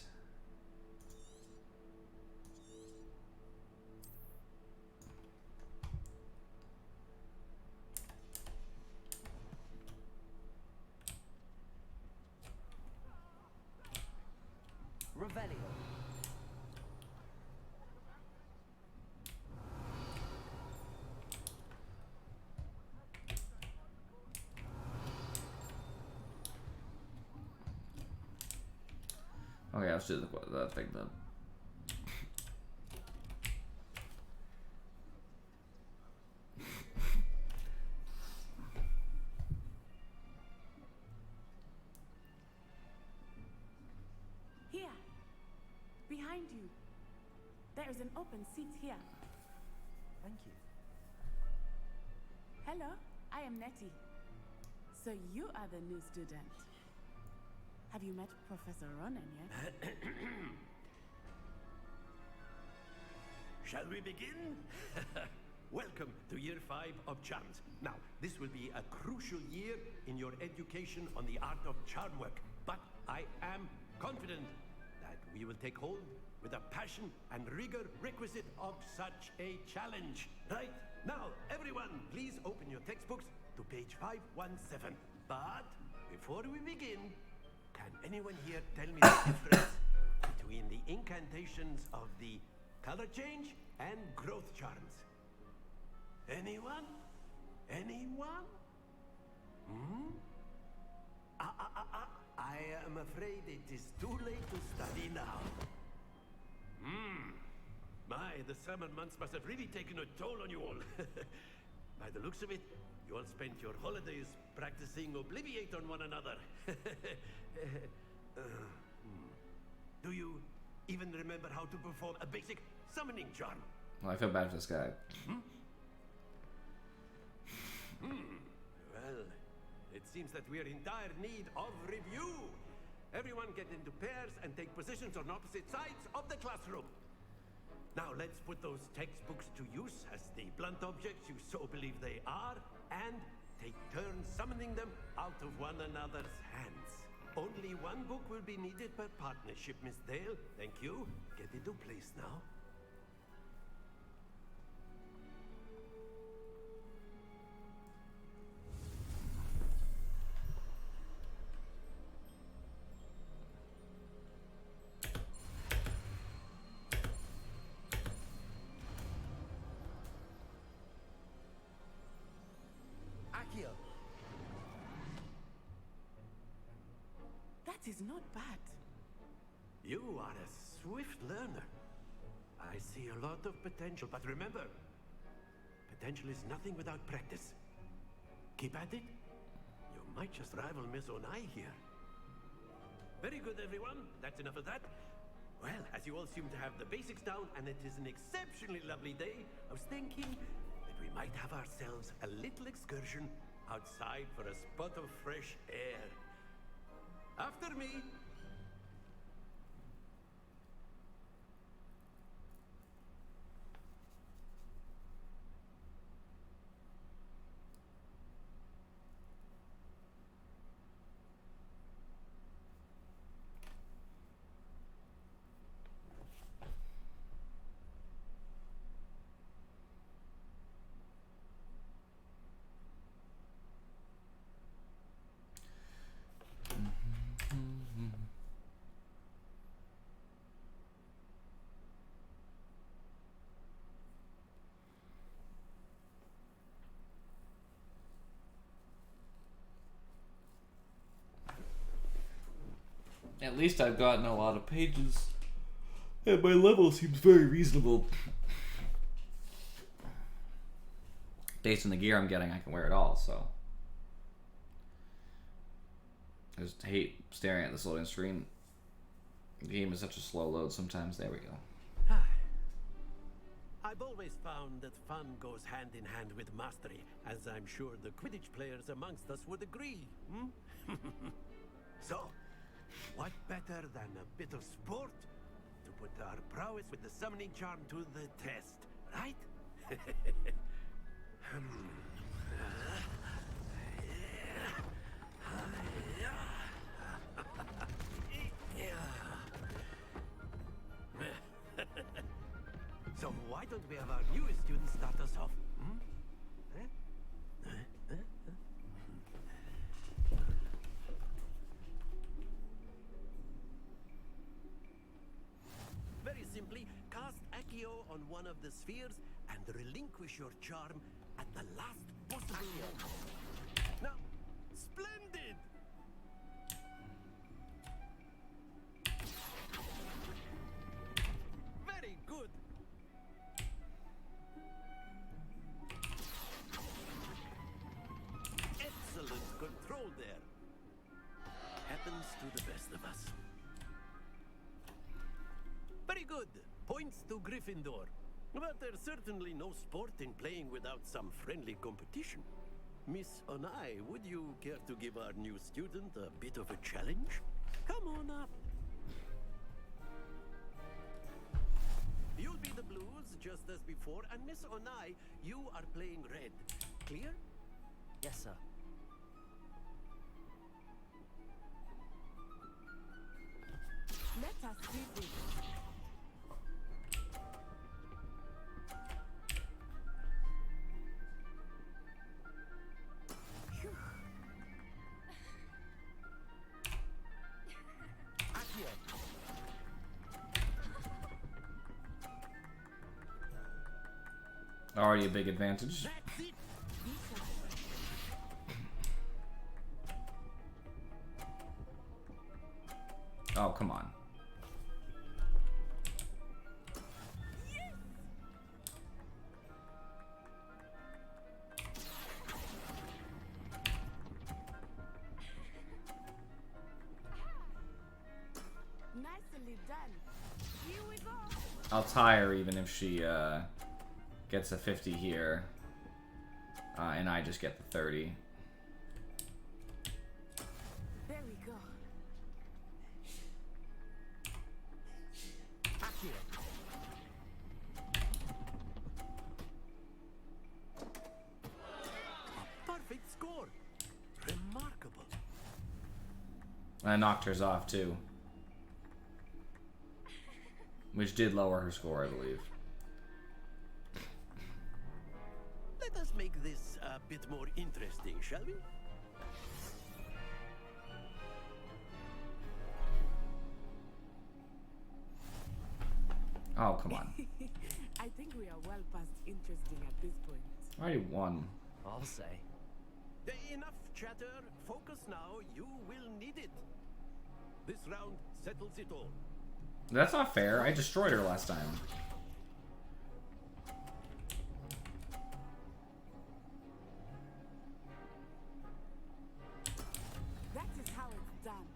S2: Revelio.
S1: Okay, let's do the thing then.
S14: Here. Behind you. There is an open seat here.
S2: Thank you.
S14: Hello, I am Nettie. So you are the new student. Have you met Professor Ronan yet?
S7: Shall we begin?
S8: welcome to year 5 of charms. Now, this will be a crucial year in your education on the art of charm work, but I am confident that we will take hold with the passion and rigor requisite of such a challenge. Right, now, everyone, please open your textbooks to page 517. But before we begin, can anyone here tell me the difference between the incantations of the color change and growth charms? Anyone? Anyone? I am afraid it is too late to study now. My, the summer months must have really taken a toll on you all. By the looks of it, you all spent your holidays practicing Obliviate on one another. Do you even remember how to perform a basic summoning charm?
S1: Well, I feel bad for this guy.
S8: Well, it seems that we are in dire need of review. Everyone get into pairs and take positions on opposite sides of the classroom. Now let's put those textbooks to use as the blunt objects you so believe they are, and take turns summoning them out of one another's hands. Only one book will be needed per partnership, Miss Dale. Thank you. Get into place now.
S14: That is not bad.
S8: You are a swift learner. I see a lot of potential, but remember, potential is nothing without practice. Keep at it. You might just rival Miss Onai here. Very good, everyone. That's enough of that. Well, as you all seem to have the basics down, and it is an exceptionally lovely day, I was thinking that we might have ourselves a little excursion outside for a spot of fresh air. After me.
S1: At least I've gotten a lot of pages, and my level seems very reasonable. Based on the gear I'm getting, I can wear it all, so. I just hate staring at this loading screen. The game is such a slow load sometimes. There we go.
S8: I've always found that fun goes hand in hand with mastery, as I'm sure the Quidditch players amongst us would agree. So, what better than a bit of sport to put our prowess with the summoning charm to the test, right? So why don't we have our newest student start us off? Very simply, cast Accio on one of the spheres and relinquish your charm at the last possible moment. Now, splendid! Very good! Excellent control there. Happens to the best of us. Very good. Points to Gryffindor. But there's certainly no sport in playing without some friendly competition. Miss Onai, would you care to give our new student a bit of a challenge? Come on up. You'll be the blues just as before, and Miss Onai, you are playing red. Clear?
S2: Yes, sir.
S14: Let us do this.
S1: Already a big advantage. Oh, come on.
S14: Nicely done. Here we go.
S1: I'll tie her even if she gets a 50 here. And I just get the 30.
S14: There we go.
S8: Perfect score. Remarkable.
S1: I knocked hers off too. Which did lower her score, I believe.
S8: Let us make this a bit more interesting, shall we?
S1: Oh, come on.
S14: I think we are well past interesting at this point.
S1: I already won.
S2: I'll say.
S8: Enough chatter. Focus now. You will need it. This round settles it all.
S1: That's not fair. I destroyed her last time.
S14: That is how it's done.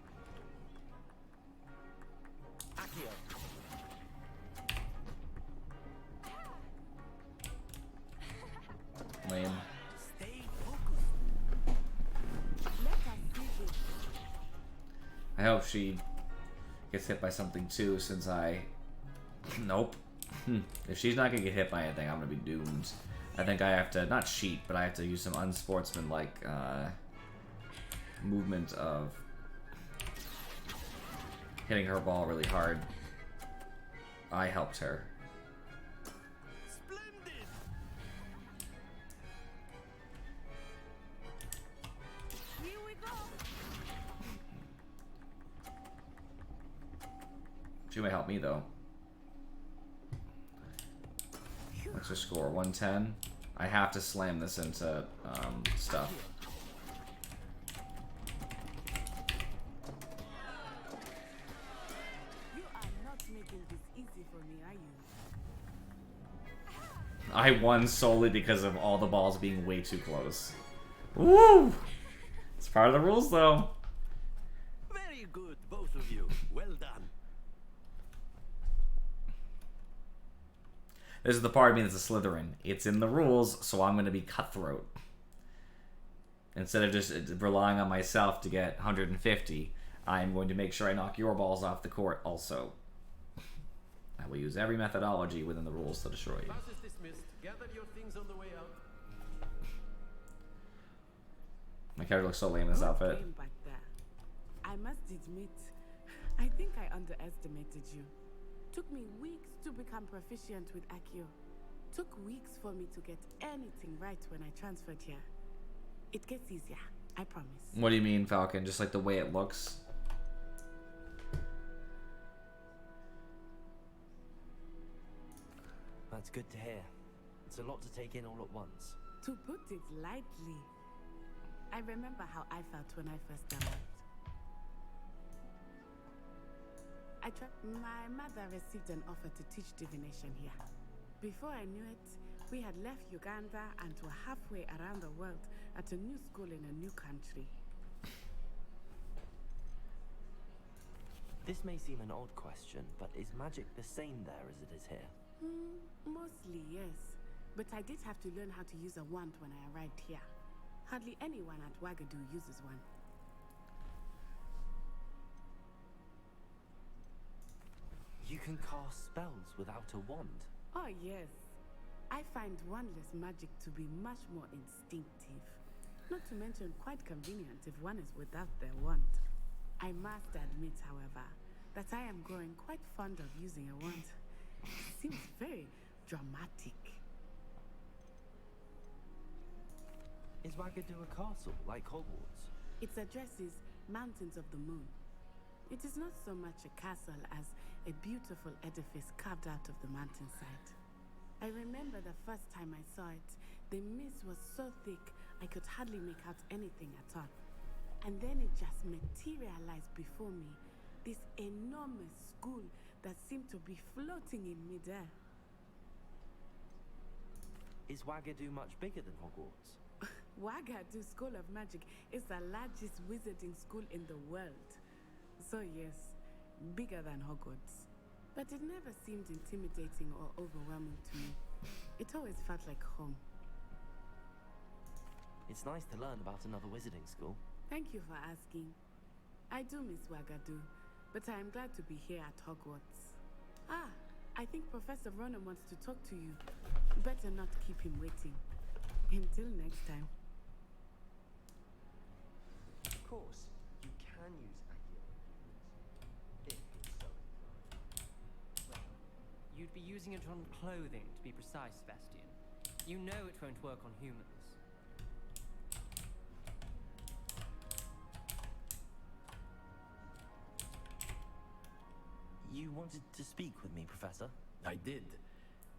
S2: Accio.
S1: Lame.
S8: Stay focused.
S14: Let us do this.
S1: I hope she gets hit by something too, since I... Nope. If she's not gonna get hit by anything, I'm gonna be doomed. I think I have to, not cheat, but I have to use some unsportsmanlike movement of hitting her ball really hard. I helped her.
S8: Splendid.
S14: Here we go.
S1: She might help me though. What's her score? 110? I have to slam this into stuff.
S14: You are not making this easy for me, are you?
S1: I won solely because of all the balls being way too close. Woo! It's part of the rules though.
S8: Very good, both of you. Well done.
S1: This is the part of me that's a Slytherin. It's in the rules, so I'm going to be cutthroat. Instead of just relying on myself to get 150, I'm going to make sure I knock your balls off the court also. I will use every methodology within the rules to destroy you.
S8: Class is dismissed. Gather your things on the way out.
S1: My character looks so lame in this outfit.
S14: Game back there. I must admit, I think I underestimated you. Took me weeks to become proficient with Accio. Took weeks for me to get anything right when I transferred here. It gets easier, I promise.
S1: What do you mean, Falcon? Just like the way it looks?
S2: That's good to hear. It's a lot to take in all at once.
S14: To put it lightly, I remember how I felt when I first arrived. My mother received an offer to teach divination here. Before I knew it, we had left Uganda and were halfway around the world at a new school in a new country.
S2: This may seem an odd question, but is magic the same there as it is here?
S14: Mostly, yes. But I did have to learn how to use a wand when I arrived here. Hardly anyone at Wagadu uses one.
S2: You can cast spells without a wand?
S14: Oh, yes. I find wandless magic to be much more instinctive. Not to mention quite convenient if one is without their wand. I must admit, however, that I am growing quite fond of using a wand. It seems very dramatic.
S2: Is Wagadu a castle, like Hogwarts?
S14: Its address is Mountains of the Moon. It is not so much a castle as a beautiful edifice carved out of the mountainside. I remember the first time I saw it, the mist was so thick I could hardly make out anything at all. And then it just materialized before me, this enormous school that seemed to be floating in midair.
S2: Is Wagadu much bigger than Hogwarts?
S14: Wagadu School of Magic is the largest wizarding school in the world. So yes, bigger than Hogwarts. But it never seemed intimidating or overwhelming to me. It always felt like home.
S2: It's nice to learn about another wizarding school.
S14: Thank you for asking. I do miss Wagadu, but I am glad to be here at Hogwarts. Ah, I think Professor Ronan wants to talk to you. Better not keep him waiting. Until next time.
S18: Of course, you can use Accio if it's so inclined.
S13: Well, you'd be using it on clothing, to be precise, Sebastian. You know it won't work on humans.
S2: You wanted to speak with me, Professor?
S8: I did.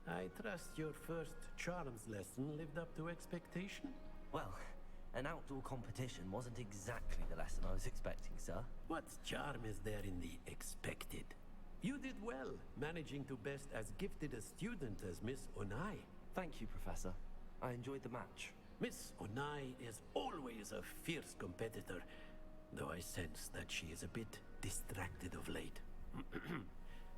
S8: I trust your first charms lesson lived up to expectation?
S2: Well, an outdoor competition wasn't exactly the lesson I was expecting, sir.
S8: What charm is there in the expected? You did well, managing to best as gifted a student as Miss Onai.
S2: Thank you, Professor. I enjoyed the match.
S8: Miss Onai is always a fierce competitor, though I sense that she is a bit distracted of late.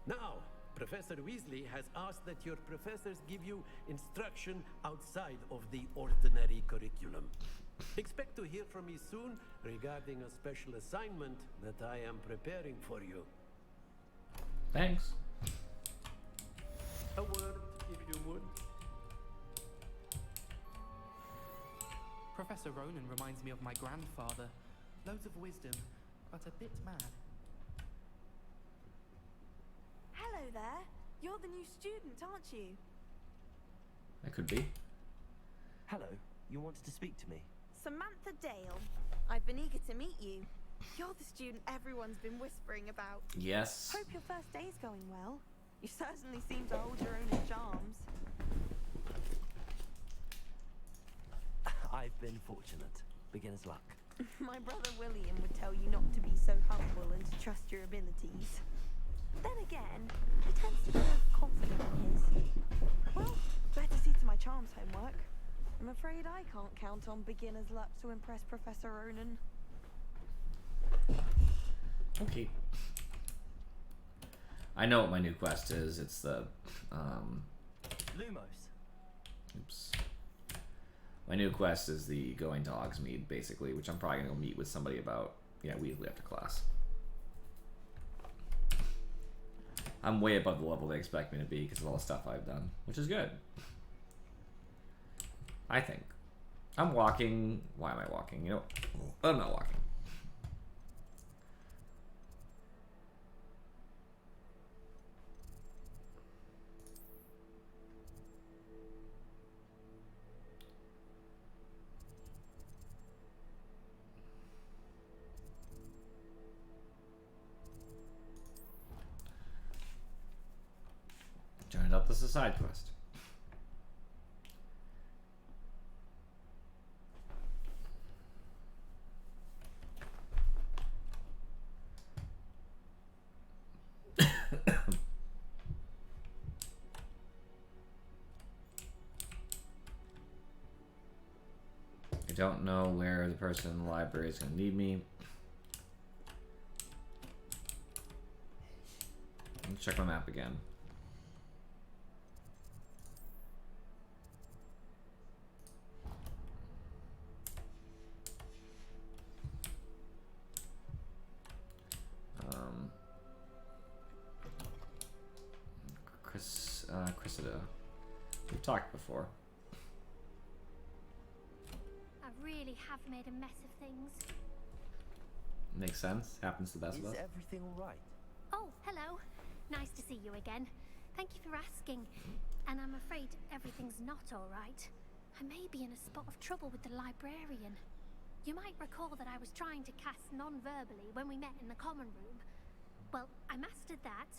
S8: Now, Professor Weasley has asked that your professors give you instruction outside of the ordinary curriculum. Expect to hear from me soon regarding a special assignment that I am preparing for you.
S1: Thanks.
S8: A word, if you would.
S12: Professor Ronan reminds me of my grandfather. Loads of wisdom, but a bit mad.
S16: Hello there. You're the new student, aren't you?
S1: That could be.
S2: Hello, you wanted to speak to me?
S16: Samantha Dale. I've been eager to meet you. You're the student everyone's been whispering about.
S1: Yes.
S16: Hope your first day's going well. You certainly seem to hold your own in charms.
S2: I've been fortunate. Beginner's luck.
S16: My brother William would tell you not to be so humble and to trust your abilities. Then again, he tends to be confident in his. Well, better see to my charms homework. I'm afraid I can't count on beginner's luck to impress Professor Ronan.
S1: Okay. I know what my new quest is. It's the
S2: Lumos.
S1: Oops. My new quest is the going to Hogsmeade, basically, which I'm probably gonna go meet with somebody about, Weasley after class. I'm way above the level they expect me to be because of all the stuff I've done, which is good. I think. I'm walking. Why am I walking? I'm not walking. Turned out this is a side quest. I don't know where the person in the library is going to need me. Let's check my map again. Cressida. We've talked before.
S3: I really have made a mess of things.
S1: Makes sense. Happens to the best of us.
S2: Is everything all right?
S3: Oh, hello. Nice to see you again. Thank you for asking. And I'm afraid everything's not all right. I may be in a spot of trouble with the librarian. You might recall that I was trying to cast non-verbally when we met in the common room. Well, I mastered that,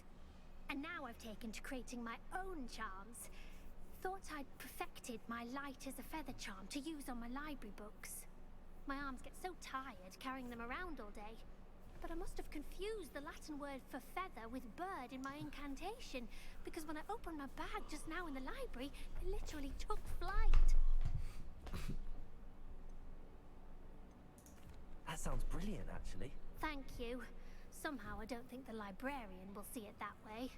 S3: and now I've taken to creating my own charms. Thought I'd perfected my light as a feather charm to use on my library books. My arms get so tired carrying them around all day. But I must have confused the Latin word for feather with bird in my incantation, because when I opened my bag just now in the library, it literally took flight.
S2: That sounds brilliant, actually.
S3: Thank you. Somehow I don't think the librarian will see it that way.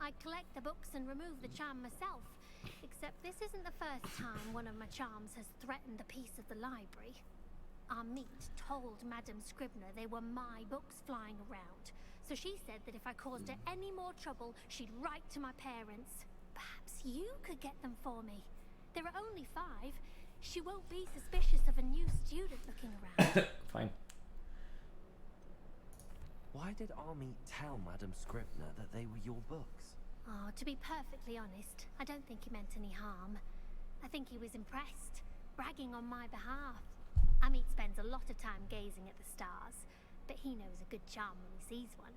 S3: I collect the books and remove the charm myself, except this isn't the first time one of my charms has threatened a piece of the library. Our meet told Madame Scribner they were my books flying around, so she said that if I caused her any more trouble, she'd write to my parents. Perhaps you could get them for me. There are only 5. She won't be suspicious of a new student looking around.
S1: Fine.
S2: Why did Army tell Madame Scribner that they were your books?
S3: Oh, to be perfectly honest, I don't think he meant any harm. I think he was impressed, bragging on my behalf. Amit spends a lot of time gazing at the stars, but he knows a good charm when he sees one.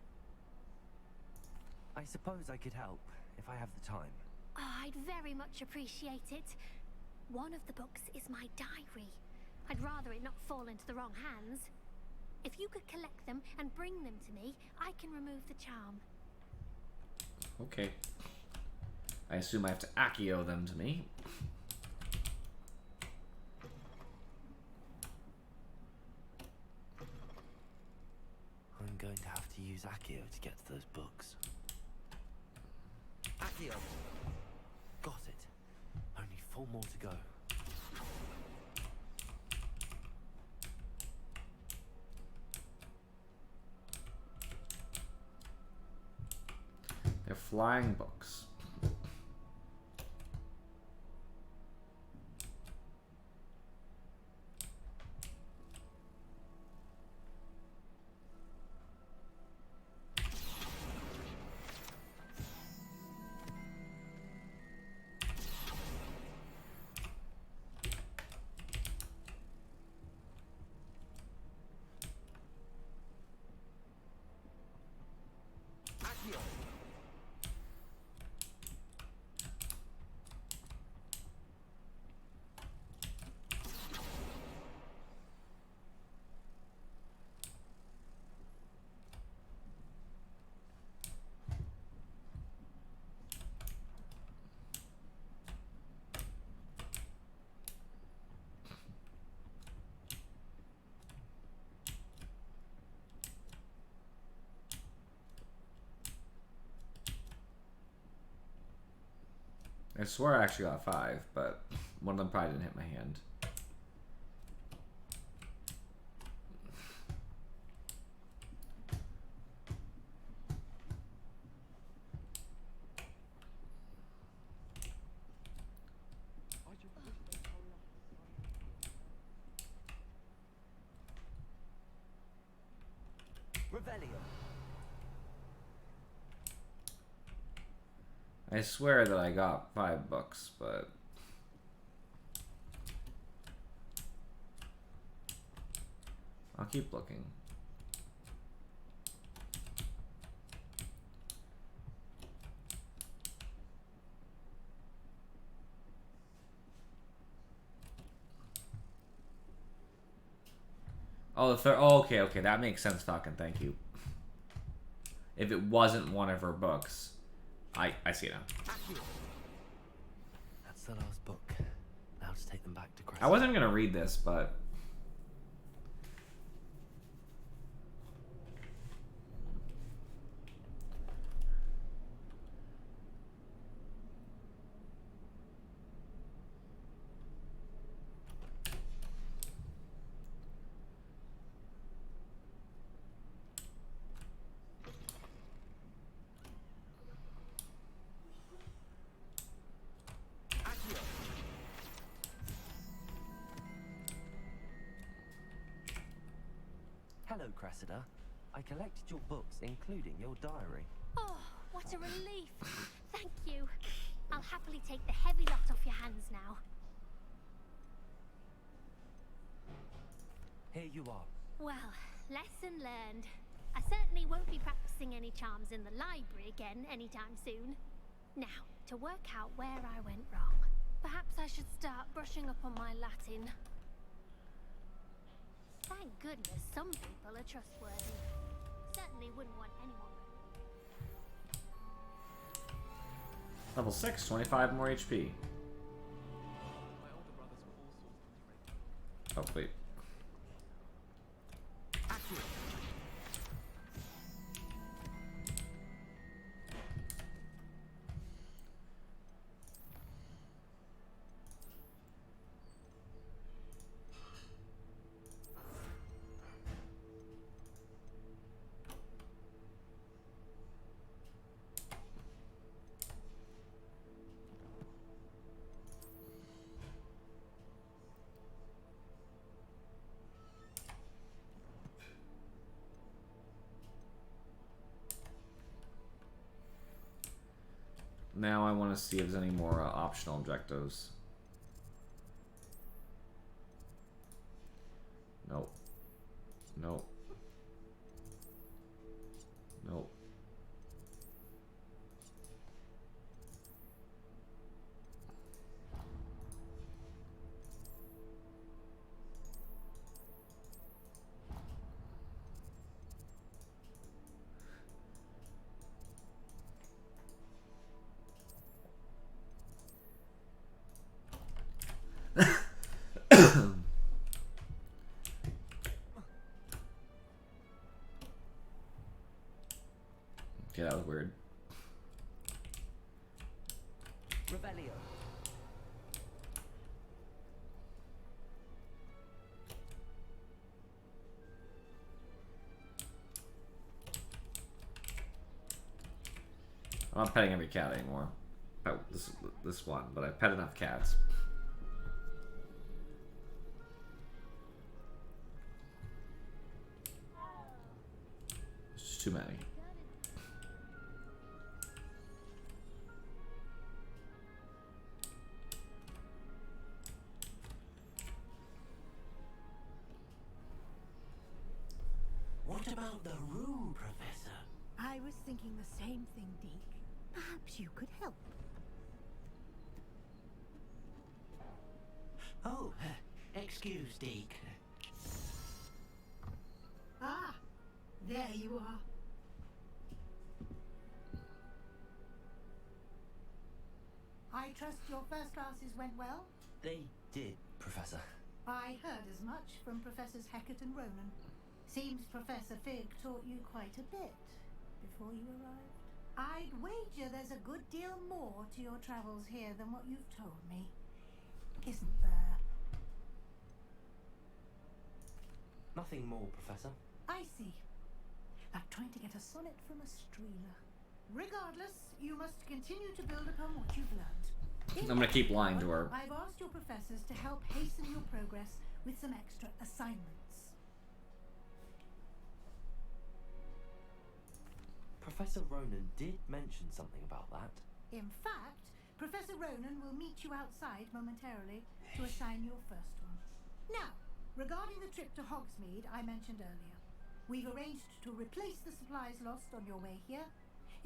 S2: I suppose I could help, if I have the time.
S3: Oh, I'd very much appreciate it. One of the books is my diary. I'd rather it not fall into the wrong hands. If you could collect them and bring them to me, I can remove the charm.
S1: Okay. I assume I have to Accio them to me.
S2: I'm going to have to use Accio to get to those books. Accio! Got it. Only 4 more to go.
S1: They're flying books. I swear I actually got 5, but one of them probably didn't hit my hand.
S2: Revelio.
S1: I swear that I got 5 books, but I'll keep looking. Oh, the third. Oh, okay. That makes sense, Falcon. Thank you. If it wasn't one of her books. I see it now.
S2: That's the last book. Now to take them back to Cressida.
S1: I wasn't gonna read this, but
S2: Hello, Cressida. I collected your books, including your diary.
S3: Oh, what a relief. Thank you. I'll happily take the heavy lot off your hands now.
S2: Here you are.
S3: Well, lesson learned. I certainly won't be practicing any charms in the library again anytime soon. Now, to work out where I went wrong. Perhaps I should start brushing up on my Latin. Thank goodness some people are trustworthy. Certainly wouldn't want anyone.
S1: Level 6, 25 more HP. Oh, wait. Now I want to see if there's any more optional objectives. Nope. Nope. Nope. Okay, that was weird.
S2: Revelio.
S1: I'm not petting every cat anymore. This one, but I pet enough cats. It's just too many.
S11: What about the room, Professor?
S10: I was thinking the same thing, Deke. Perhaps you could help.
S11: Oh, excuse, Deke.
S10: Ah, there you are. I trust your first classes went well?
S2: They did, Professor.
S10: I heard as much from Professors Hecat and Ronan. Seems Professor Fig taught you quite a bit before you arrived. I'd wager there's a good deal more to your travels here than what you've told me. Isn't there?
S2: Nothing more, Professor.
S10: I see. Like trying to get a sonnet from a streeler. Regardless, you must continue to build upon what you've learned.
S1: I'm gonna keep lying to her.
S10: I've asked your professors to help hasten your progress with some extra assignments.
S2: Professor Ronan did mention something about that.
S10: In fact, Professor Ronan will meet you outside momentarily to assign your first one. Now, regarding the trip to Hogsmeade I mentioned earlier, we've arranged to replace the supplies lost on your way here,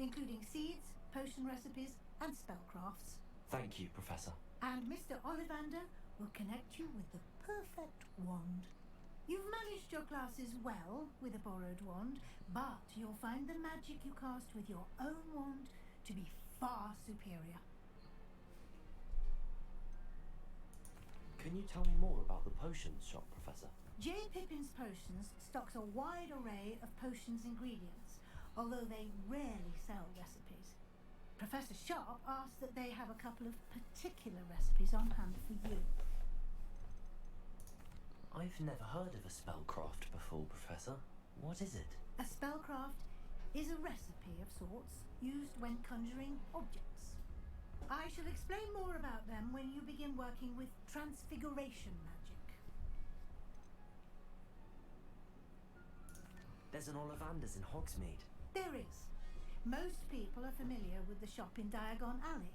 S10: including seeds, potion recipes, and spellcrafts.
S2: Thank you, Professor.
S10: And Mr. Ollivander will connect you with the perfect wand. You've managed your classes well with a borrowed wand, but you'll find the magic you cast with your own wand to be far superior.
S2: Can you tell me more about the potions shop, Professor?
S10: J. Pippin's Potions stocks a wide array of potions ingredients, although they rarely sell recipes. Professor Sharp asks that they have a couple of particular recipes on hand for you.
S2: I've never heard of a spellcraft before, Professor. What is it?
S10: A spellcraft is a recipe of sorts used when conjuring objects. I shall explain more about them when you begin working with transfiguration magic.
S2: There's an Ollivander's in Hogsmeade.
S10: There is. Most people are familiar with the shop in Diagon Alley.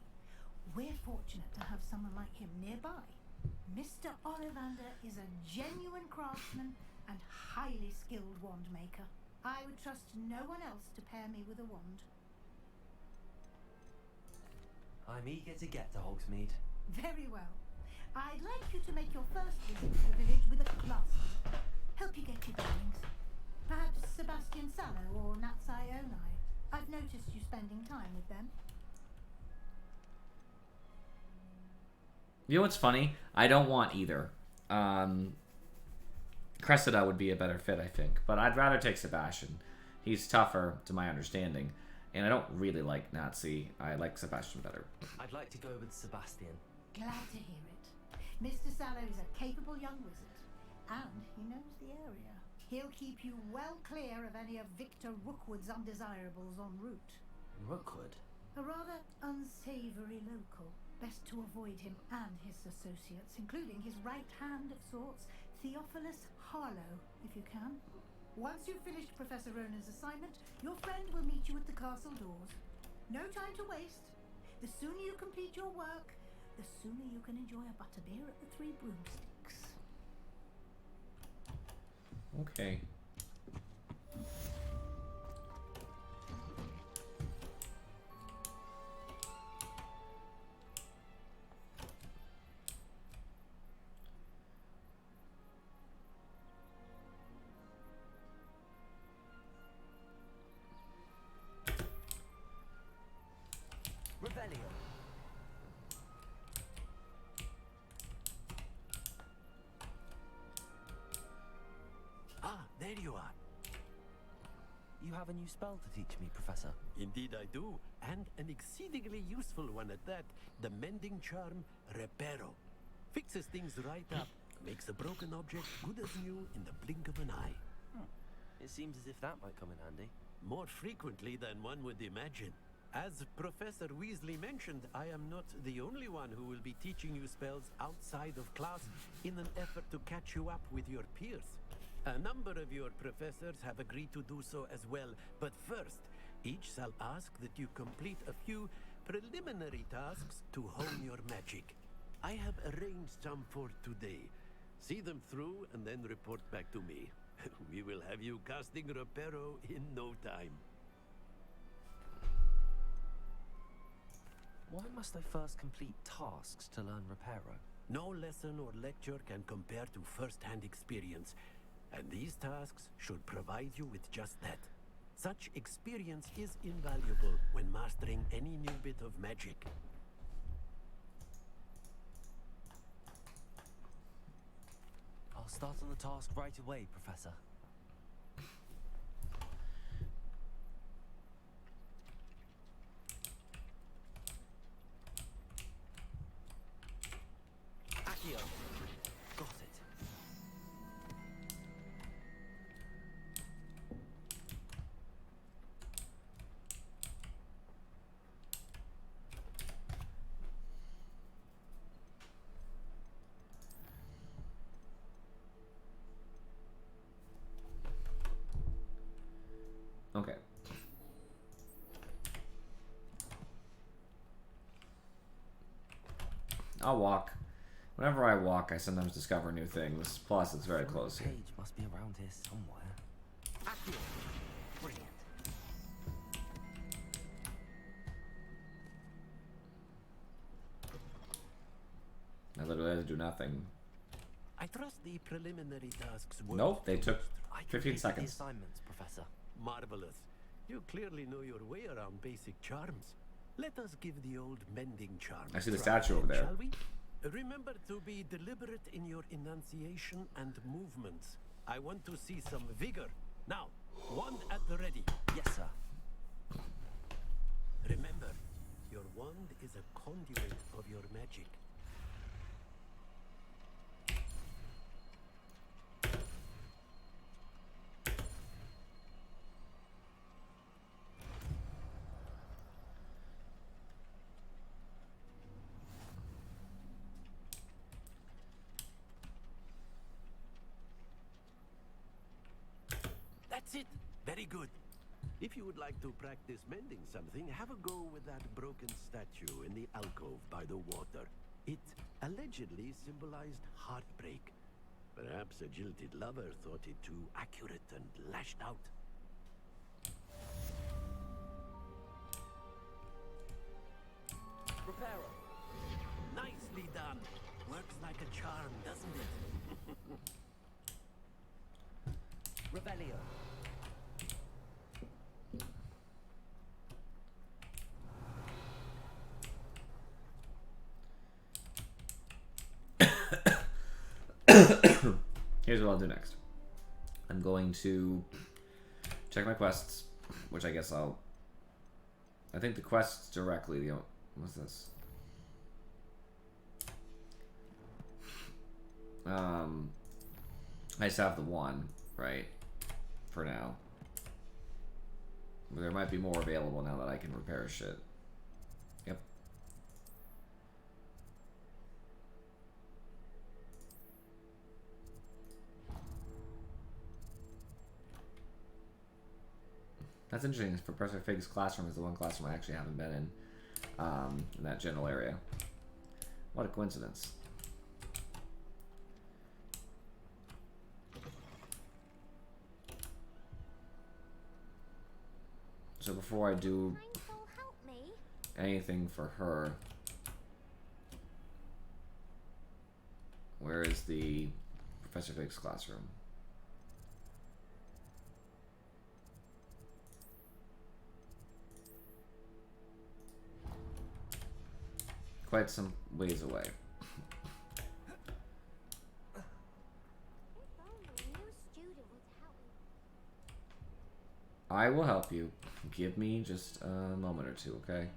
S10: We're fortunate to have someone like him nearby. Mr. Ollivander is a genuine craftsman and highly skilled wand maker. I would trust no one else to pair me with a wand.
S2: I'm eager to get to Hogsmeade.
S10: Very well. I'd like you to make your first visit to the village with a class leader. Help you get your bearings. Perhaps Sebastian Sallow or Natsai Onai. I've noticed you spending time with them.
S1: You know what's funny? I don't want either. Cressida would be a better fit, I think. But I'd rather take Sebastian. He's tougher, to my understanding. And I don't really like Nazi. I like Sebastian better.
S2: I'd like to go with Sebastian.
S10: Glad to hear it. Mr. Sallow is a capable young wizard. And he knows the area. He'll keep you well clear of any of Victor Rookwood's undesirables en route.
S2: Rookwood?
S10: A rather unsavory local. Best to avoid him and his associates, including his right hand of sorts, Theophilus Harlow, if you can. Once you've finished Professor Ronan's assignment, your friend will meet you at the castle doors. No time to waste. The sooner you complete your work, the sooner you can enjoy a butterbeer at the Three Broomsticks.
S1: Okay.
S2: Revelio.
S8: Ah, there you are.
S2: You have a new spell to teach me, Professor.
S8: Indeed I do, and an exceedingly useful one at that. The mending charm, Reparo. Fixes things right up, makes a broken object good as new in the blink of an eye.
S2: It seems as if that might come in handy.
S8: More frequently than one would imagine. As Professor Weasley mentioned, I am not the only one who will be teaching you spells outside of class in an effort to catch you up with your peers. A number of your professors have agreed to do so as well, but first, each shall ask that you complete a few preliminary tasks to hone your magic. I have arranged some for today. See them through and then report back to me. We will have you casting Reparo in no time.
S2: Why must I first complete tasks to learn Reparo?
S8: No lesson or lecture can compare to first-hand experience, and these tasks should provide you with just that. Such experience is invaluable when mastering any new bit of magic.
S2: I'll start on the task right away, Professor. Accio. Got it.
S1: Okay. I'll walk. Whenever I walk, I sometimes discover new things. Plus, it's very close
S2: The
S1: here.
S2: page must be around here somewhere. Accio. Brilliant.
S1: I literally had to do nothing.
S8: I trust the preliminary tasks were...
S1: Nope, they took
S2: I
S1: 15
S2: completed the
S1: seconds.
S2: assignments, Professor.
S8: Marvelous. You clearly know your way around basic charms. Let us give the old mending charm
S1: I see
S8: a
S1: the
S8: try,
S1: statue over there.
S8: shall we? Remember to be deliberate in your enunciation and movements. I want to see some vigor. Now, wand at the ready.
S2: Yes, sir.
S8: Remember, your wand is a conduit of your magic. That's it. Very good. If you would like to practice mending something, have a go with that broken statue in the alcove by the water. It allegedly symbolized heartbreak. Perhaps a jilted lover thought it too accurate and lashed out.
S9: Reparo. Nicely done. Works like a charm, doesn't it? Revelio.
S1: Here's what I'll do next. I'm going to check my quests, which I guess I think the quests directly. What's this? I just have the one, right? For now. But there might be more available now that I can repair shit. Yep. That's interesting. Professor Fig's classroom is the one classroom I actually haven't been in that general area. What a coincidence. So before I do anything for her, where is the Professor Fig's classroom? Quite some ways away. I will help you. Give me just a moment or two, okay?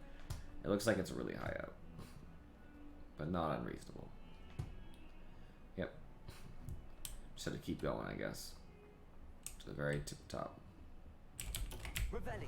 S1: It looks like it's really high up, but not unreasonable. Yep. Just have to keep going, I guess. To the very tip top.
S9: Revelio.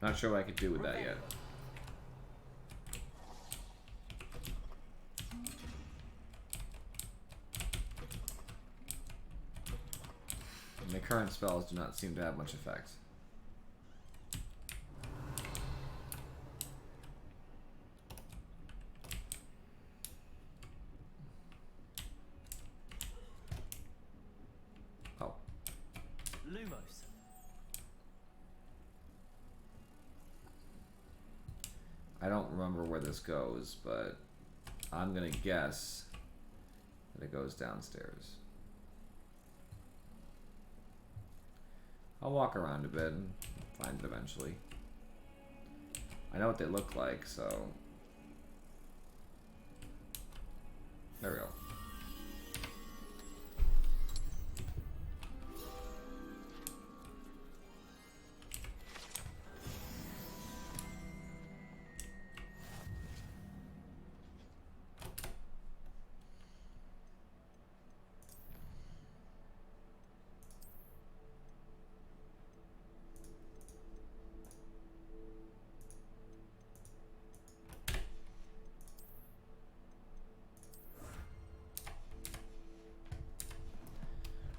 S1: Not sure what I could do with that yet. And the current spells do not seem to have much effect. Oh.
S9: Lumos.
S1: I don't remember where this goes, but I'm gonna guess that it goes downstairs. I'll walk around a bit and find it eventually. I know what they look like, so... There we go.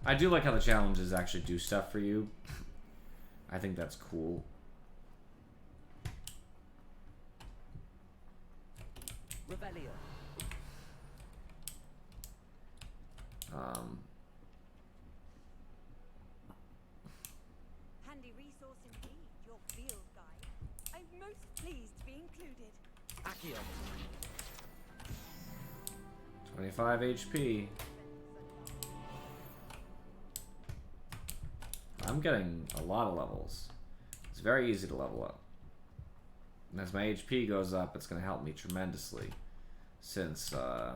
S1: I do like how the challenges actually do stuff for you. I think that's cool.
S9: Revelio.
S15: Handy resource indeed, your field guide. I'm most pleased to be included.
S9: Accio.
S1: 25 HP. I'm getting a lot of levels. It's very easy to level up. And as my HP goes up, it's going to help me tremendously. Since, there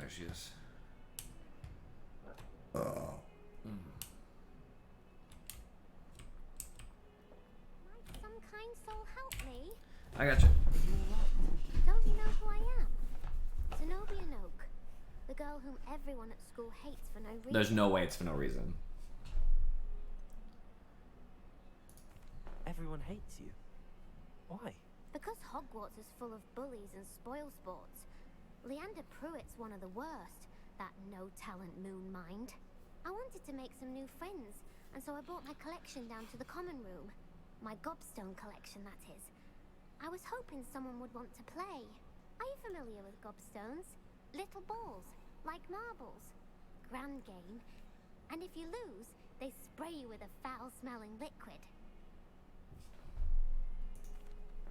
S1: she is.
S3: Might some kind soul help me?
S1: I got you.
S3: Don't you know who I am? Zenobia Noak, the girl whom everyone at school hates for no reason.
S1: There's no way it's for no reason.
S2: Everyone hates you. Why?
S3: Because Hogwarts is full of bullies and spoil sports. Leander Pruitt's one of the worst, that no-talent moon mind. I wanted to make some new friends, and so I brought my collection down to the common room. My gobstone collection, that is. I was hoping someone would want to play. Are you familiar with gobstones? Little balls, like marbles. Grand game. And if you lose, they spray you with a foul-smelling liquid.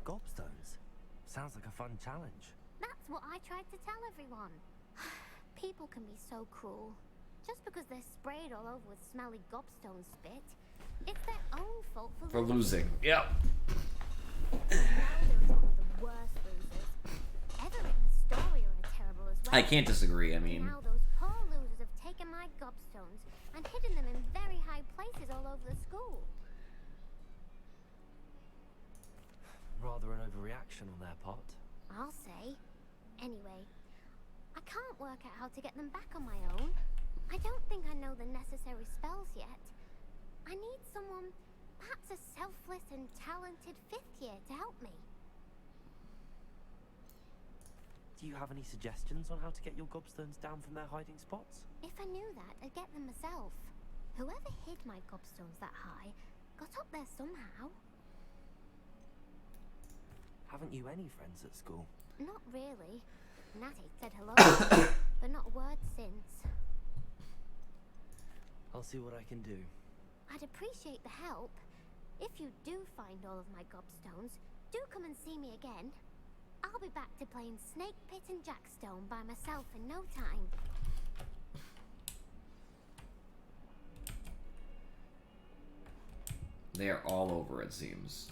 S2: Gobstones? Sounds like a fun challenge.
S3: That's what I tried to tell everyone. People can be so cruel. Just because they're sprayed all over with smelly gobstone spit, it's their own fault
S1: For losing. Yep.
S3: There is one of the worst losers ever written a story or a terrible as well.
S1: I can't disagree. I mean,
S3: Now those poor losers have taken my gobstones and hidden them in very high places all over the school.
S2: Rather an overreaction on their part.
S3: I'll say. Anyway, I can't work out how to get them back on my own. I don't think I know the necessary spells yet. I need someone, perhaps a selfless and talented 5th year to help me.
S2: Do you have any suggestions on how to get your gobstones down from their hiding spots?
S3: If I knew that, I'd get them myself. Whoever hid my gobstones that high got up there somehow.
S2: Haven't you any friends at school?
S3: Not really. Natty said hello, but not a word since.
S2: I'll see what I can do.
S3: I'd appreciate the help. If you do find all of my gobstones, do come and see me again. I'll be back to playing Snake Pit and Jackstone by myself in no time.
S1: they are all over, it seems.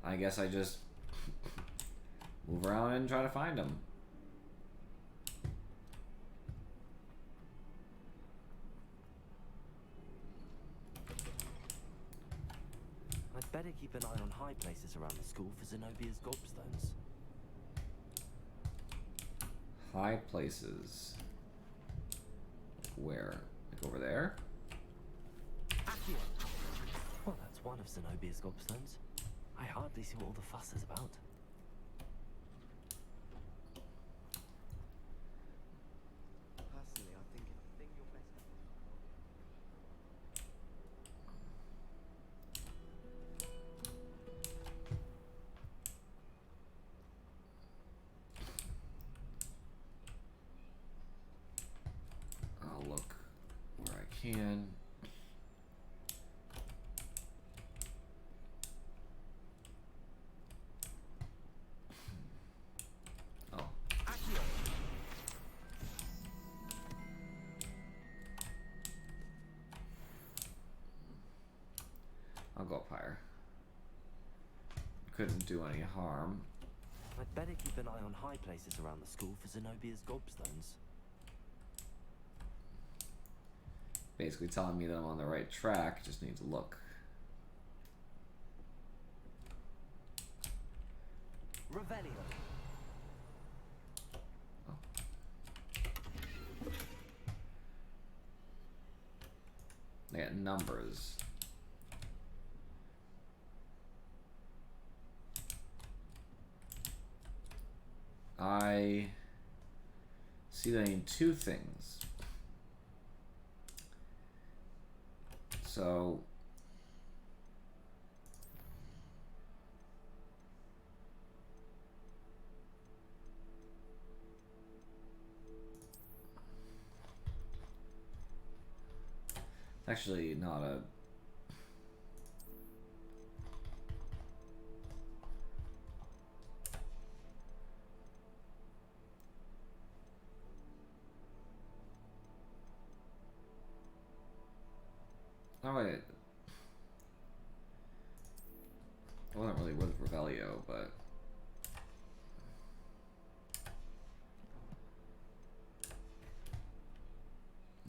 S1: I guess I just move around and try to find them.
S2: I'd better keep an eye on high places around the school for Zenobia's gobstones.
S1: High places. Where? Like over there?
S2: Well, that's one of Zenobia's gobstones. I hardly see what all the fuss is about.
S13: Personally, I think it's the thing you're best at.
S1: I'll look where I can. I'll go up higher. Couldn't do any harm.
S2: I'd better keep an eye on high places around the school for Zenobia's gobstones.
S1: Basically telling me that I'm on the right track, just need to look.
S2: Revelio.
S1: They got numbers. See, I need two things. So actually not a oh wait. I wasn't really with Revelio, but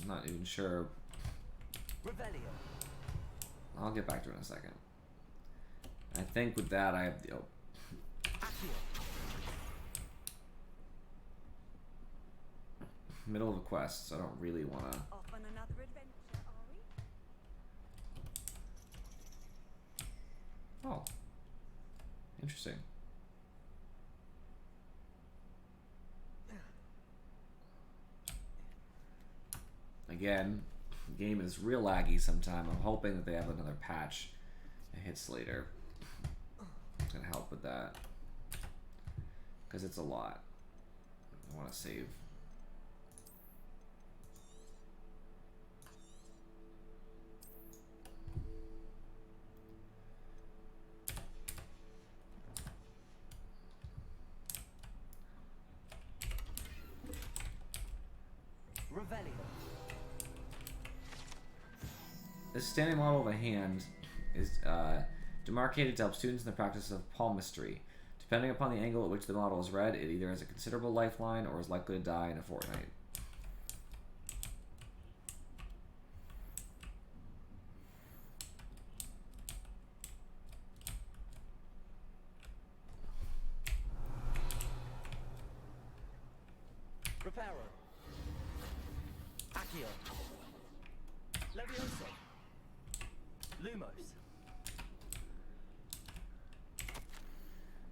S1: I'm not even sure.
S2: Revelio.
S1: I'll get back to it in a second. I think with that I have the middle of a quest, so I don't really want to.
S15: Off on another adventure, are we?
S1: Oh, interesting. Again, the game is real laggy sometime. I'm hoping that they have another patch that hits later. It's gonna help with that. Because it's a lot. I want to save.
S2: Revelio.
S1: This standing model of a hand is demarcated to help students in the practice of palmistry. Depending upon the angle at which the model is read, it either has a considerable lifeline or is likely to die in a fortnight.
S2: Reparo. Accio. Levioso. Lumos.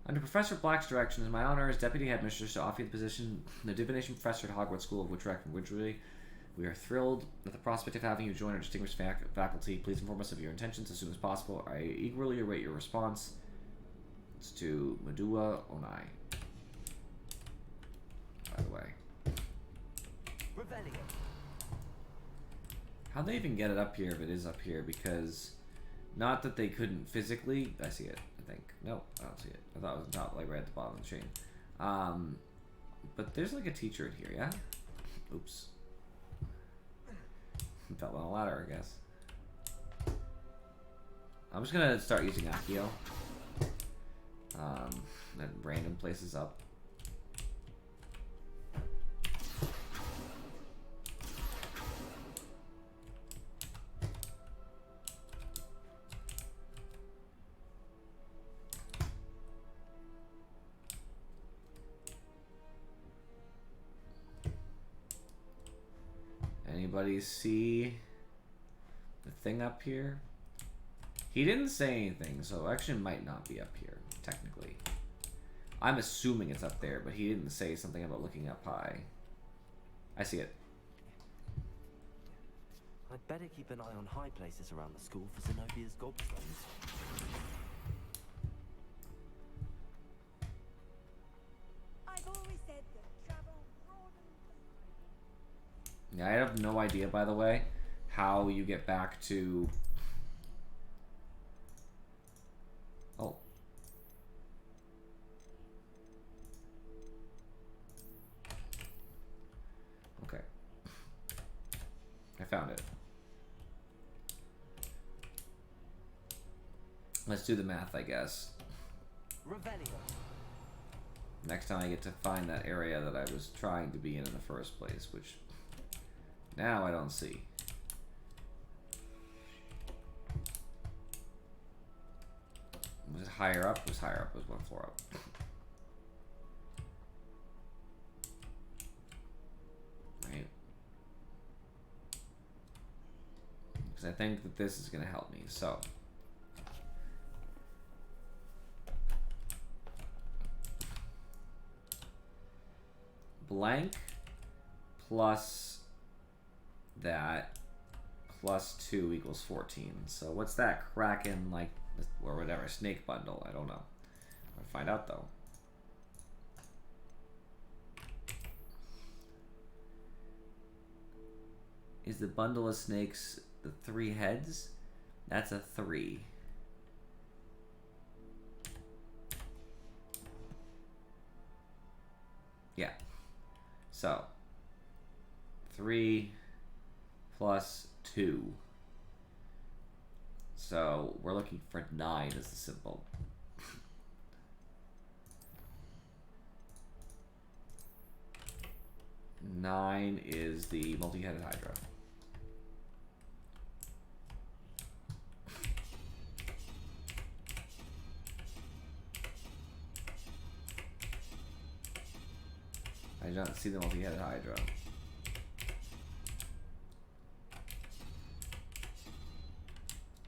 S1: Under Professor Black's directions, my honor as Deputy Headmistress to offer you the position the Divination Professor at Hogwarts School of Witchcraft and Wizardry. We are thrilled at the prospect of having you join our distinguished faculty. Please inform us of your intentions as soon as possible. I eagerly await your response. It's to Medua Onai. By the way.
S2: Revelio.
S1: How'd they even get it up here if it is up here? Because, not that they couldn't physically. I see it, I think. Nope, I don't see it. I thought it was on top, like right at the bottom of the chain. But there's like a teacher in here, yeah? Oops. Fell on a ladder, I guess. I'm just gonna start using Accio. At random places up. Anybody see the thing up here? He didn't say anything, so actually it might not be up here, technically. I'm assuming it's up there, but he didn't say something about looking up high. I see it.
S2: I'd better keep an eye on high places around the school for Zenobia's gobstones.
S15: I've always said that travel broadens the mind.
S1: Yeah, I have no idea, by the way, how you get back to... Oh. Okay. I found it. Let's do the math, I guess.
S2: Revelio.
S1: Next time I get to find that area that I was trying to be in the first place, which now I don't see. Was it higher up? It was higher up. It was one floor up. Right. Because I think that this is going to help me. So. Blank plus that plus 2 equals 14. So what's that Kraken, like, or whatever, snake bundle? I don't know. I'll find out though. Is the bundle of snakes the 3 heads? That's a 3. Yeah. So 3 plus 2. So we're looking for 9 as the symbol. Nine is the multi-headed Hydra. I do not see the multi-headed Hydra.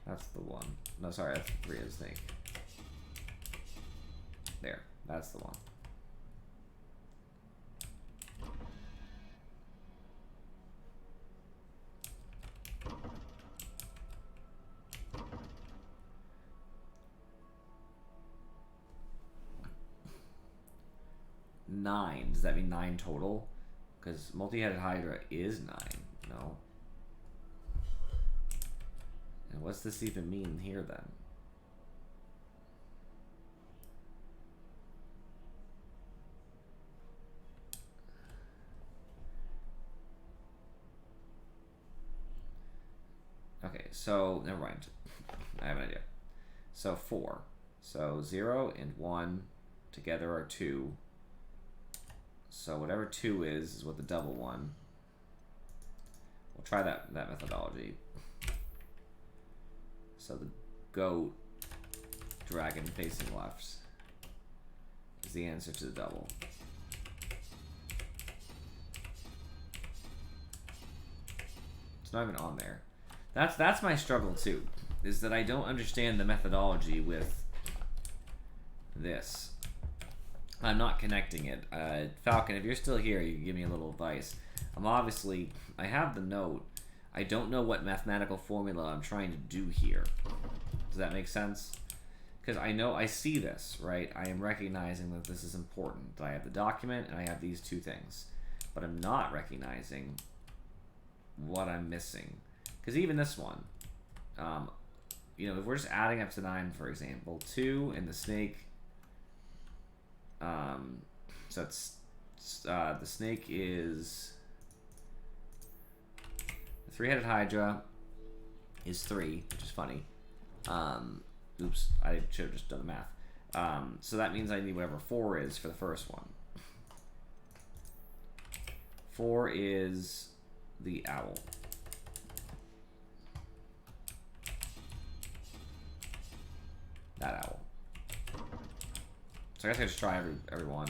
S1: That's the one. No, sorry, that's the 3-headed snake. There, that's the one. Nine. Does that mean 9 total? Because multi-headed Hydra is 9. No. And what's this even mean here then? Okay, so never mind. I have an idea. So 4. So 0 and 1 together are 2. So whatever 2 is what the double one. We'll try that methodology. So the goat dragon facing left is the answer to the double. It's not even on there. That's my struggle too, is that I don't understand the methodology with this. I'm not connecting it. Falcon, if you're still here, you can give me a little advice. I have the note. I don't know what mathematical formula I'm trying to do here. Does that make sense? Because I see this, right? I am recognizing that this is important. That I have the document and I have these 2 things. But I'm not recognizing what I'm missing. Because even this one, you know, if we're just adding up to 9, for example, 2 and the snake, so it's the snake is the 3-headed Hydra is 3, which is funny. Oops, I should have just done the math. So that means I need whatever 4 is for the first one. 4 is the owl. That owl. So I guess I just try every one.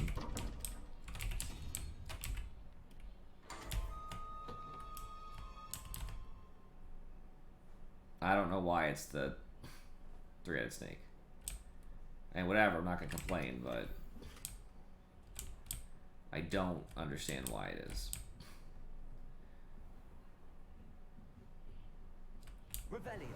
S1: I don't know why it's the 3-headed snake. And whatever, I'm not gonna complain, but I don't understand why it is.
S2: Revelio.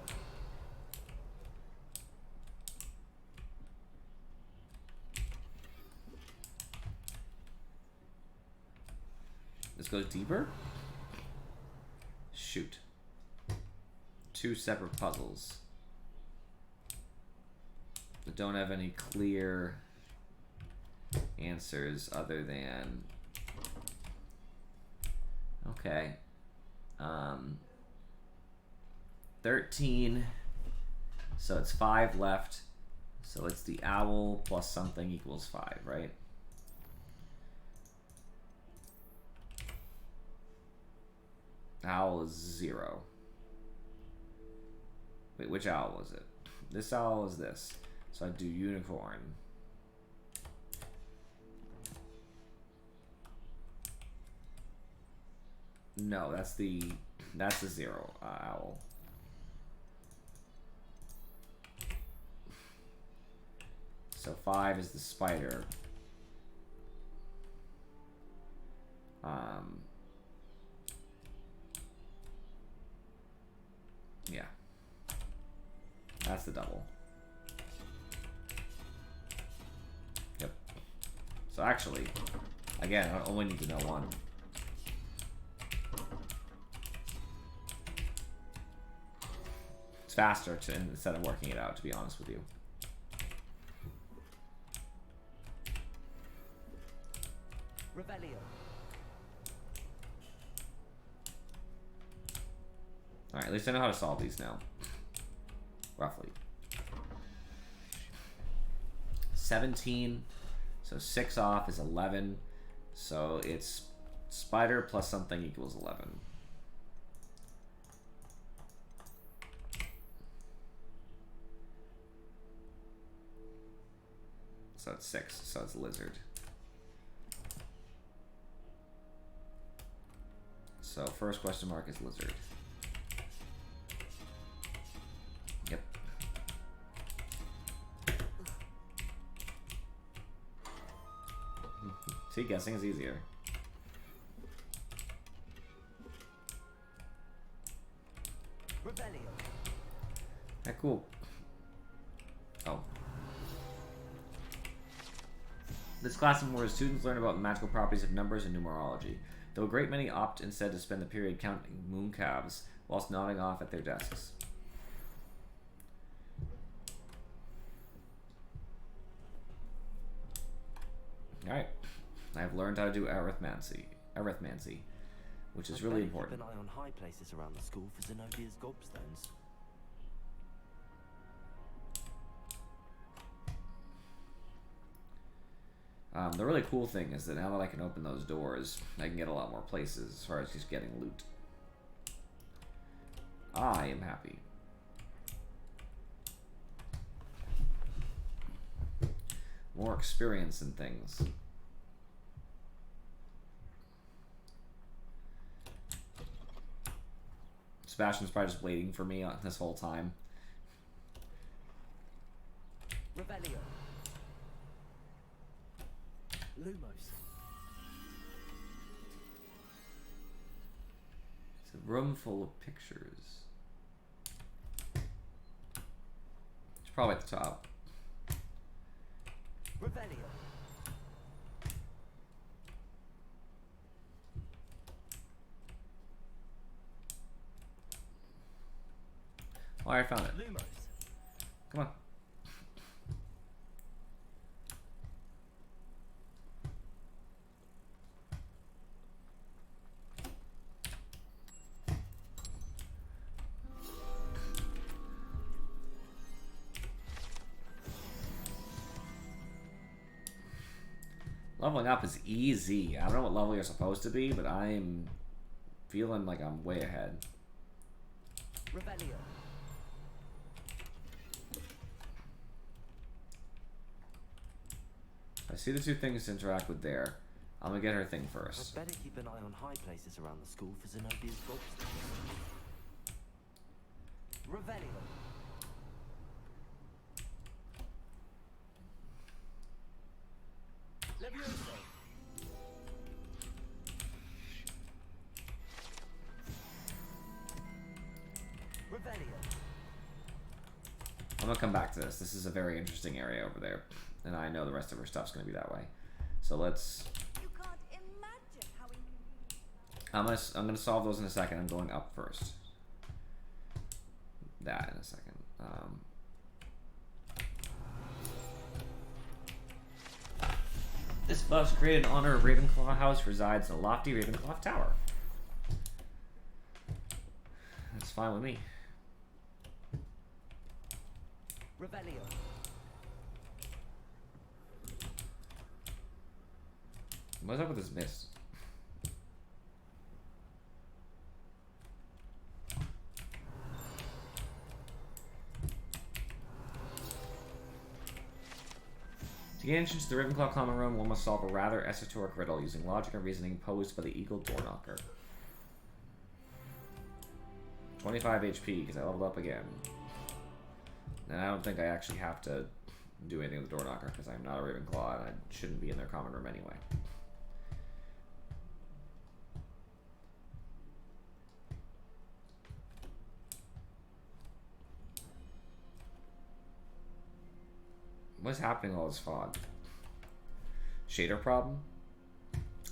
S1: This goes deeper? Shoot. 2 separate puzzles that don't have any clear answers other than... Okay. 13. So it's 5 left. So it's the owl plus something equals 5, right? Owl is 0. Wait, which owl was it? This owl is this. So I do unicorn. No, that's the 0 owl. So 5 is the spider. That's the double. Yep. So actually, again, I only need to know one. It's faster to, instead of working it out, to be honest with you.
S2: Revelio.
S1: Alright, at least I know how to solve these now. Roughly. 17. So 6 off is 11. So it's spider plus something equals 11. So it's 6. So it's lizard. So first question mark is lizard. Yep. See, guessing is easier.
S2: Revelio.
S1: Okay, cool. Oh. This class of where students learn about magical properties of numbers and numerology, though a great many opt instead to spend the period counting mooncalves whilst nodding off at their desks. Alright. I've learned how to do arithmancy, which is really important.
S2: Keep an eye on high places around the school for Zenobia's gobstones.
S1: The really cool thing is that now that I can open those doors, I can get a lot more places as far as just getting loot. I am happy. More experience in things. Sebastian's probably just waiting for me this whole time.
S2: Revelio. Lumos.
S1: It's a room full of pictures. It's probably at the top.
S2: Revelio.
S1: Oh, I found it.
S2: Lumos.
S1: Come on. Leveling up is easy. I don't know what level you're supposed to be, but I'm feeling like I'm way ahead.
S2: Revelio.
S1: I see the two things to interact with there. I'm gonna get her thing first.
S2: I'd better keep an eye on high places around the school for Zenobia's gobstones. Revelio. Levioso. Revelio.
S1: I'm gonna come back to this. This is a very interesting area over there, and I know the rest of her stuff's gonna be that way. So let's.
S15: You can't imagine how
S1: I'm gonna solve those in a second. I'm going up first. That in a second. This bus, created in honor of Ravenclaw House, resides in a lofty Ravenclaw tower. That's fine with me.
S2: Revelio.
S1: What's up with this mist? To gain entrance to the Ravenclaw common room, one must solve a rather esoteric riddle using logic and reasoning posed by the Eagle Doorknocker. 25 HP because I leveled up again. And I don't think I actually have to do anything with the Doorknocker because I'm not a Ravenclaw and I shouldn't be in their common room anyway. What's happening with all this fog? Shader problem?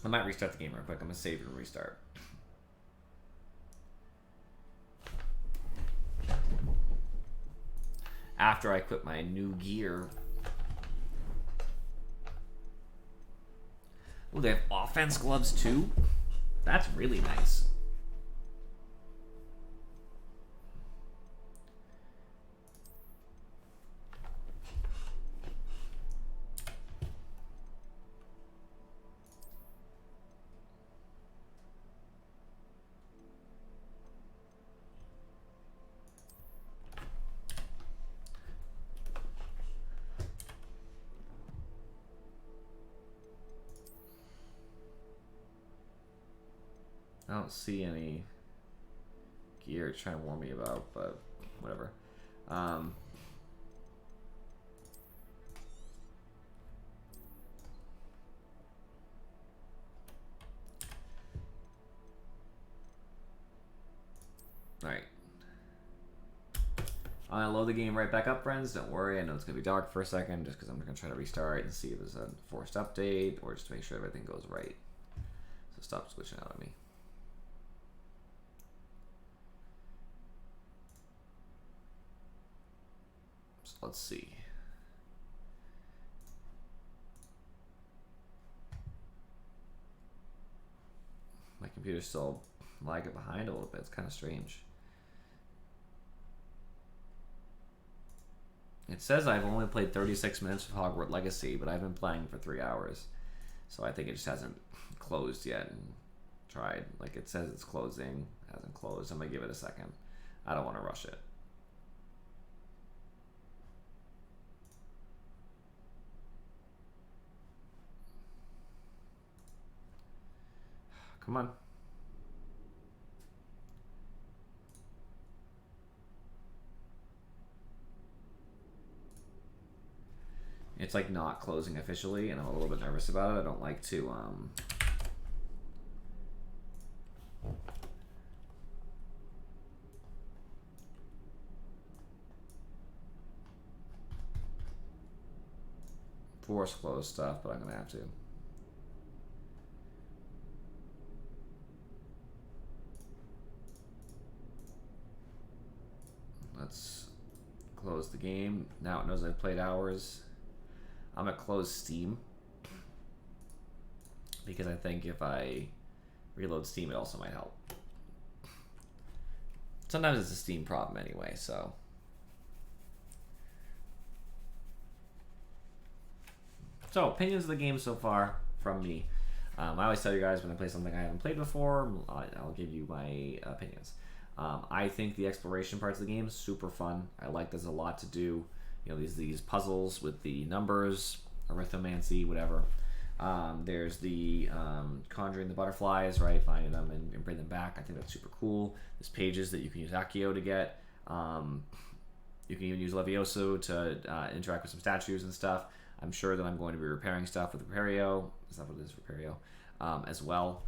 S1: I might restart the game real quick. I'm gonna save and restart. After I equip my new gear. Oh, they have offense gloves too? That's really nice. I don't see any gear it's trying to warn me about, but whatever. Alright. I'm gonna load the game right back up, friends. Don't worry, I know it's gonna be dark for a second, just because I'm gonna try to restart and see if there's a forced update, or just to make sure everything goes right. So stop switching out on me. So let's see. My computer's still lagging behind a little bit. It's kind of strange. It says I've only played 36 minutes of Hogwarts Legacy, but I've been playing for 3 hours. So I think it just hasn't closed yet and tried. Like, it says it's closing, hasn't closed. I'm gonna give it a second. I don't want to rush it. Come on. It's like not closing officially, and I'm a little bit nervous about it. I don't like to force close stuff, but I'm gonna have to. Let's close the game. Now it knows I've played hours. I'm gonna close Steam because I think if I reload Steam, it also might help. Sometimes it's a Steam problem anyway, so. So, opinions of the game so far from me. I always tell you guys when I play something I haven't played before, I'll give you my opinions. I think the exploration parts of the game is super fun. I like there's a lot to do. You know, these puzzles with the numbers, arithmancy, whatever. There's the conjuring the butterflies, right? Finding them and bring them back. I think that's super cool. There's pages that you can use Accio to get. You can even use Levioso to interact with some statues and stuff. I'm sure that I'm going to be repairing stuff with Repario. Is that what it is, Repario? As well.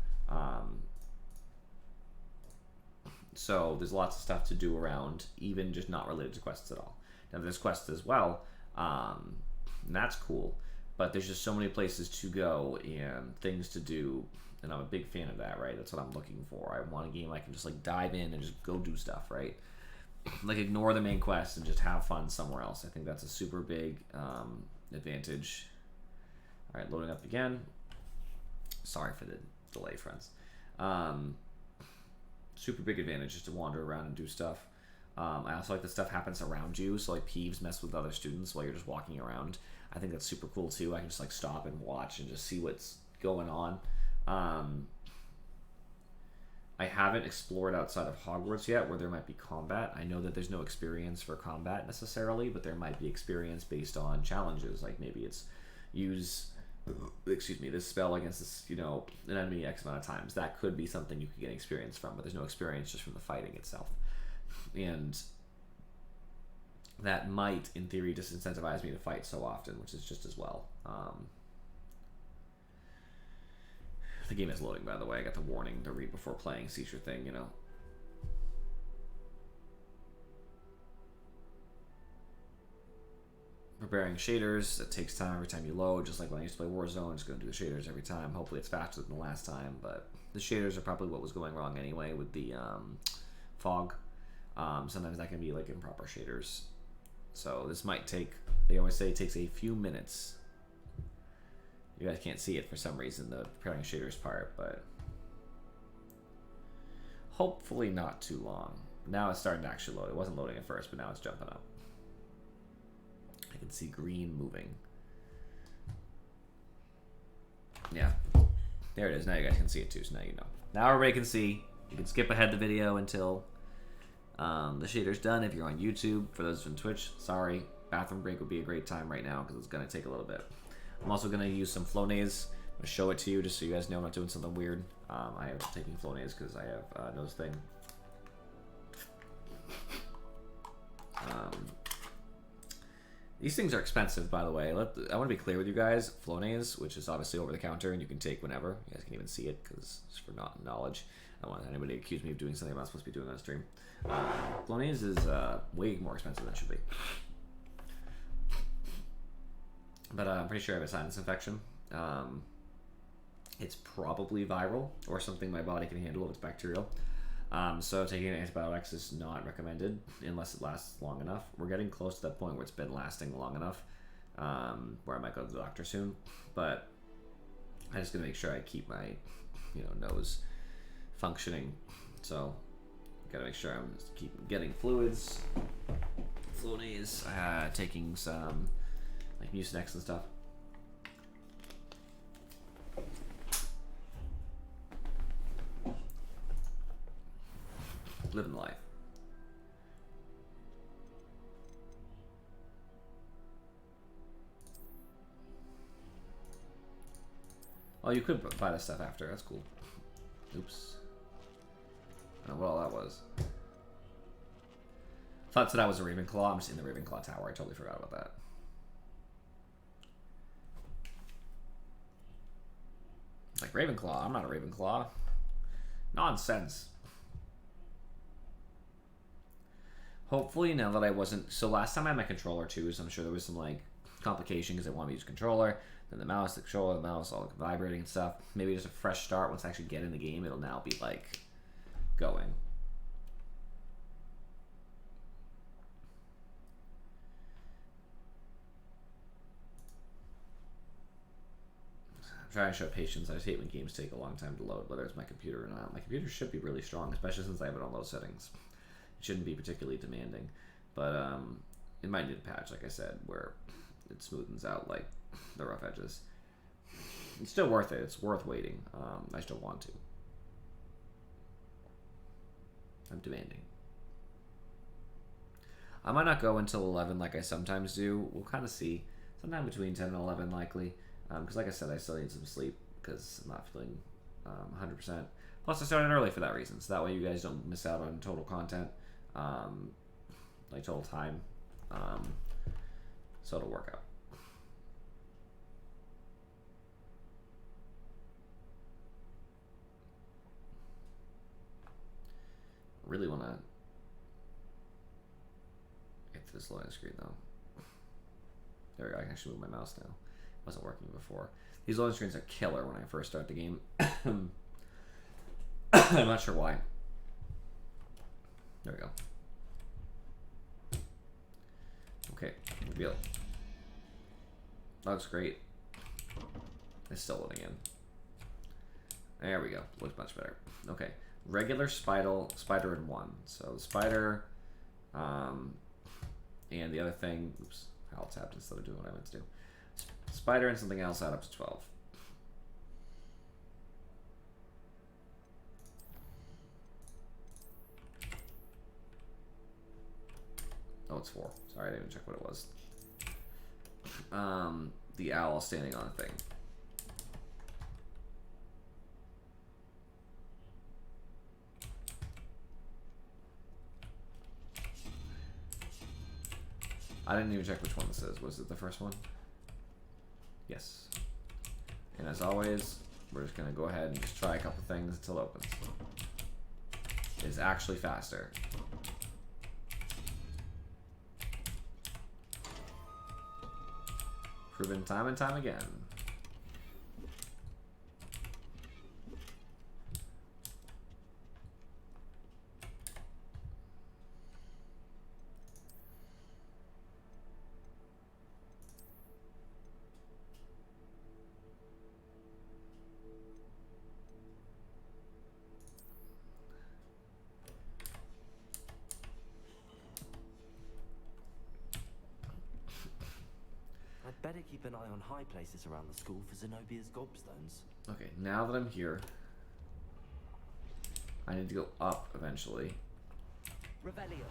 S1: So there's lots of stuff to do around, even just not related to quests at all. Now there's quests as well, and that's cool, but there's just so many places to go and things to do, and I'm a big fan of that, right? That's what I'm looking for. I want a game I can just like dive in and just go do stuff, right? Like ignore the main quest and just have fun somewhere else. I think that's a super big advantage. All right, loading up again. Sorry for the delay, friends. Super big advantage just to wander around and do stuff. I also like that stuff happens around you, so like peeves mess with other students while you're just walking around. I think that's super cool too. I can just like stop and watch and just see what's going on. I haven't explored outside of Hogwarts yet where there might be combat. I know that there's no experience for combat necessarily, but there might be experience based on challenges. Like maybe it's use, excuse me, this spell against this, you know, an enemy X amount of times. That could be something you could get experience from, but there's no experience just from the fighting itself. And that might, in theory, disincentivize me to fight so often, which is just as well. The game is loading, by the way. I got the warning to read before playing seizure thing, you know. preparing shaders. It takes time every time you load, just like when I used to play Warzone. It's going to do the shaders every time. Hopefully it's faster than the last time, but the shaders are probably what was going wrong anyway with the fog. Sometimes that can be like improper shaders. So this might take, they always say it takes a few minutes. You guys can't see it for some reason, the preparing shaders part, but hopefully not too long. Now it's starting to actually load. It wasn't loading at first, but now it's jumping up. I can see green moving. Yeah, there it is. Now you guys can see it too, so now you know. Now everybody can see. You can skip ahead the video until the shader's done. If you're on YouTube, for those on Twitch, sorry, bathroom break would be a great time right now because it's going to take a little bit. I'm also going to use some Flonase. I'm going to show it to you just so you guys know I'm not doing something weird. I am taking Flonase because I have nose thing. These things are expensive, by the way. I want to be clear with you guys. Flonase, which is obviously over the counter and you can take whenever. You guys can even see it because it's for not knowledge. I don't want anybody to accuse me of doing something I'm not supposed to be doing on stream. Flonase is way more expensive than it should be. But I'm pretty sure I have a sinus infection. It's probably viral or something my body can handle if it's bacterial. So taking antibiotics is not recommended unless it lasts long enough. We're getting close to that point where it's been lasting long enough, where I might go to the doctor soon. But I just gotta make sure I keep my, nose functioning. So gotta make sure I'm keep getting fluids, Flonase, taking some like Mucinex and stuff. Living life. Oh, you could buy this stuff after. That's cool. Oops. I don't know what all that was. Thought that was a Ravenclaw. I'm just in the Ravenclaw tower. I totally forgot about that. It's like, Ravenclaw? I'm not a Ravenclaw. Nonsense. Hopefully now that I wasn't... So last time I had my controller too, so I'm sure there was some like complication because I wanted to use a controller. Then the mouse, the controller, the mouse, all vibrating and stuff. Maybe just a fresh start. Once I actually get in the game, it'll now be like going. I'm trying to show patience. I just hate when games take a long time to load, whether it's my computer or not. My computer should be really strong, especially since I have it on low settings. Shouldn't be particularly demanding, but it might need a patch, like I said, where it smoothens out like the rough edges. It's still worth it. It's worth waiting. I still want to. I'm demanding. I might not go until 11 like I sometimes do. We'll kind of see. Sometime between 10 and 11 likely. Because like I said, I still need some sleep because I'm not feeling 100%. Plus I started early for that reason, so that way you guys don't miss out on total content. Like total time, so it'll work out. Really want to get to this loading screen though. There we go. I can actually move my mouse now. It wasn't working before. These loading screens are killer when I first start the game. I'm not sure why. There we go. Okay, reveal. That looks great. It's still loading in. There we go. Looks much better. Okay, regular spider and one. So the spider, and the other thing. Oops, I'll tap instead of doing what I meant to do. Spider and something else add up to 12. Oh, it's 4. Sorry, I didn't even check what it was. The owl standing on a thing. I didn't even check which one this is. Was it the first one? Yes. And as always, we're just going to go ahead and just try a couple things until it opens. It's actually faster. Proven time and time again.
S2: I'd better keep an eye on high places around the school for Zenobia's gobstones.
S1: Okay, now that I'm here, I need to go up eventually.
S2: Revelio.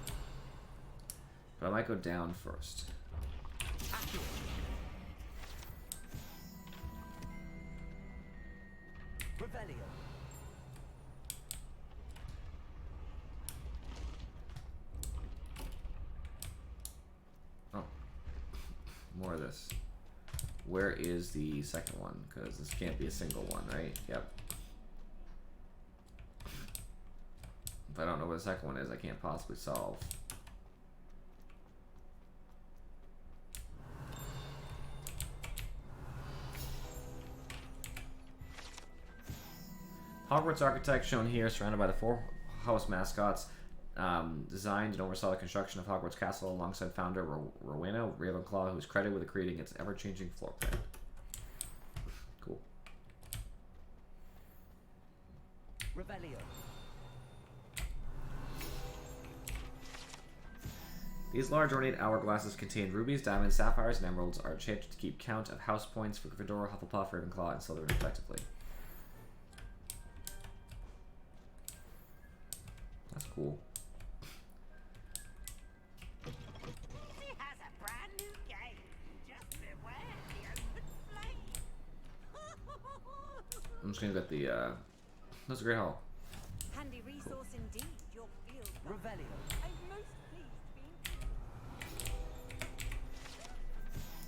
S1: But I might go down first.
S2: Revelio.
S1: Oh. More of this. Where is the second one? Because this can't be a single one, right? Yep. If I don't know where the second one is, I can't possibly solve. Hogwarts architect shown here, surrounded by the 4 house mascots, designed and oversaw the construction of Hogwarts Castle alongside founder Rowena Ravenclaw, who is credited with creating its ever-changing floor plan. Cool.
S2: Revelio.
S1: These large ornate hourglasses contain rubies, diamonds, sapphires, and emeralds, are shaped to keep count of house points for Gryffindor, Hufflepuff, Ravenclaw, and Slytherin respectively. That's cool.
S11: She has a brand new game. Just beware the open flame.
S1: I'm just gonna get the, that's a great hall.
S15: Handy resource indeed, your field.
S2: Revelio.
S15: I'm most pleased to be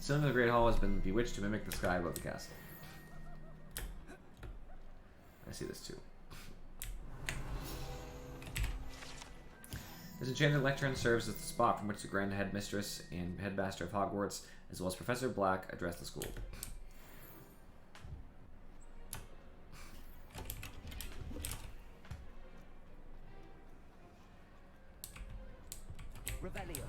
S1: Son of the Great Hall has been bewitched to mimic the sky above the castle. I see this too. This enchanted lectern serves as the spot from which the Grand Headmistress and Headmaster of Hogwarts, as well as Professor Black, address the school.
S2: Revelio.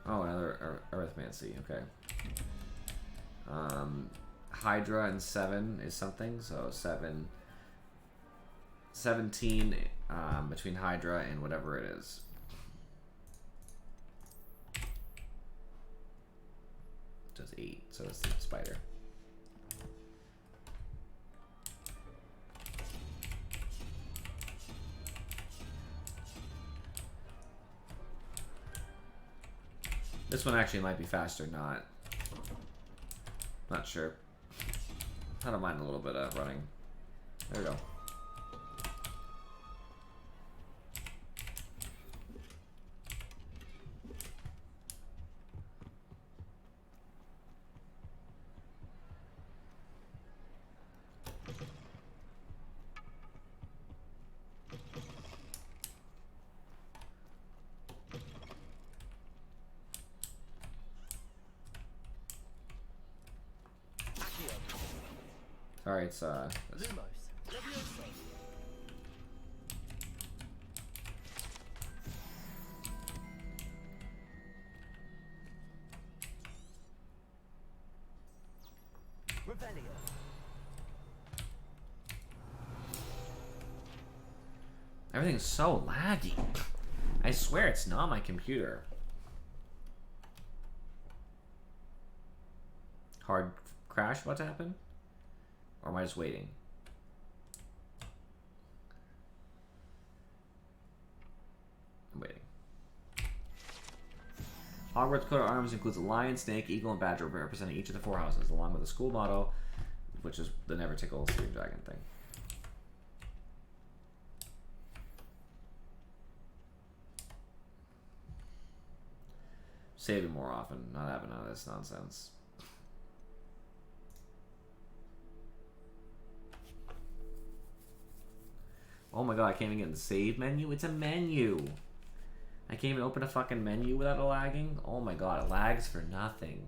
S1: Oh, another arithmancy. Okay. Hydra and 7 is something. So 17 between Hydra and whatever it is. Does 8. So it's the spider. This one actually might be faster, not sure. I don't mind a little bit of running. There we go. Sorry, it's
S2: Lumos. Levioso. Revelio.
S1: everything's so laggy. I swear it's not my computer. Hard crash about to happen? Or am I just waiting? I'm waiting. Hogwarts coat of arms includes a lion, snake, eagle, and badger representing each of the 4 houses, along with the school motto, which is the never tickle sleeping dragon thing. Saving more often, not having none of this nonsense. Oh my god, I can't even get in the save menu. It's a menu. I can't even open a fucking menu without it lagging. Oh my god, it lags for nothing.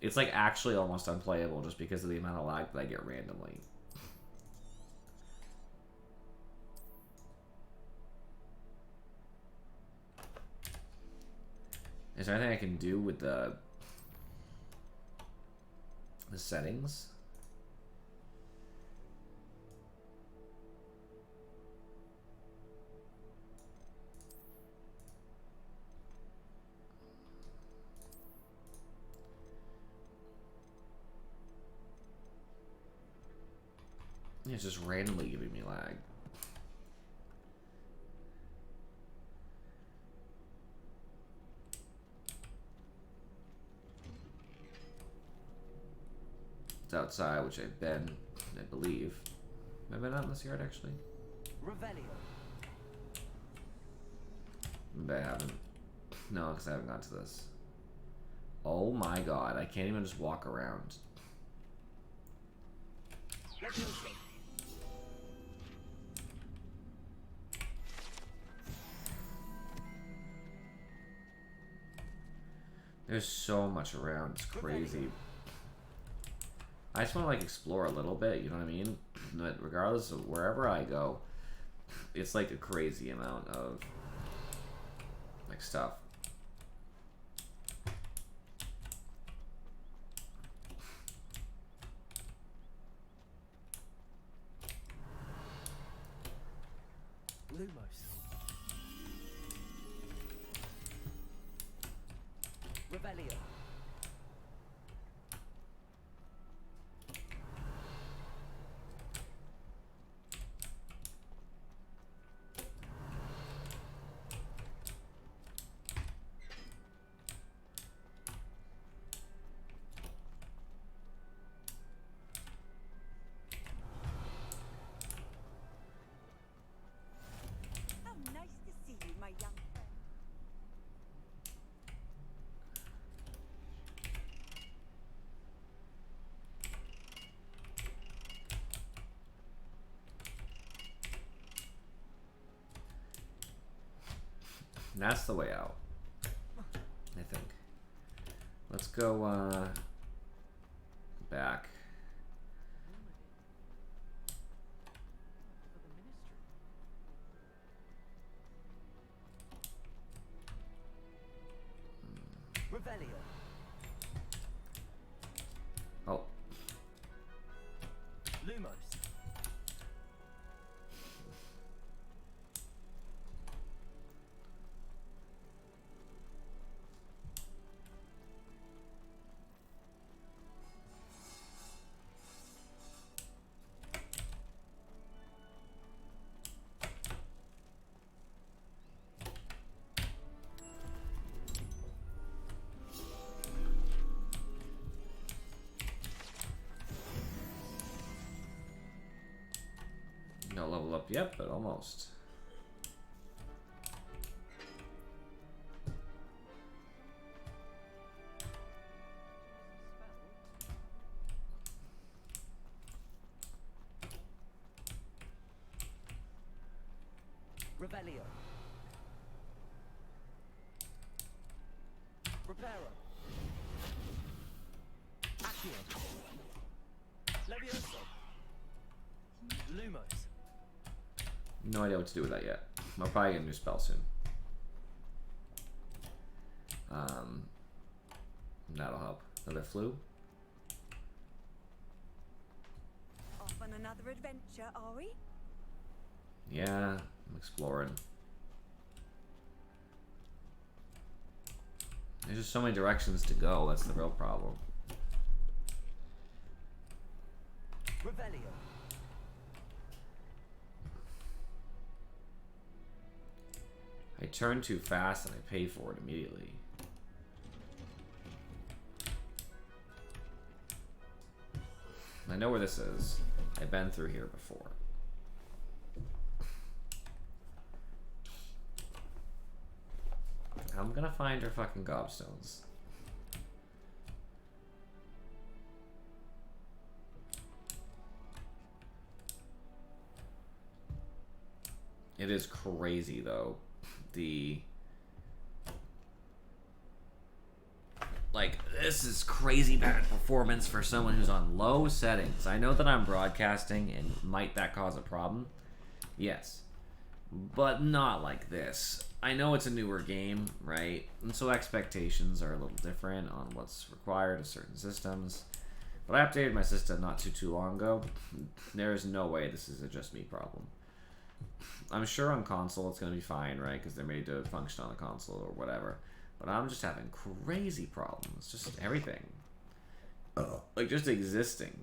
S1: It's like actually almost unplayable just because of the amount of lag that I get randomly. Is there anything I can do with the settings? It's just randomly giving me lag. It's outside, which I've been, I believe. Have I been out in this yard, actually?
S2: Revelio.
S1: Maybe I haven't. No, because I haven't got to this. Oh my god, I can't even just walk around. There's so much around, it's crazy. I just want to like explore a little bit, you know what I mean? But regardless of wherever I go, it's like a crazy amount of like stuff.
S2: Lumos. Revelio.
S15: How nice to see you, my young friend.
S1: That's the way out, I think. Let's go back.
S2: Revelio.
S1: Oh.
S2: Lumos.
S1: No level up yet, but almost.
S2: Revelio. Reparo. Accio. Levioso. Lumos.
S1: No idea what to do with that yet. I'll probably get a new spell soon. That'll help. Another flu.
S15: Off on another adventure, are we?
S1: Yeah, I'm exploring. There's just so many directions to go. That's the real problem.
S2: Revelio.
S1: I turn too fast and I pay for it immediately. I know where this is. I've been through here before. I'm gonna find her fucking gobstones. It is crazy though. Like, this is crazy bad performance for someone who's on low settings. I know that I'm broadcasting, and might that cause a problem? Yes. But not like this. I know it's a newer game, right? And so expectations are a little different on what's required of certain systems. But I updated my system not too long ago. There is no way this is a just me problem. I'm sure on console it's going to be fine, right? Because they're made to function on a console or whatever. But I'm just having crazy problems. Just everything. Like, just existing.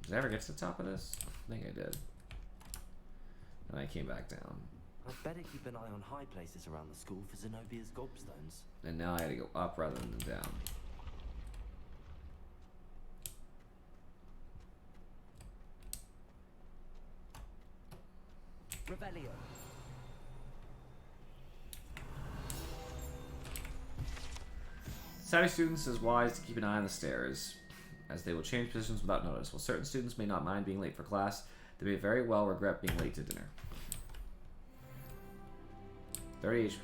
S1: Did I ever get to the top of this? I think I did. And I came back down.
S2: I'd better keep an eye on high places around the school for Zenobia's gobstones.
S1: And now I had to go up rather than down.
S2: Revelio.
S1: Savvy students is wise to keep an eye on the stairs, as they will change positions without notice. While certain students may not mind being late for class, they may very well regret being late to dinner. 30 HP.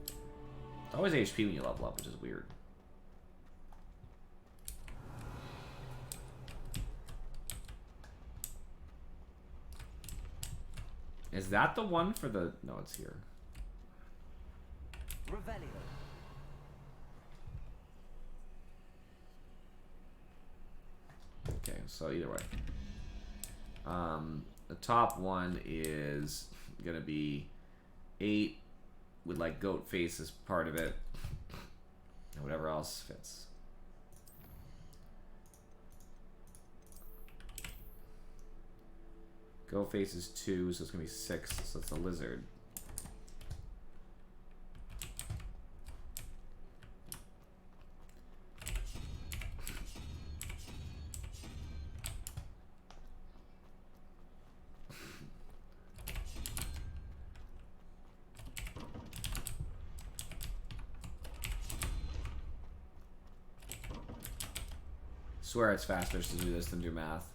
S1: It's always HP when you level up, which is weird. Is that the one for the... No, it's here.
S2: Revelio.
S1: Okay, so either way. The top one is gonna be 8 with like goat face as part of it. And whatever else fits. Goat face is 2, so it's gonna be 6, so it's a lizard. Swear it's faster to do this than do math.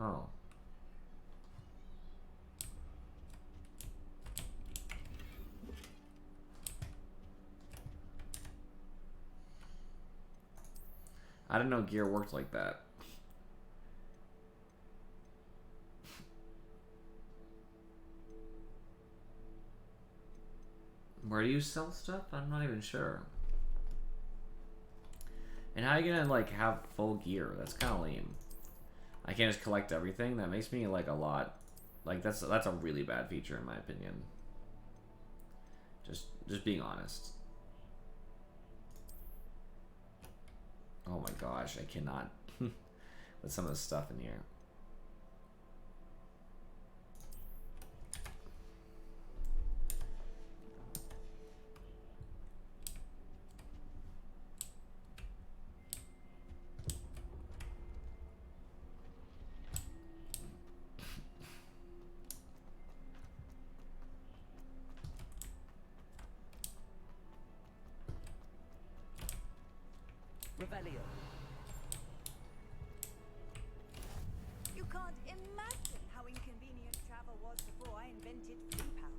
S1: Oh. I didn't know gear worked like that. Where do you sell stuff? I'm not even sure. And how are you gonna like have full gear? That's kind of lame. I can't just collect everything. That makes me like a lot. Like that's a really bad feature in my opinion. Just being honest. Oh my gosh, I cannot with some of the stuff in here.
S2: Revelio.
S15: You can't imagine how inconvenient travel was before I invented flea powder.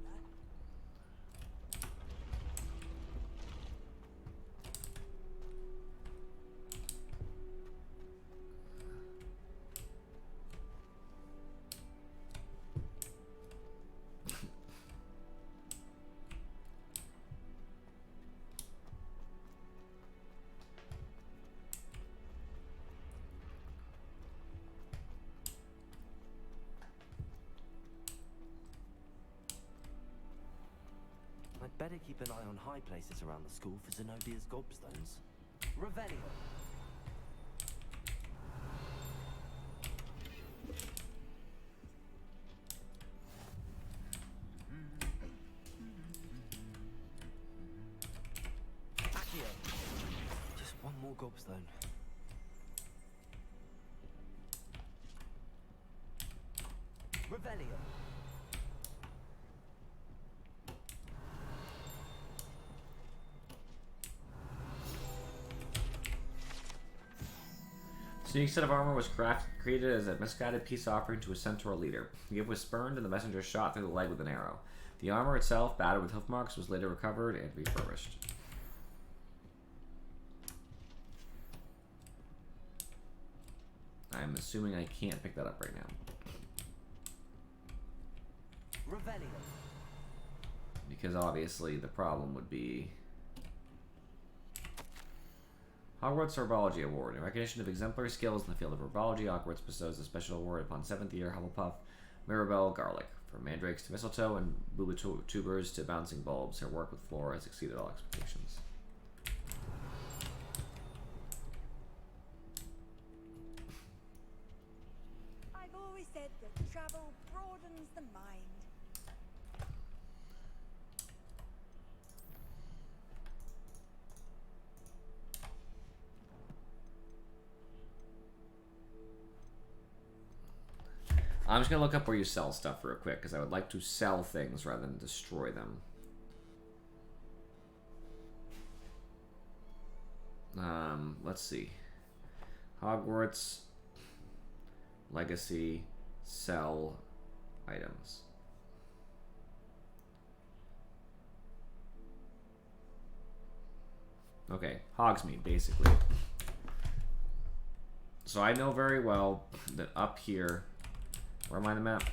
S2: I'd better keep an eye on high places around the school for Zenobia's gobstones. Revelio. Accio. Just one more gobstone. Revelio.
S1: This unique set of armor was created as a misguided peace offering to a centaur leader. The gift was spurned and the messenger shot through the leg with an arrow. The armor itself, battered with hoof marks, was later recovered and refurbished. I'm assuming I can't pick that up right now.
S2: Revelio.
S1: Because obviously the problem would be Hogwarts Herbology Award. In recognition of exemplary skills in the field of herbology, Hogwarts bestows a special award upon 7th year Hufflepuff Mirabelle Garlic. From mandrakes to mistletoe and booba-tubers to bouncing bulbs, her work with flora has exceeded all expectations.
S15: I've always said that travel broadens the mind.
S1: I'm just going to look up where you sell stuff real quick, because I would like to sell things rather than destroy them. Let's see. Hogwarts Legacy sell items. Okay, Hogsmeade, basically. So I know very well that up here... Where am I on the map?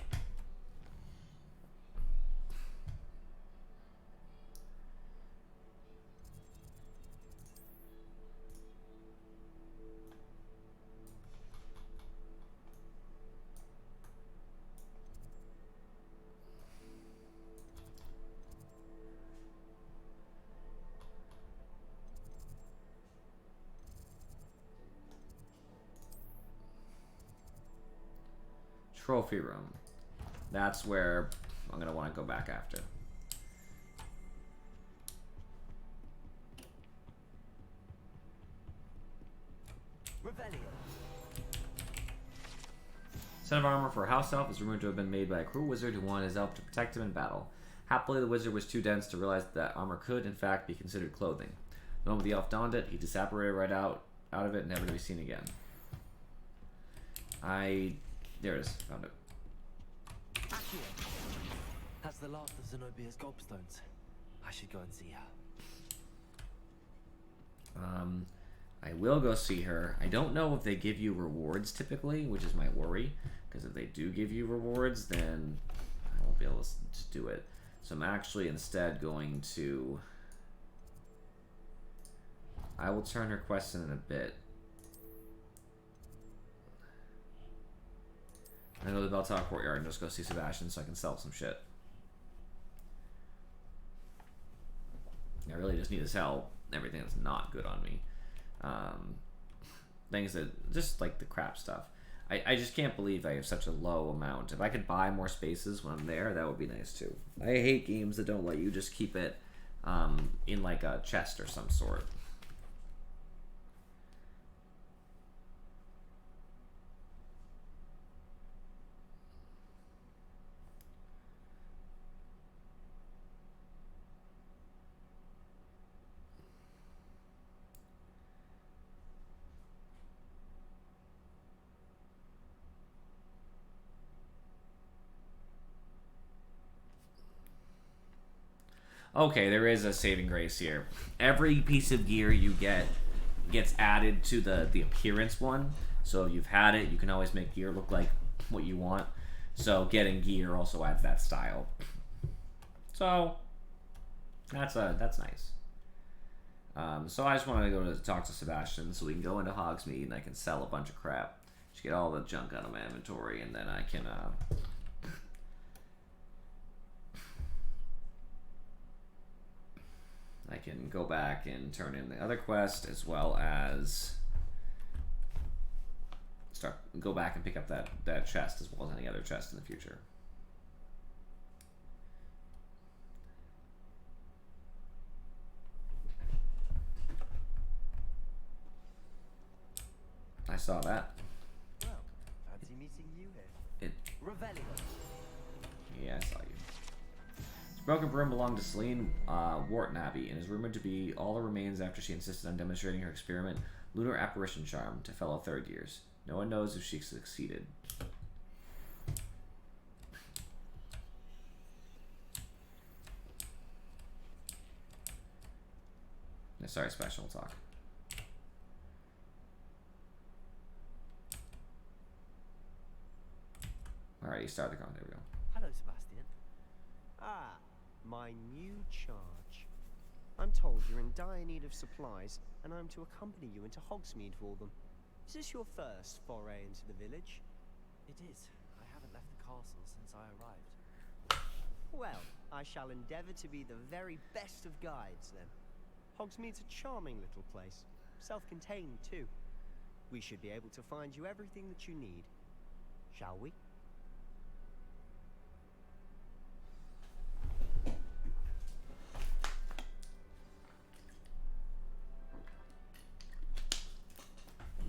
S1: Trophy room. That's where I'm going to want to go back after.
S2: Revelio.
S1: Set of armor for a house elf is rumored to have been made by a cruel wizard who wanted his elf to protect him in battle. Happily, the wizard was too dense to realize that armor could, in fact, be considered clothing. The moment the elf donned it, he disapparated right out of it, never to be seen again. There it is. Found it.
S2: Accio. That's the last of Zenobia's gobstones. I should go and see her.
S1: I will go see her. I don't know if they give you rewards typically, which is my worry. Because if they do give you rewards, then I won't be able to do it. So I'm actually instead going to... I will turn her quest in a bit. I'm gonna go to the Bell Tower Courtyard and just go see Sebastian so I can sell some shit. I really just need to sell everything that's not good on me. Things that, just like the crap stuff. I just can't believe I have such a low amount. If I could buy more spaces when I'm there, that would be nice too. I hate games that don't let you just keep it in like a chest or some sort. Okay, there is a saving grace here. Every piece of gear you get gets added to the appearance one. So if you've had it, you can always make gear look like what you want. So getting gear also adds that style. So that's nice. So I just want to go to talk to Sebastian so we can go into Hogsmeade and I can sell a bunch of crap. Just get all the junk out of my inventory and then I can go back and turn in the other quest as well as go back and pick up that chest as well as any other chest in the future. I saw that.
S2: Well, fancy meeting you here. Revelio.
S1: Yeah, I saw you. This broken broom belonged to Celine Wharton Abbey and is rumored to be all that remains after she insisted on demonstrating her experiment lunar apparition charm to fellow third years. No one knows if she succeeded. No, sorry, special talk. Alright, you start the comment. There we go.
S6: Hello, Sebastian.
S18: Ah, my new charge. I'm told you're in dire need of supplies, and I'm to accompany you into Hogsmeade for them. Is this your first foray into the village?
S6: It is. I haven't left the castle since I arrived.
S18: Well, I shall endeavour to be the very best of guides, then. Hogsmeade's a charming little place. Self-contained, too. We should be able to find you everything that you need. Shall we?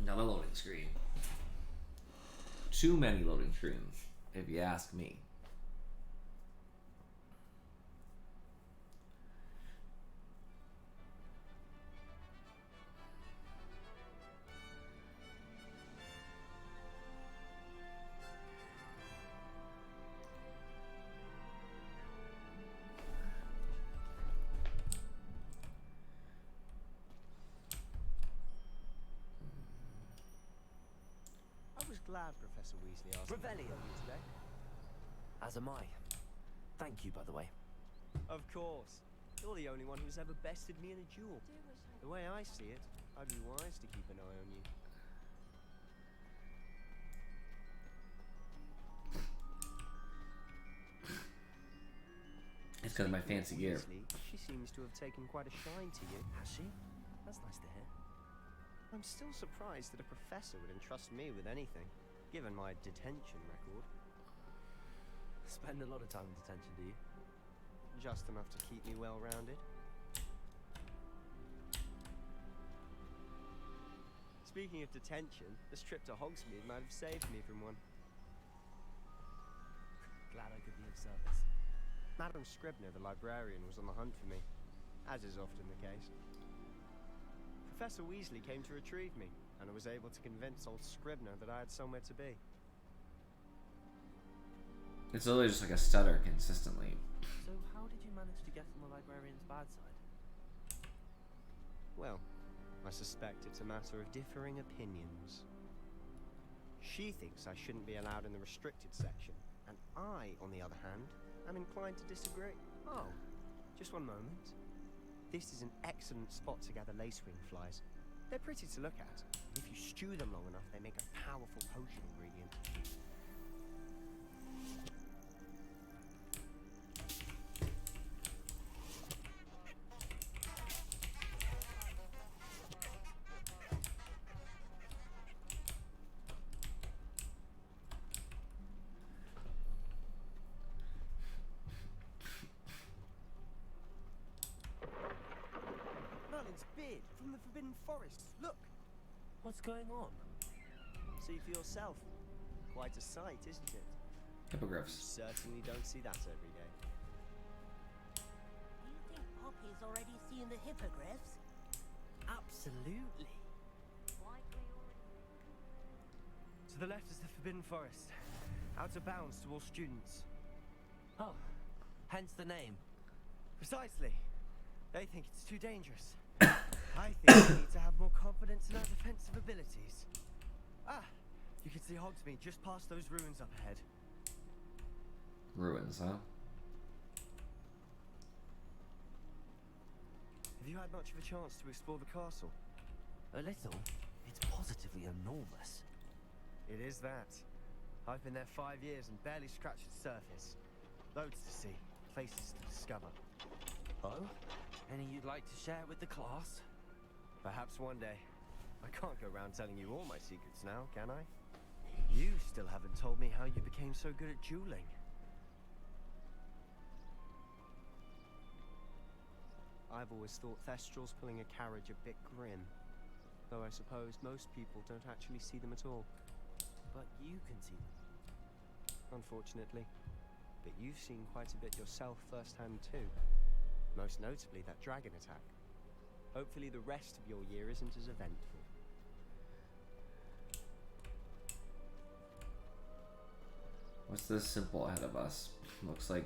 S1: Another loading screen. Too many loading screens, if you ask me.
S18: I was glad Professor Weasley asked me
S6: Revelio.
S18: you today.
S6: As am I. Thank you, by the way.
S18: Of course. You're the only one who's ever bested me in a duel. The way I see it, I'd be wise to keep an eye on you.
S1: It's because of my fancy gear.
S18: Weasley, she seems to have taken quite a shine to you.
S6: Has she? That's nice to hear.
S18: I'm still surprised that a professor would entrust me with anything, given my detention record.
S6: Spend a lot of time in detention, do you?
S18: Just enough to keep me well-rounded. Speaking of detention, this trip to Hogsmeade might have saved me from one.
S6: Glad I could be of service.
S18: Madam Scribner, the librarian, was on the hunt for me, as is often the case. Professor Weasley came to retrieve me, and I was able to convince old Scribner that I had somewhere to be.
S1: It's literally just like a stutter consistently.
S6: So how did you manage to get on the librarian's bad side?
S18: Well, I suspect it's a matter of differing opinions. She thinks I shouldn't be allowed in the restricted section, and I, on the other hand, am inclined to disagree. Oh, just one moment. This is an excellent spot to gather lacewing flies. They're pretty to look at. If you stew them long enough, they make a powerful potion ingredient. Merlin's beard from the Forbidden Forest. Look!
S6: What's going on?
S18: See for yourself. Quite a sight, isn't it?
S1: Hippogriffs.
S18: You certainly don't see that every day.
S19: Do you think Poppy's already seen the hippogriffs?
S6: Absolutely.
S18: To the left is the Forbidden Forest. Out of bounds to all students.
S6: Oh, hence the name.
S18: Precisely. They think it's too dangerous. I think we need to have more confidence in our defensive abilities. Ah, you can see Hogsmeade just past those ruins up ahead.
S1: Ruins, huh?
S18: Have you had much of a chance to explore the castle?
S6: A little. It's positively enormous.
S18: It is that. I've been there 5 years and barely scratched the surface. Loads to see, places to discover.
S6: Oh? Any you'd like to share with the class?
S18: Perhaps one day. I can't go around telling you all my secrets now, can I? You still haven't told me how you became so good at dueling. I've always thought Thestrals pulling a carriage a bit grim. Though I suppose most people don't actually see them at all.
S6: But you can see them.
S18: Unfortunately. but you've seen quite a bit yourself firsthand too. Most notably that dragon attack. Hopefully the rest of your year isn't as eventful.
S1: What's this symbol ahead of us? Looks like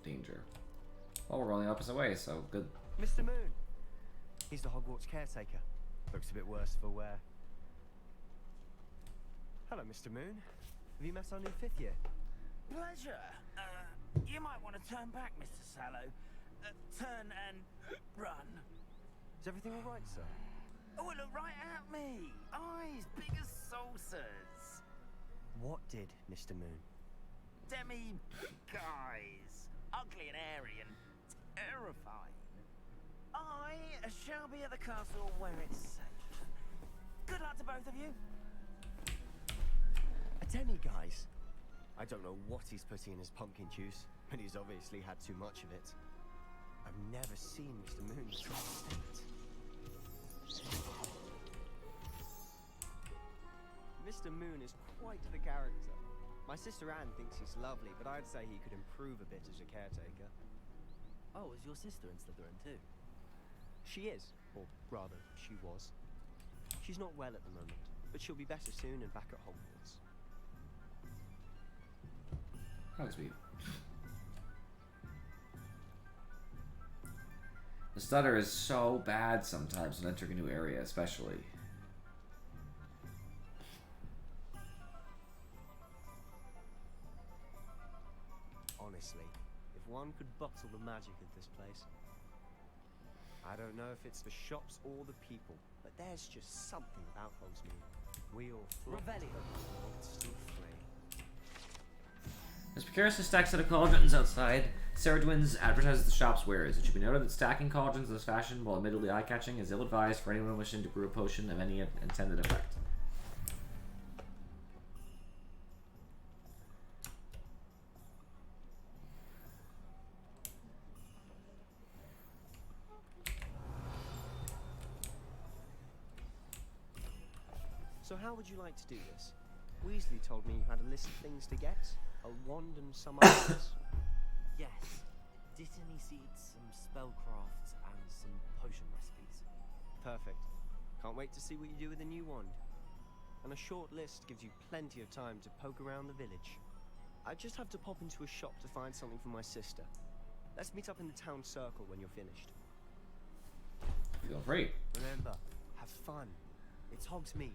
S1: danger. Well, we're going the opposite way, so good.
S18: Mr. Moon! He's the Hogwarts caretaker. Looks a bit worse for wear. Hello, Mr. Moon. Have you met our new 5th year?
S11: Pleasure. You might want to turn back, Mr. Sallow. Turn and run.
S18: Is everything all right, sir?
S11: Oh, look right at me. Eyes big as saucers.
S18: What did, Mr. Moon?
S11: Guys. Ugly and airy and terrifying. I shall be at the castle where it's safe. Good luck to both of you.
S18: A demi-guise? I don't know what he's putting in his pumpkin juice, but he's obviously had too much of it. I've never seen Mr. Moon so upset. Mr. Moon is quite the character. My sister Anne thinks he's lovely, but I'd say he could improve a bit as a caretaker.
S6: Oh, is your sister in Slytherin too?
S18: She is, or rather, she was. She's not well at the moment, but she'll be better soon and back at Hogwarts.
S1: Hogsmeade. The stutter is so bad sometimes when entering a new area, especially.
S18: Honestly, if one could bottle the magic of this place. I don't know if it's the shops or the people, but there's just something about Hogsmeade. We all flock to the monster flame.
S1: As precarious as stacks of cauldrons outside, Sarah Dwins advertises the shop's wares. It should be noted that stacking cauldrons in this fashion, while admittedly eye-catching, is ill-advised for anyone wishing to brew a potion of any intended effect.
S18: So how would you like to do this? Weasley told me you had a list of things to get. A wand and some items.
S6: Yes. Dittany seeds, some spellcrafts, and some potion recipes.
S18: Perfect. Can't wait to see what you do with the new wand. And a short list gives you plenty of time to poke around the village. I just have to pop into a shop to find something for my sister. Let's meet up in the town circle when you're finished.
S1: Feel free.
S18: Remember, have fun. It's Hogsmeade.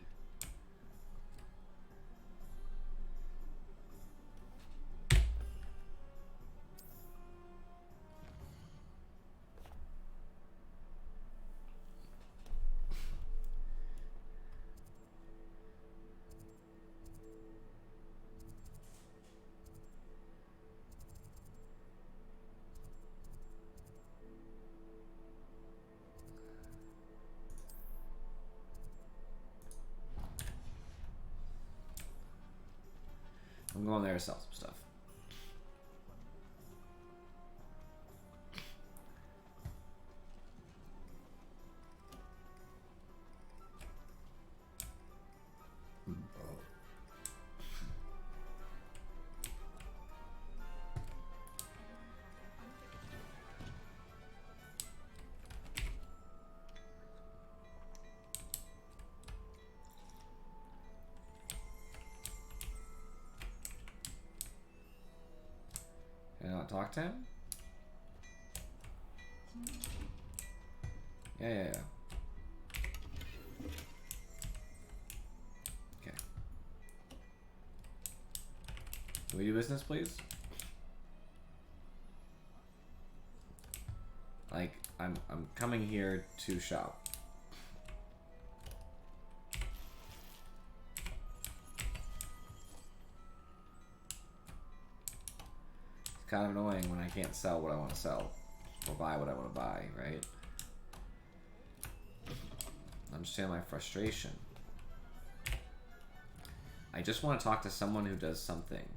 S1: I'm going there to sell some stuff. Can I not talk to him? Yeah. Okay. Can we do business, please? Like, I'm coming here to shop. Kind of annoying when I can't sell what I want to sell or buy what I want to buy, right? Understand my frustration. I just want to talk to someone who does something.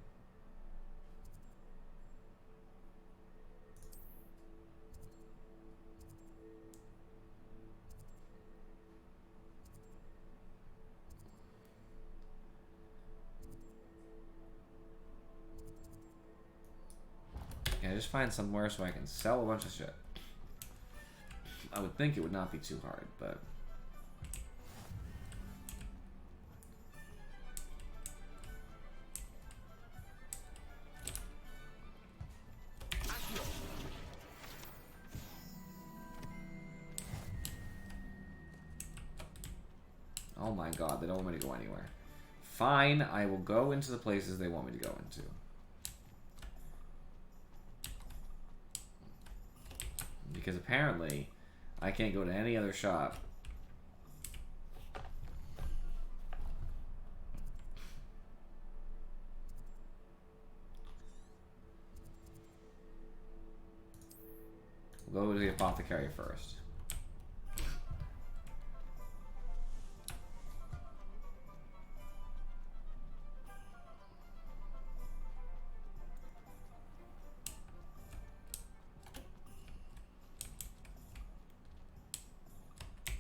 S1: just find somewhere so I can sell a bunch of shit? I would think it would not be too hard, but... Oh my god, they don't want me to go anywhere. Fine, I will go into the places they want me to go into. Because apparently, I can't go to any other shop. We'll go to the apothecary first.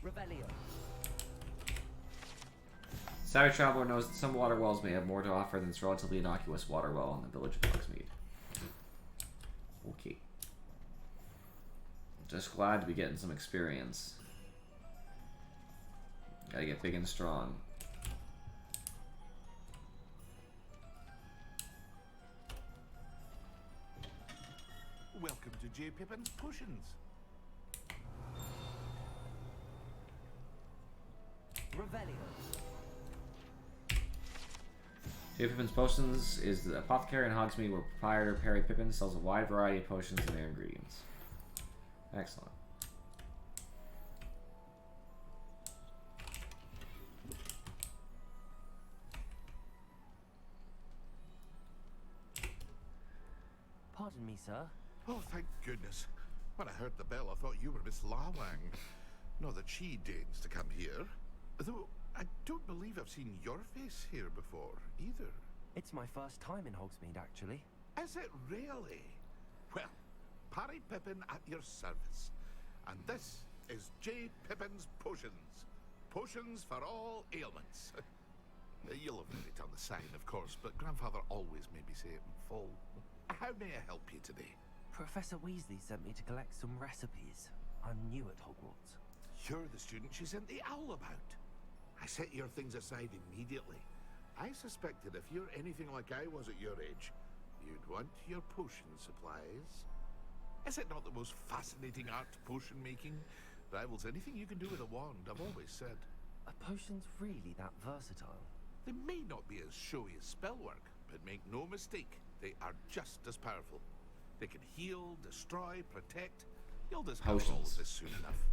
S2: Revelio.
S1: Savage Traveler knows that some water wells may have more to offer than this relatively innocuous water well in the village of Hogsmeade. Okay. Just glad to be getting some experience. Gotta get big and strong.
S4: Welcome to J. Pippin's Potions.
S2: Revelio.
S1: J. Pippin's Potions is the apothecary in Hogsmeade where proprietor Perry Pippin sells a wide variety of potions and their ingredients. Excellent.
S2: Pardon me, sir.
S4: Oh, thank goodness. When I heard the bell, I thought you were Miss Lawang. Not that she deigns to come here. Though, I don't believe I've seen your face here before, either.
S2: It's my first time in Hogsmeade, actually.
S4: Is it really? Well, Parry Pippin at your service. And this is J. Pippin's Potions. Potions for all ailments. You'll have read it on the sign, of course, but Grandfather always made me say it in full. How may I help you today?
S2: Professor Weasley sent me to collect some recipes. I'm new at Hogwarts.
S4: You're the student she sent the owl about. I set your things aside immediately. I suspected if you're anything like I was at your age, you'd want your potion supplies. Is it not the most fascinating art, potion making? Rivals anything you can do with a wand, I've always said.
S2: Are potions really that versatile?
S4: They may not be as showy as spellwork, but make no mistake, they are just as powerful. They can heal, destroy, protect. You'll discover all of this soon enough.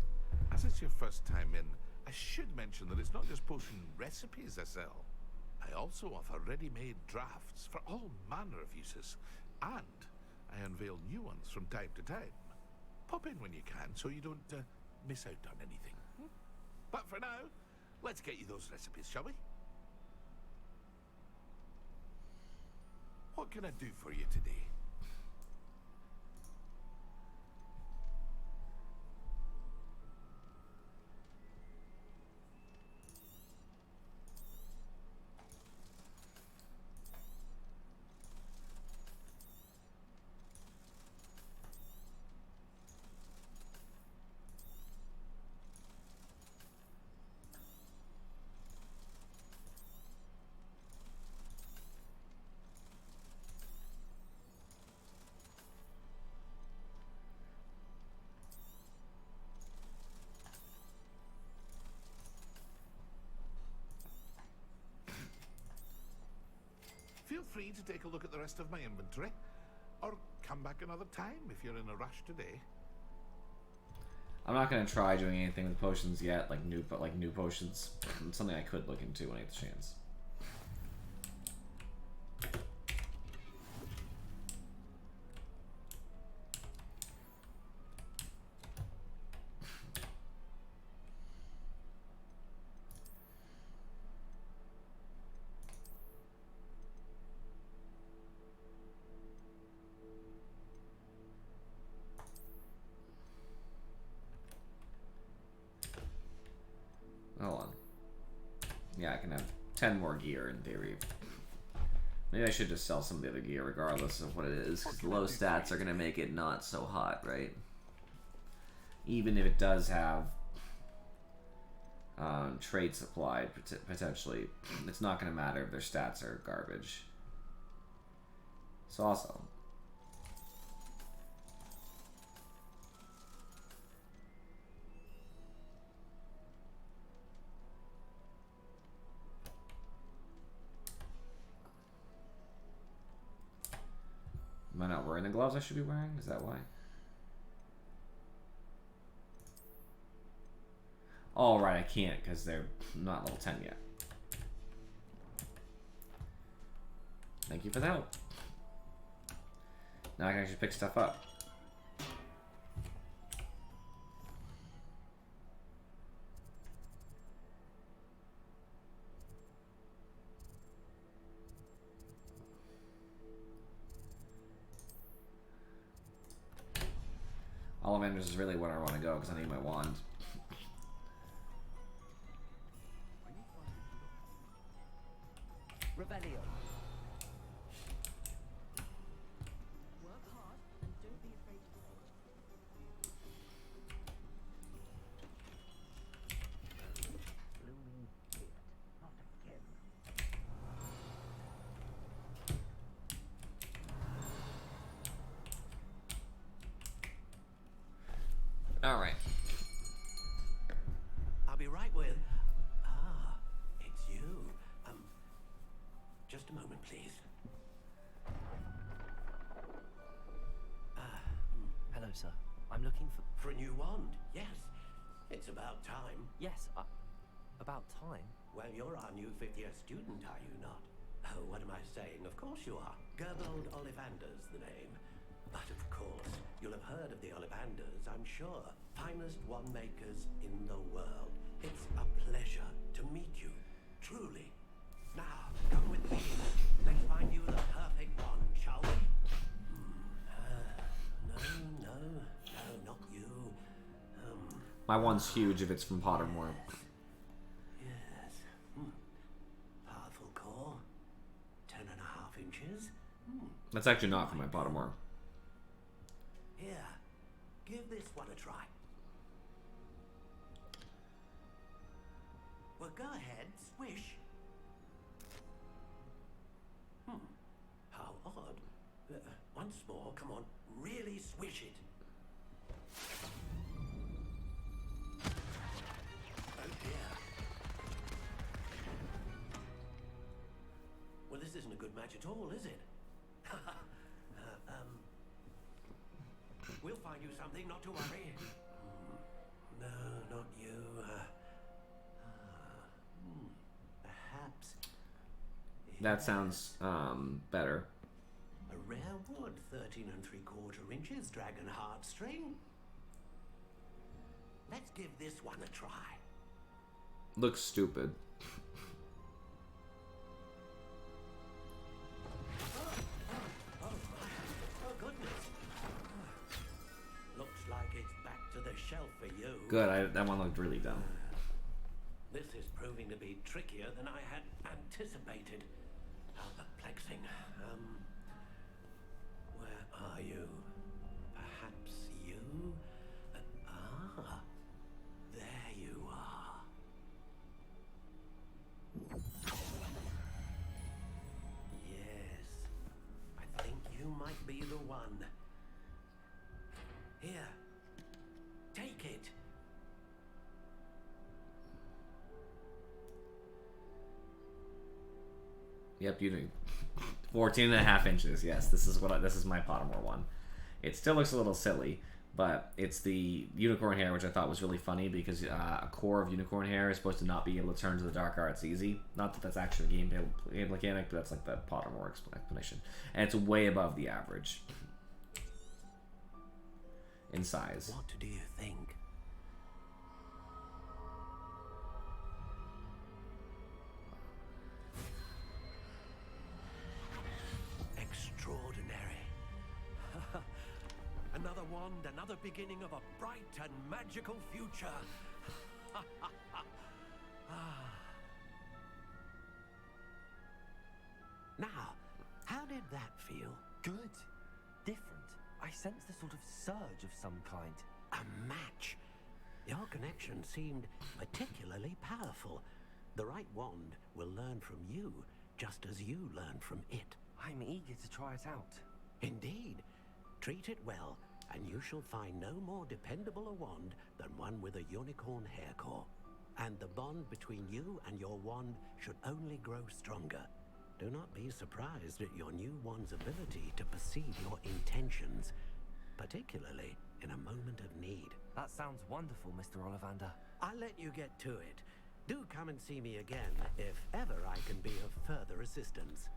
S4: As it's your first time in, I should mention that it's not just potion recipes I sell. I also offer ready-made drafts for all manner of uses, and I unveil new ones from time to time. Pop in when you can so you don't miss out on anything. But for now, let's get you those recipes, shall we? What can I do for you today? Feel free to take a look at the rest of my inventory, or come back another time if you're in a rush today.
S1: I'm not gonna try doing anything with potions yet, like new potions. It's something I could look into when I get the chance. Hold on. Yeah, I can have 10 more gear in theory. Maybe I should just sell some of the other gear regardless of what it is, because the low stats are going to make it not so hot, right? Even if it does have trade supplied, potentially, it's not going to matter if their stats are garbage. So also, am I not wearing the gloves I should be wearing? Is that why? Oh, right, I can't because they're not level 10 yet. Thank you for the help. Now I can actually pick stuff up. Ollivanders is really where I want to go because I need my wand.
S6: Rebellion.
S1: All right.
S8: I'll be right with. Ah, it's you. Just a moment, please.
S2: Hello, sir. I'm looking
S8: For a new wand, yes. It's about time.
S2: Yes, about time?
S8: Well, you're our new fifth-year student, are you not? Oh, what am I saying? Of course you are. Gerbold Ollivander's the name. But of course, you'll have heard of the Ollivanders, I'm sure. Finest wand makers in the world. It's a pleasure to meet you, truly. Now, come with me. Let's find you the perfect wand, shall we? No, not you.
S1: My wand's huge if it's from Pottermore.
S8: Yes. Powerful core. 10.5 inches.
S1: That's actually not from my Pottermore.
S8: Here, give this one a try. Well, go ahead, swish. How odd. Once more, come on, really swish it. Oh dear. Well, this isn't a good match at all, is it? We'll find you something, not to worry. No, not you. Perhaps.
S1: That sounds better.
S8: A rare wood, 13 3/4 inches, dragon heartstring. Let's give this one a try.
S1: Looks stupid.
S8: Oh goodness. Looks like it's back to the shelf for you.
S1: Good, that one looked really dumb.
S8: This is proving to be trickier than I had anticipated. How perplexing. Where are you? Perhaps you? There you are. Yes, I think you might be the one. Here, take it.
S1: Yep, you do. 14.5 inches. Yes, this is my Pottermore one. It still looks a little silly, but it's the unicorn hair, which I thought was really funny because a core of unicorn hair is supposed to not be able to turn to the dark arts easy. Not that that's actually a game mechanic, but that's like the Pottermore explanation. And it's way above the average in size.
S8: What do you think? Extraordinary. Another wand, another beginning of a bright and magical future. Now,
S2: How did that feel?
S6: Good. Different. I sensed a sort of surge of some kind.
S8: A match. Your connection seemed particularly powerful. The right wand will learn from you, just as you learn from it.
S6: I'm eager to try it out.
S8: Indeed. Treat it well, and you shall find no more dependable a wand than one with a unicorn hair core. And the bond between you and your wand should only grow stronger. Do not be surprised at your new wand's ability to perceive your intentions, particularly in a moment of need.
S6: That sounds wonderful, Mr. Ollivander.
S8: I'll let you get to it. Do come and see me again if ever I can be of further assistance.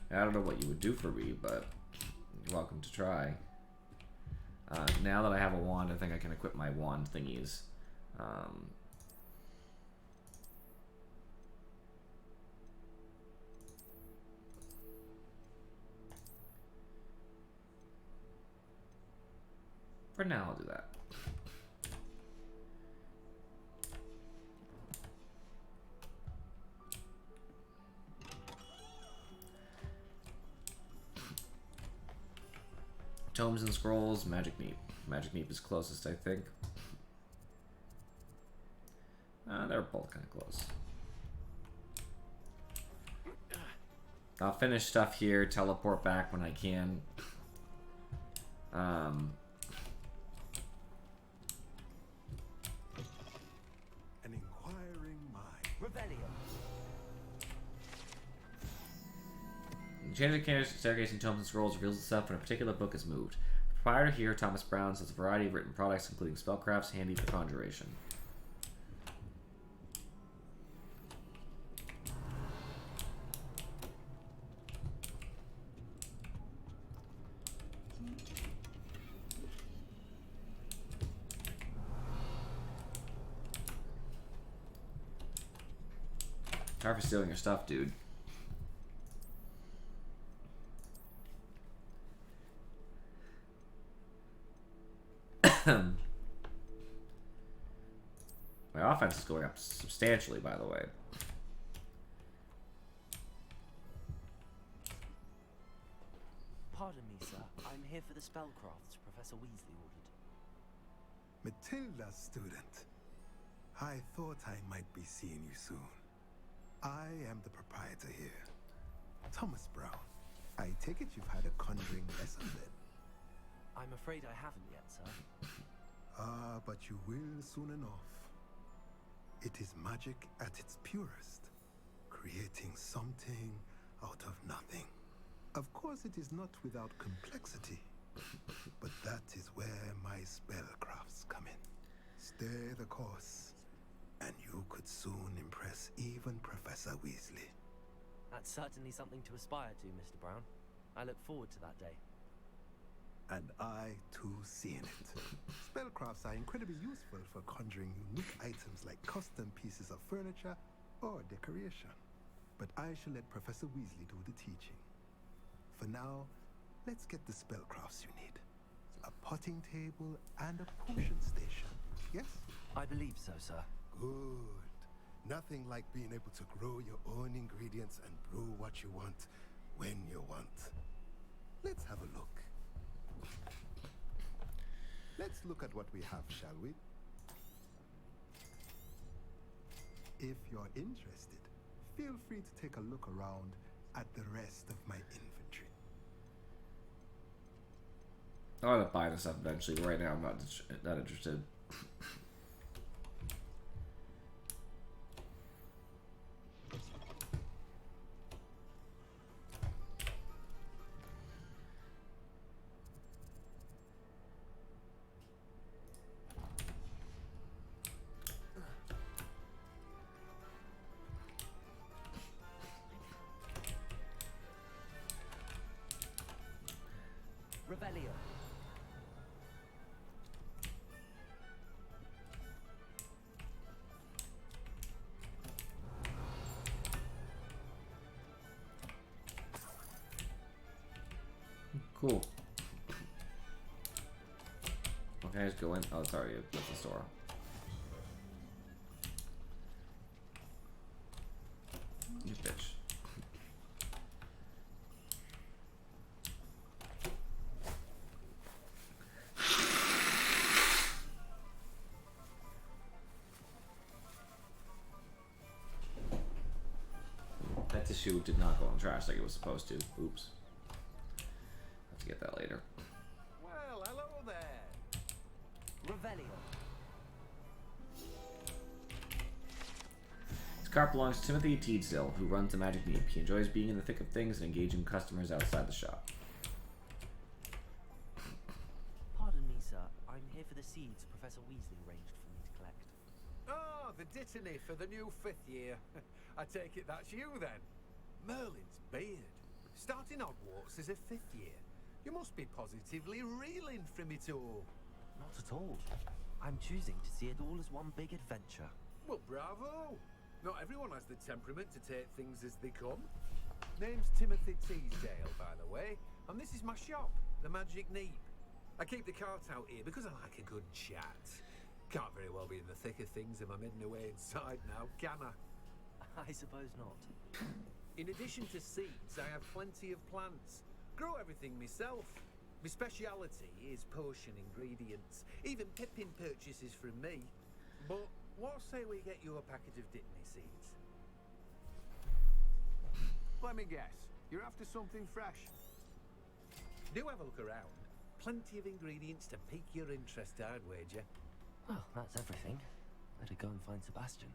S1: I don't know what you would do for me, but you're welcome to try. Now that I have a wand, I think I can equip my wand thingies. For now, I'll do that. Tomes and Scrolls, Magic Neep. Magic Neep is closest, I think. They're both kind of close. I'll finish stuff here, teleport back when I can.
S7: An inquiring mind.
S6: Rebellion.
S1: The change of staircase in Tomes and Scrolls reveals itself when a particular book is moved. Prior to here, Thomas Brown sells a variety of written products, including spellcrafts handy for conjuration. Sorry for stealing your stuff, dude. My offense is going up substantially, by the way.
S6: Pardon me, sir. I'm here for the spellcrafts Professor Weasley ordered.
S7: Matilda's student. I thought I might be seeing you soon. I am the proprietor here, Thomas Brown. I take it you've had a conjuring lesson then?
S6: I'm afraid I haven't yet, sir.
S7: But you will soon enough. It is magic at its purest, creating something out of nothing. Of course, it is not without complexity, but that is where my spellcrafts come in. Stay the course, and you could soon impress even Professor Weasley.
S6: That's certainly something to aspire to, Mr. Brown. I look forward to that day.
S7: And I, too, seeing it. Spellcrafts are incredibly useful for conjuring unique items like custom pieces of furniture or decoration. But I shall let Professor Weasley do the teaching. For now, let's get the spellcrafts you need. A potting table and a potion station, yes?
S6: I believe so, sir.
S7: Good. Nothing like being able to grow your own ingredients and brew what you want when you want. Let's have a look. Let's look at what we have, shall we? If you're interested, feel free to take a look around at the rest of my inventory.
S1: I want to buy this stuff eventually, but right now I'm not that interested.
S6: Rebellion.
S1: Cool. Okay, let's go in. Oh, sorry, that's the store. You bitch. issue did not go in the trash like it was supposed to. Oops. Have to get that later.
S8: Well, hello there.
S2: Revelio.
S1: This cart belongs to Timothy Teedsdale, who runs the Magic Neep. He enjoys being in the thick of things and engaging customers outside the shop.
S2: Pardon me, sir. I'm here for the seeds Professor Weasley arranged for me to collect.
S8: Ah, the dittany for the new 5th year. I take it that's you then. Merlin's beard. Starting Hogwarts as a 5th year. You must be positively reeling from it all.
S2: Not at all. I'm choosing to see it all as one big adventure.
S8: Well, bravo. Not everyone has the temperament to take things as they come. Name's Timothy Teasdale, by the way, and this is my shop, the Magic Neep. I keep the cart out here because I like a good chat. Can't very well be in the thick of things if I'm hidden away inside now, can I?
S2: I suppose not.
S8: In addition to seeds, I have plenty of plants. Grow everything myself. My speciality is potion ingredients. Even Pippin purchases from me. But what say we get you a packet of Dittany seeds? Let me guess. You're after something fresh. Do have a look around. Plenty of ingredients to pique your interest, I'd wager.
S2: Well, that's everything. Better go and find Sebastian.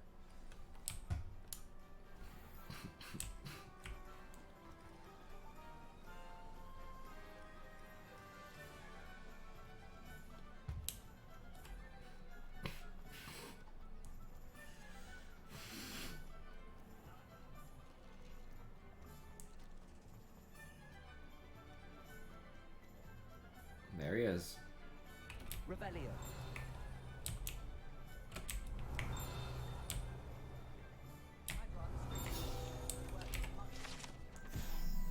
S1: There he is.
S2: Revelio.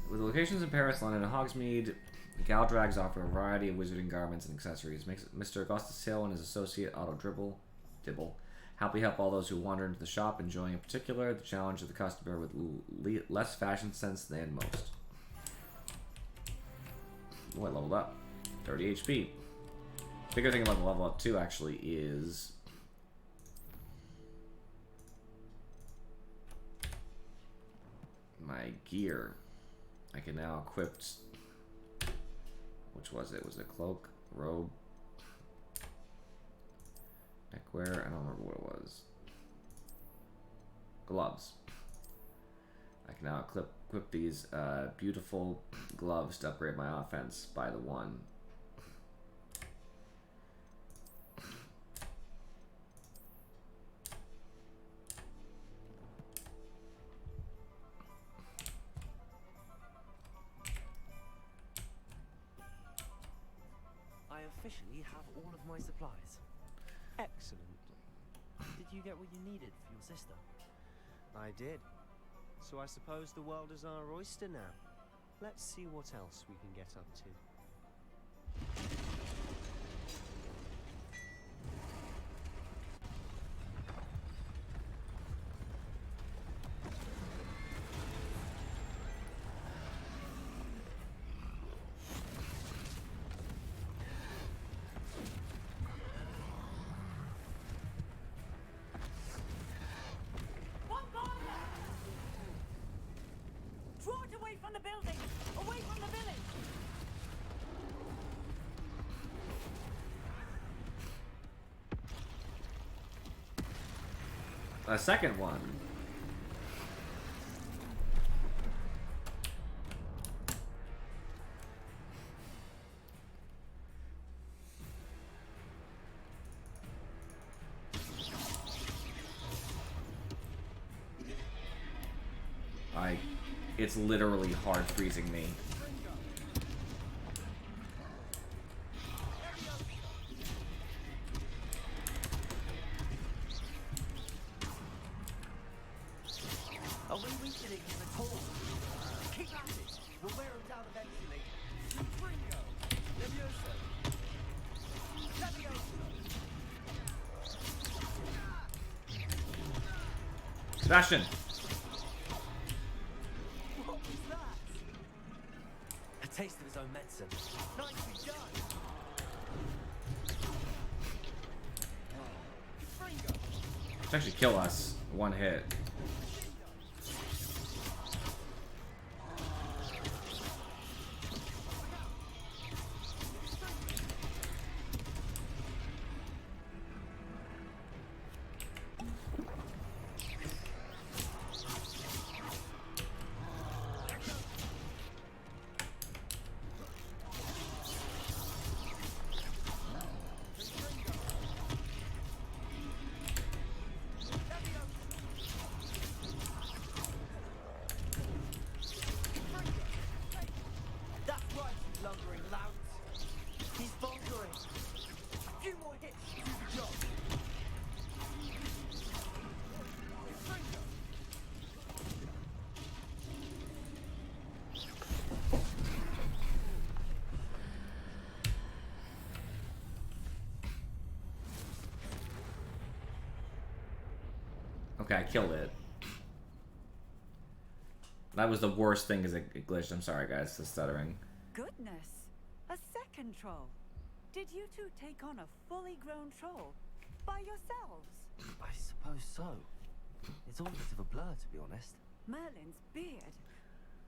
S1: With locations in Paris, London, and Hogsmeade, Galdrags offer a variety of wizarding garments and accessories. Makes Mr. Augustus Hill and his associate Otto Dibble happily help all those who wander into the shop, enjoying in particular the challenge of the customer with less fashion sense than most. Oh, I leveled up. 30 HP. Bigger thing about the level up too actually is my gear. I can now equip, which was it? Was it cloak, robe, neckwear? I don't remember what it was. Gloves. I can now equip these beautiful gloves to upgrade my offense by the 1.
S2: I officially have all of my supplies.
S18: Excellent.
S2: Did you get what you needed for your sister?
S18: I did. So I suppose the world is our oyster now. Let's see what else we can get up to.
S15: Draw it away from the building! Away from the village!
S1: A second one. It's literally hard freezing me.
S11: Are we weakening him at all? Keep at it! We'll wear him down eventually. Fringo! Levioso! Levioso!
S1: Sebastian!
S2: What was that? A taste of his own medicine.
S11: Nicely done! Fringo!
S1: It's actually kill us. One hit. Okay, I killed it. That was the worst thing because it glitched. I'm sorry, guys, the stuttering.
S15: Goodness, a second troll. Did you two take on a fully grown troll by yourselves?
S2: I suppose so. It's all a bit of a blur, to be honest.
S15: Merlin's beard.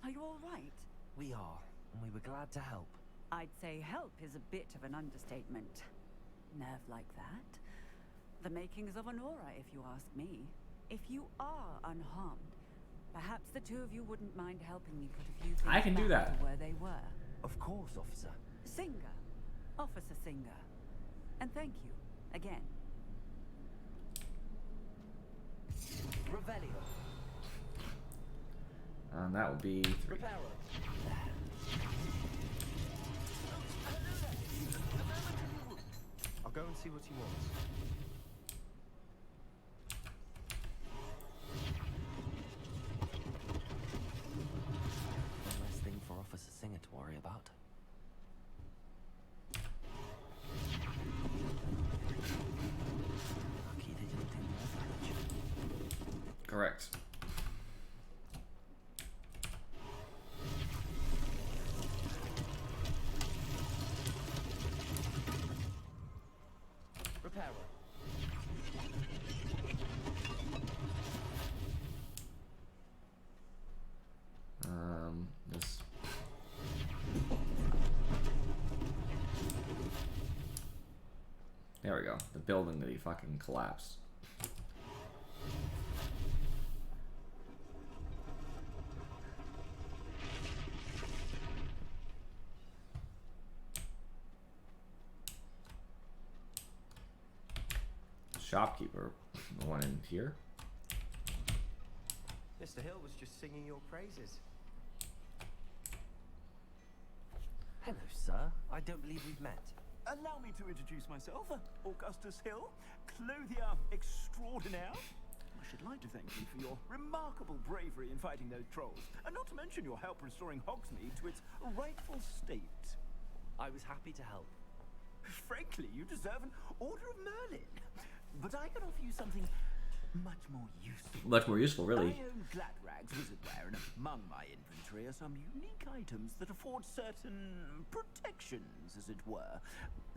S15: Are you all right?
S2: We are, and we were glad to help.
S15: I'd say help is a bit of an understatement. Nerve like that? The makings of an aura, if you ask me. If you are unharmed, perhaps the two of you wouldn't mind helping me put a few things
S1: I can do
S15: back
S1: that.
S15: to where they were.
S2: Of course, officer.
S15: Singer. Officer Singer. And thank you, again.
S2: Revelio.
S1: And that would be 3.
S18: I'll go and see what he wants.
S2: One less thing for Officer Singer to worry about. Lucky they didn't do more damage.
S1: Correct. This. There we go. The building that he fucking collapsed. Shopkeeper. The one in here.
S18: Mr. Hill was just singing your praises.
S2: Hello, sir. I don't believe we've met.
S5: Allow me to introduce myself, Augustus Hill, clothier extraordinaire. I should like to thank you for your remarkable bravery in fighting those trolls, and not to mention your help restoring Hogsmeade to its rightful state.
S2: I was happy to help.
S5: Frankly, you deserve an Order of Merlin. But I can offer you something much more useful.
S1: Much more useful, really.
S5: I own Gladrag's wizardware, and among my inventory are some unique items that afford certain protections, as it were.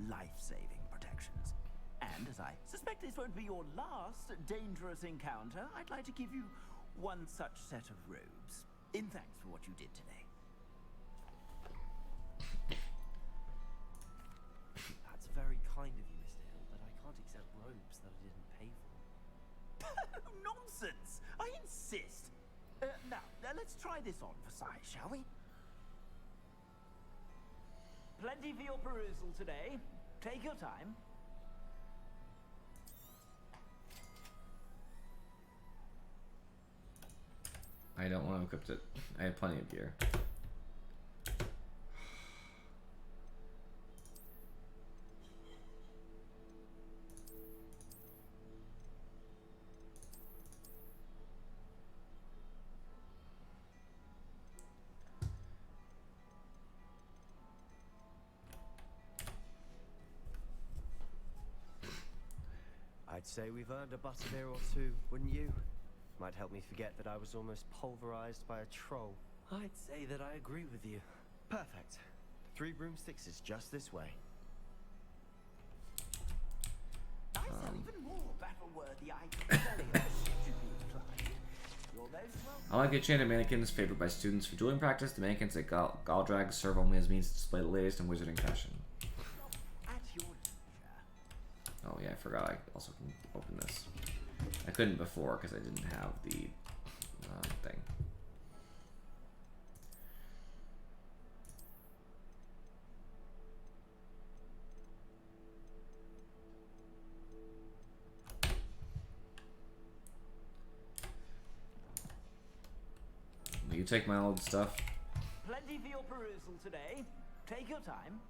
S5: Life-saving protections. And as I suspect this won't be your last dangerous encounter, I'd like to give you one such set of robes, in thanks for what you did today.
S2: That's very kind of you, Mr. Hill, but I can't accept robes that I didn't pay for.
S5: Nonsense! I insist. Now, let's try this on for size, shall we? Plenty for your perusal today. Take your time.
S1: I don't want to equip it. I have plenty of gear.
S18: I'd say we've earned a butterbeer or two, wouldn't you? Might help me forget that I was almost pulverized by a troll.
S2: I'd say that I agree with you.
S18: Perfect. The 3 broomsticks is just this way.
S5: I sell even more battle-worthy items. You're most welcome.
S1: Unlike the enchanted mannequins favored by students for dueling practice, the mannequins at Galdrag serve only as means to display the latest in wizarding fashion.
S5: At your leisure.
S1: Oh yeah, I forgot I also can open this. I couldn't before because I didn't have the thing. Will you take my old stuff?
S5: Plenty for your perusal today. Take your time.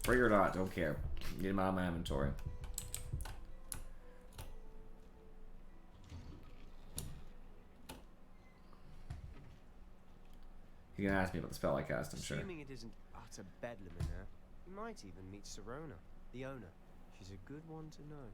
S1: Free or not, don't care. Get them out of my inventory. You're gonna ask me about the spell I cast, I'm sure.
S18: Assuming it isn't utter bedlam in there, you might even meet Serona, the owner. She's a good one to know.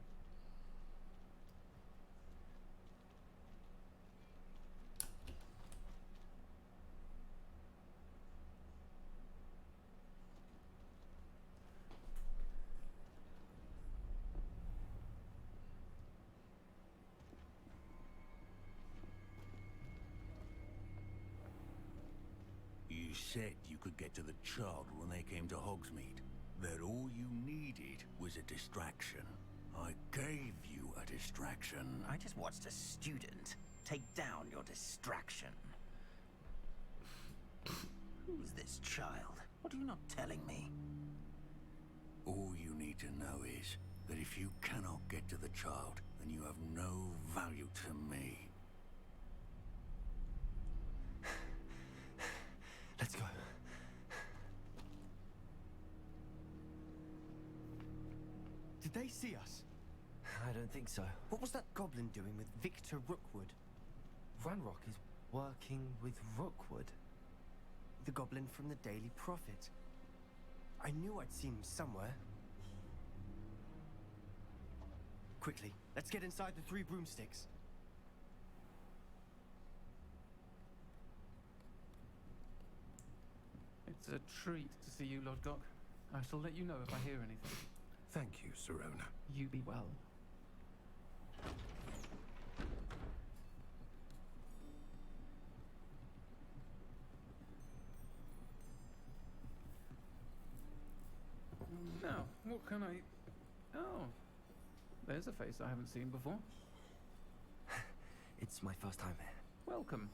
S17: You said you could get to the child when they came to Hogsmeade. That all you needed was a distraction. I gave you a distraction.
S5: I just watched a student take down your distraction. Who's this child? What are you not telling me?
S17: All you need to know is that if you cannot get to the child, then you have no value to me.
S18: Let's go. Did they see us?
S2: I don't think so.
S18: What was that goblin doing with Victor Rookwood?
S2: Ranrock is working with Rookwood.
S18: The goblin from the Daily Prophet. I knew I'd seen him somewhere. Quickly, let's get inside the 3 broomsticks.
S22: It's a treat to see you, Lodgok. I shall let you know if I hear anything.
S4: Thank you, Serona.
S22: You be well. Now, what can I... Oh, there's a face I haven't seen before.
S2: It's my first time here.
S22: Welcome.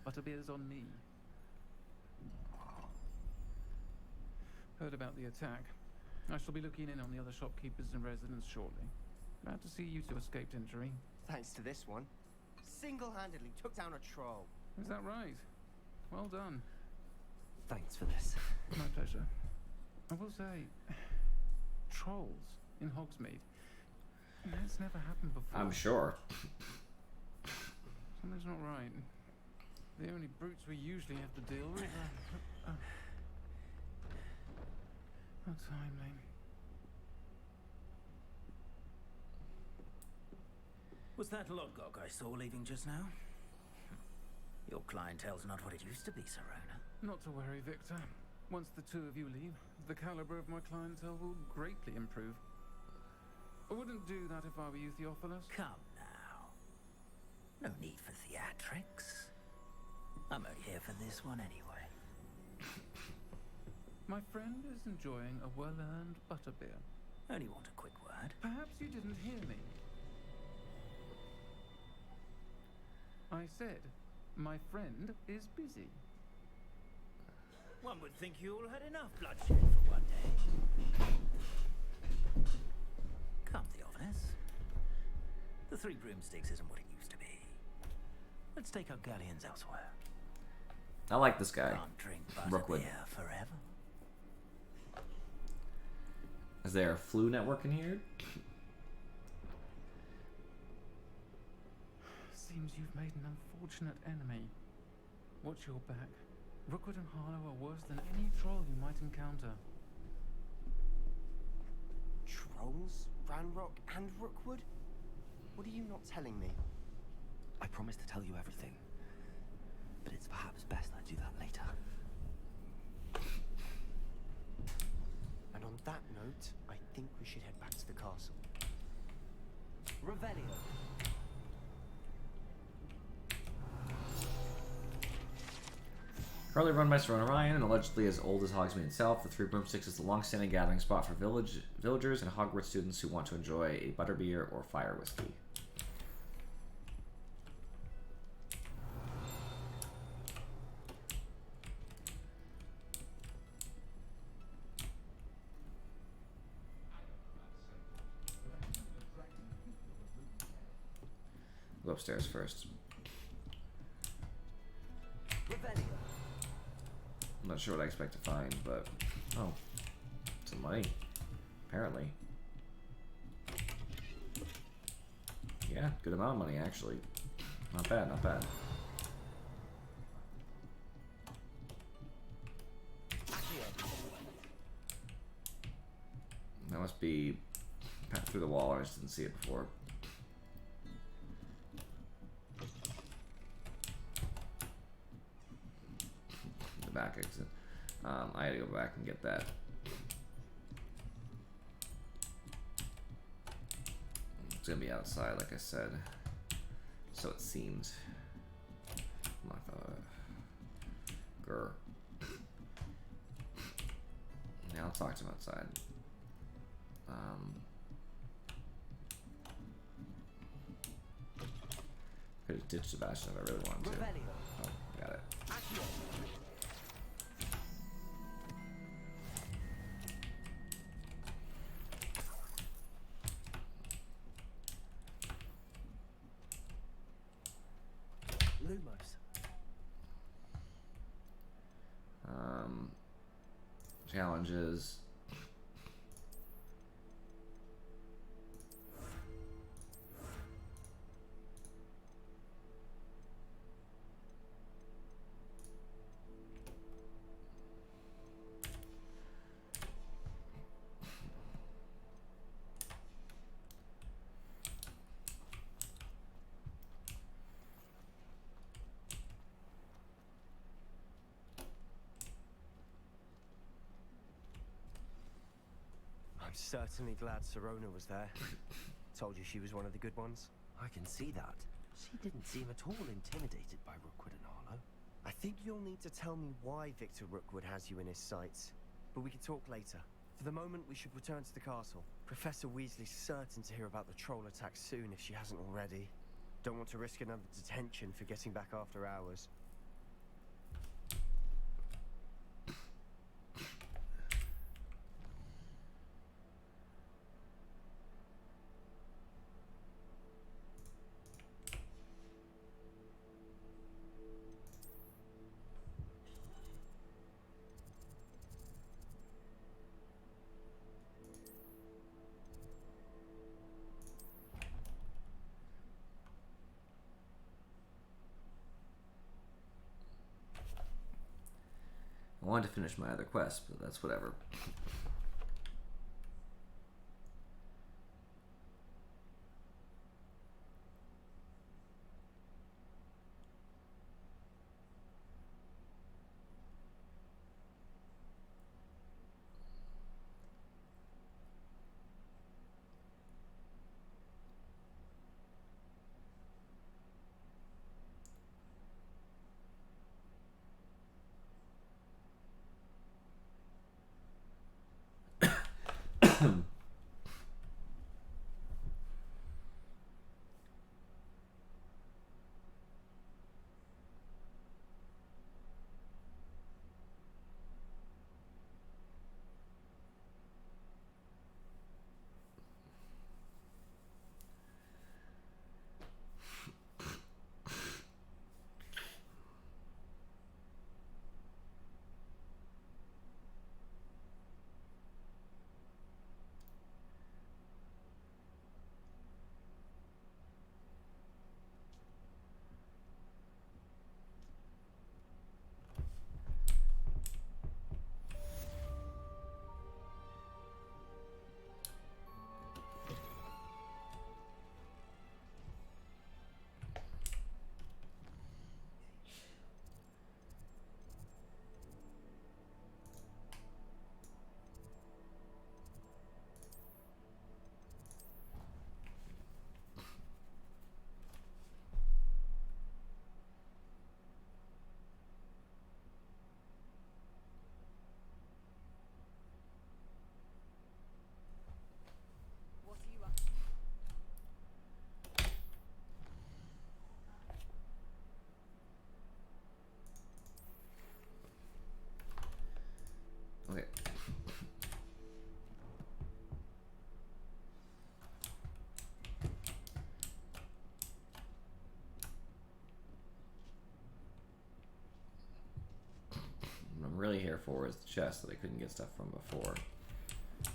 S22: Butterbeer's on me. Heard about the attack. I shall be looking in on the other shopkeepers and residents shortly. Glad to see you two escaped injury.
S18: Thanks to this one. Single-handedly took down a troll.
S22: Is that right? Well done.
S2: Thanks for this.
S22: My pleasure. I will say, trolls in Hogsmeade. That's never happened before.
S1: I'm sure.
S22: Something's not right. The only brutes we usually have to deal with are... How timely.
S5: Was that Lodgok I saw leaving just now? Your clientele's not what it used to be, Serona.
S22: Not to worry, Victor. Once the two of you leave, the caliber of my clientele will greatly improve. I wouldn't do that if I were you, Theophilus.
S5: Come now. No need for theatrics. I'm only here for this one anyway.
S22: My friend is enjoying a well-earned butterbeer.
S5: Only want a quick word.
S22: Perhaps you didn't hear me. I said, my friend is busy.
S5: One would think you all had enough bloodshed for one day. Come, Theophilus. The 3 broomsticks isn't what it used to be. Let's take our galleons elsewhere.
S1: I like this guy.
S5: Can't drink
S1: Rookwood.
S5: butterbeer forever.
S1: Is there a flu network in here?
S22: Seems you've made an unfortunate enemy. Watch your back. Rookwood and Harlow are worse than any troll you might encounter.
S18: Trolls? Ranrock and Rookwood? What are you not telling me?
S2: I promise to tell you everything. But it's perhaps best I do that later.
S18: And on that note, I think we should head back to the castle. Revelio.
S1: Currently run by Serona Ryan and allegedly as old as Hogsmeade itself, the 3 Broomsticks is a long-standing gathering spot for villagers and Hogwarts students who want to enjoy a butterbeer or fire whiskey. Go upstairs first. I'm not sure what I expect to find, but... Oh. Some money. Apparently. Yeah, good amount of money, actually. Not bad, not bad. must be through the wall. I just didn't see it before. The back exit. I had to go back and get that. It's gonna be outside, like I said. So it seems. Grr. Yeah, I'll talk to him outside. Could have ditched Sebastian if I really wanted to. Oh, got it.
S6: Lumos.
S1: Challenges.
S6: I'm certainly glad Serona was there. Told you she was one of the good ones. I can see that. She didn't seem at all intimidated by Rookwood and Harlow. I think you'll need to tell me why Victor Rookwood has you in his sights. But we can talk later. For the moment, we should return to the castle. Professor Weasley's certain to hear about the troll attack soon if she hasn't already. Don't want to risk another detention for getting back after hours.
S1: I wanted to finish my other quest, but that's whatever. Okay. What I'm really here for is the chest that I couldn't get stuff from before.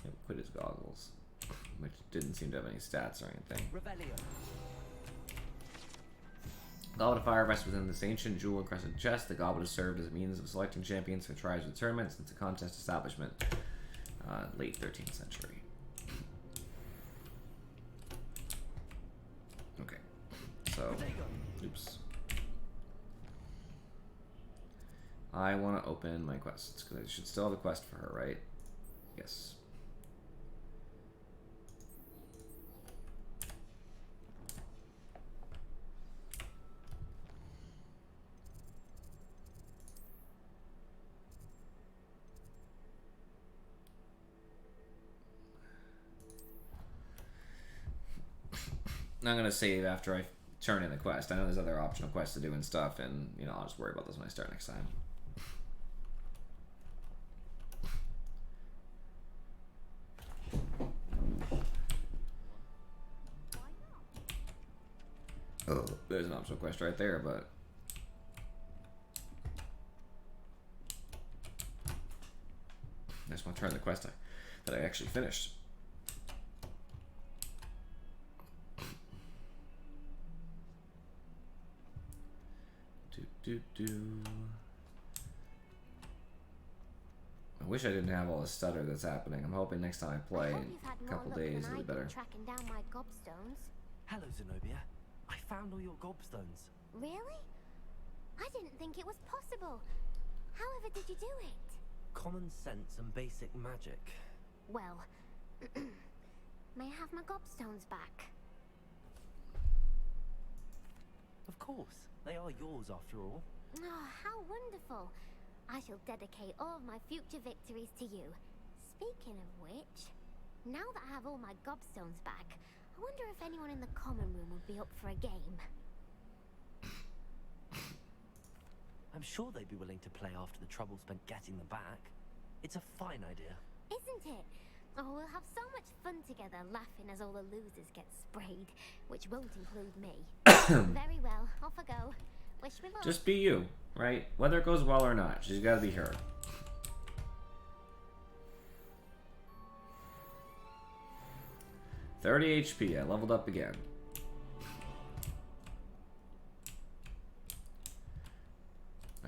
S1: It quit his goggles, which didn't seem to have any stats or anything.
S6: Revelio.
S1: Goblet of Fire rests within this ancient jewel-encrusted chest. The goblet has served as a means of selecting champions for tribes of tournament since the contest establishment, late 13th century. Oops. I want to open my quests, because I should still have a quest for her, right? Yes. I'm going to save after I turn in the quest. I know there's other optional quests to do and stuff, and, you know, I'll just worry about those when I start next time. Oh, there's an optional quest right there, but... I just want to turn the quest that I actually finished. I wish I didn't have all the stutter that's happening. I'm hoping next time I play, a couple days, it'll be better.
S3: Tracking down my gobstones.
S2: Hello, Zenobia. I found all your gobstones.
S3: Really? I didn't think it was possible. However did you do it?
S2: Common sense and basic magic.
S3: Well, may I have my gobstones back?
S2: Of course. They are yours after all.
S3: Oh, how wonderful. I shall dedicate all of my future victories to you. Speaking of which, now that I have all my gobstones back, I wonder if anyone in the common room would be up for a game.
S2: I'm sure they'd be willing to play after the trouble spent getting them back. It's a fine idea.
S3: Isn't it? Oh, we'll have so much fun together, laughing as all the losers get sprayed, which won't include me. Very well, off I go. Wish me luck.
S1: Just be you, right? Whether it goes well or not, she's got to be her. $30 HP. I leveled up again.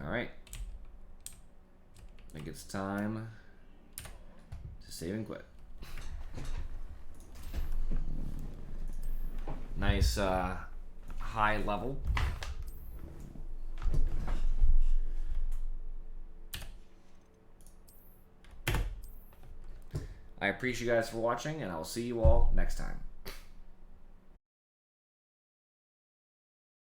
S1: All right. I think it's time to save and quit. Nice high level. I appreciate you guys for watching, and I will see you all next time.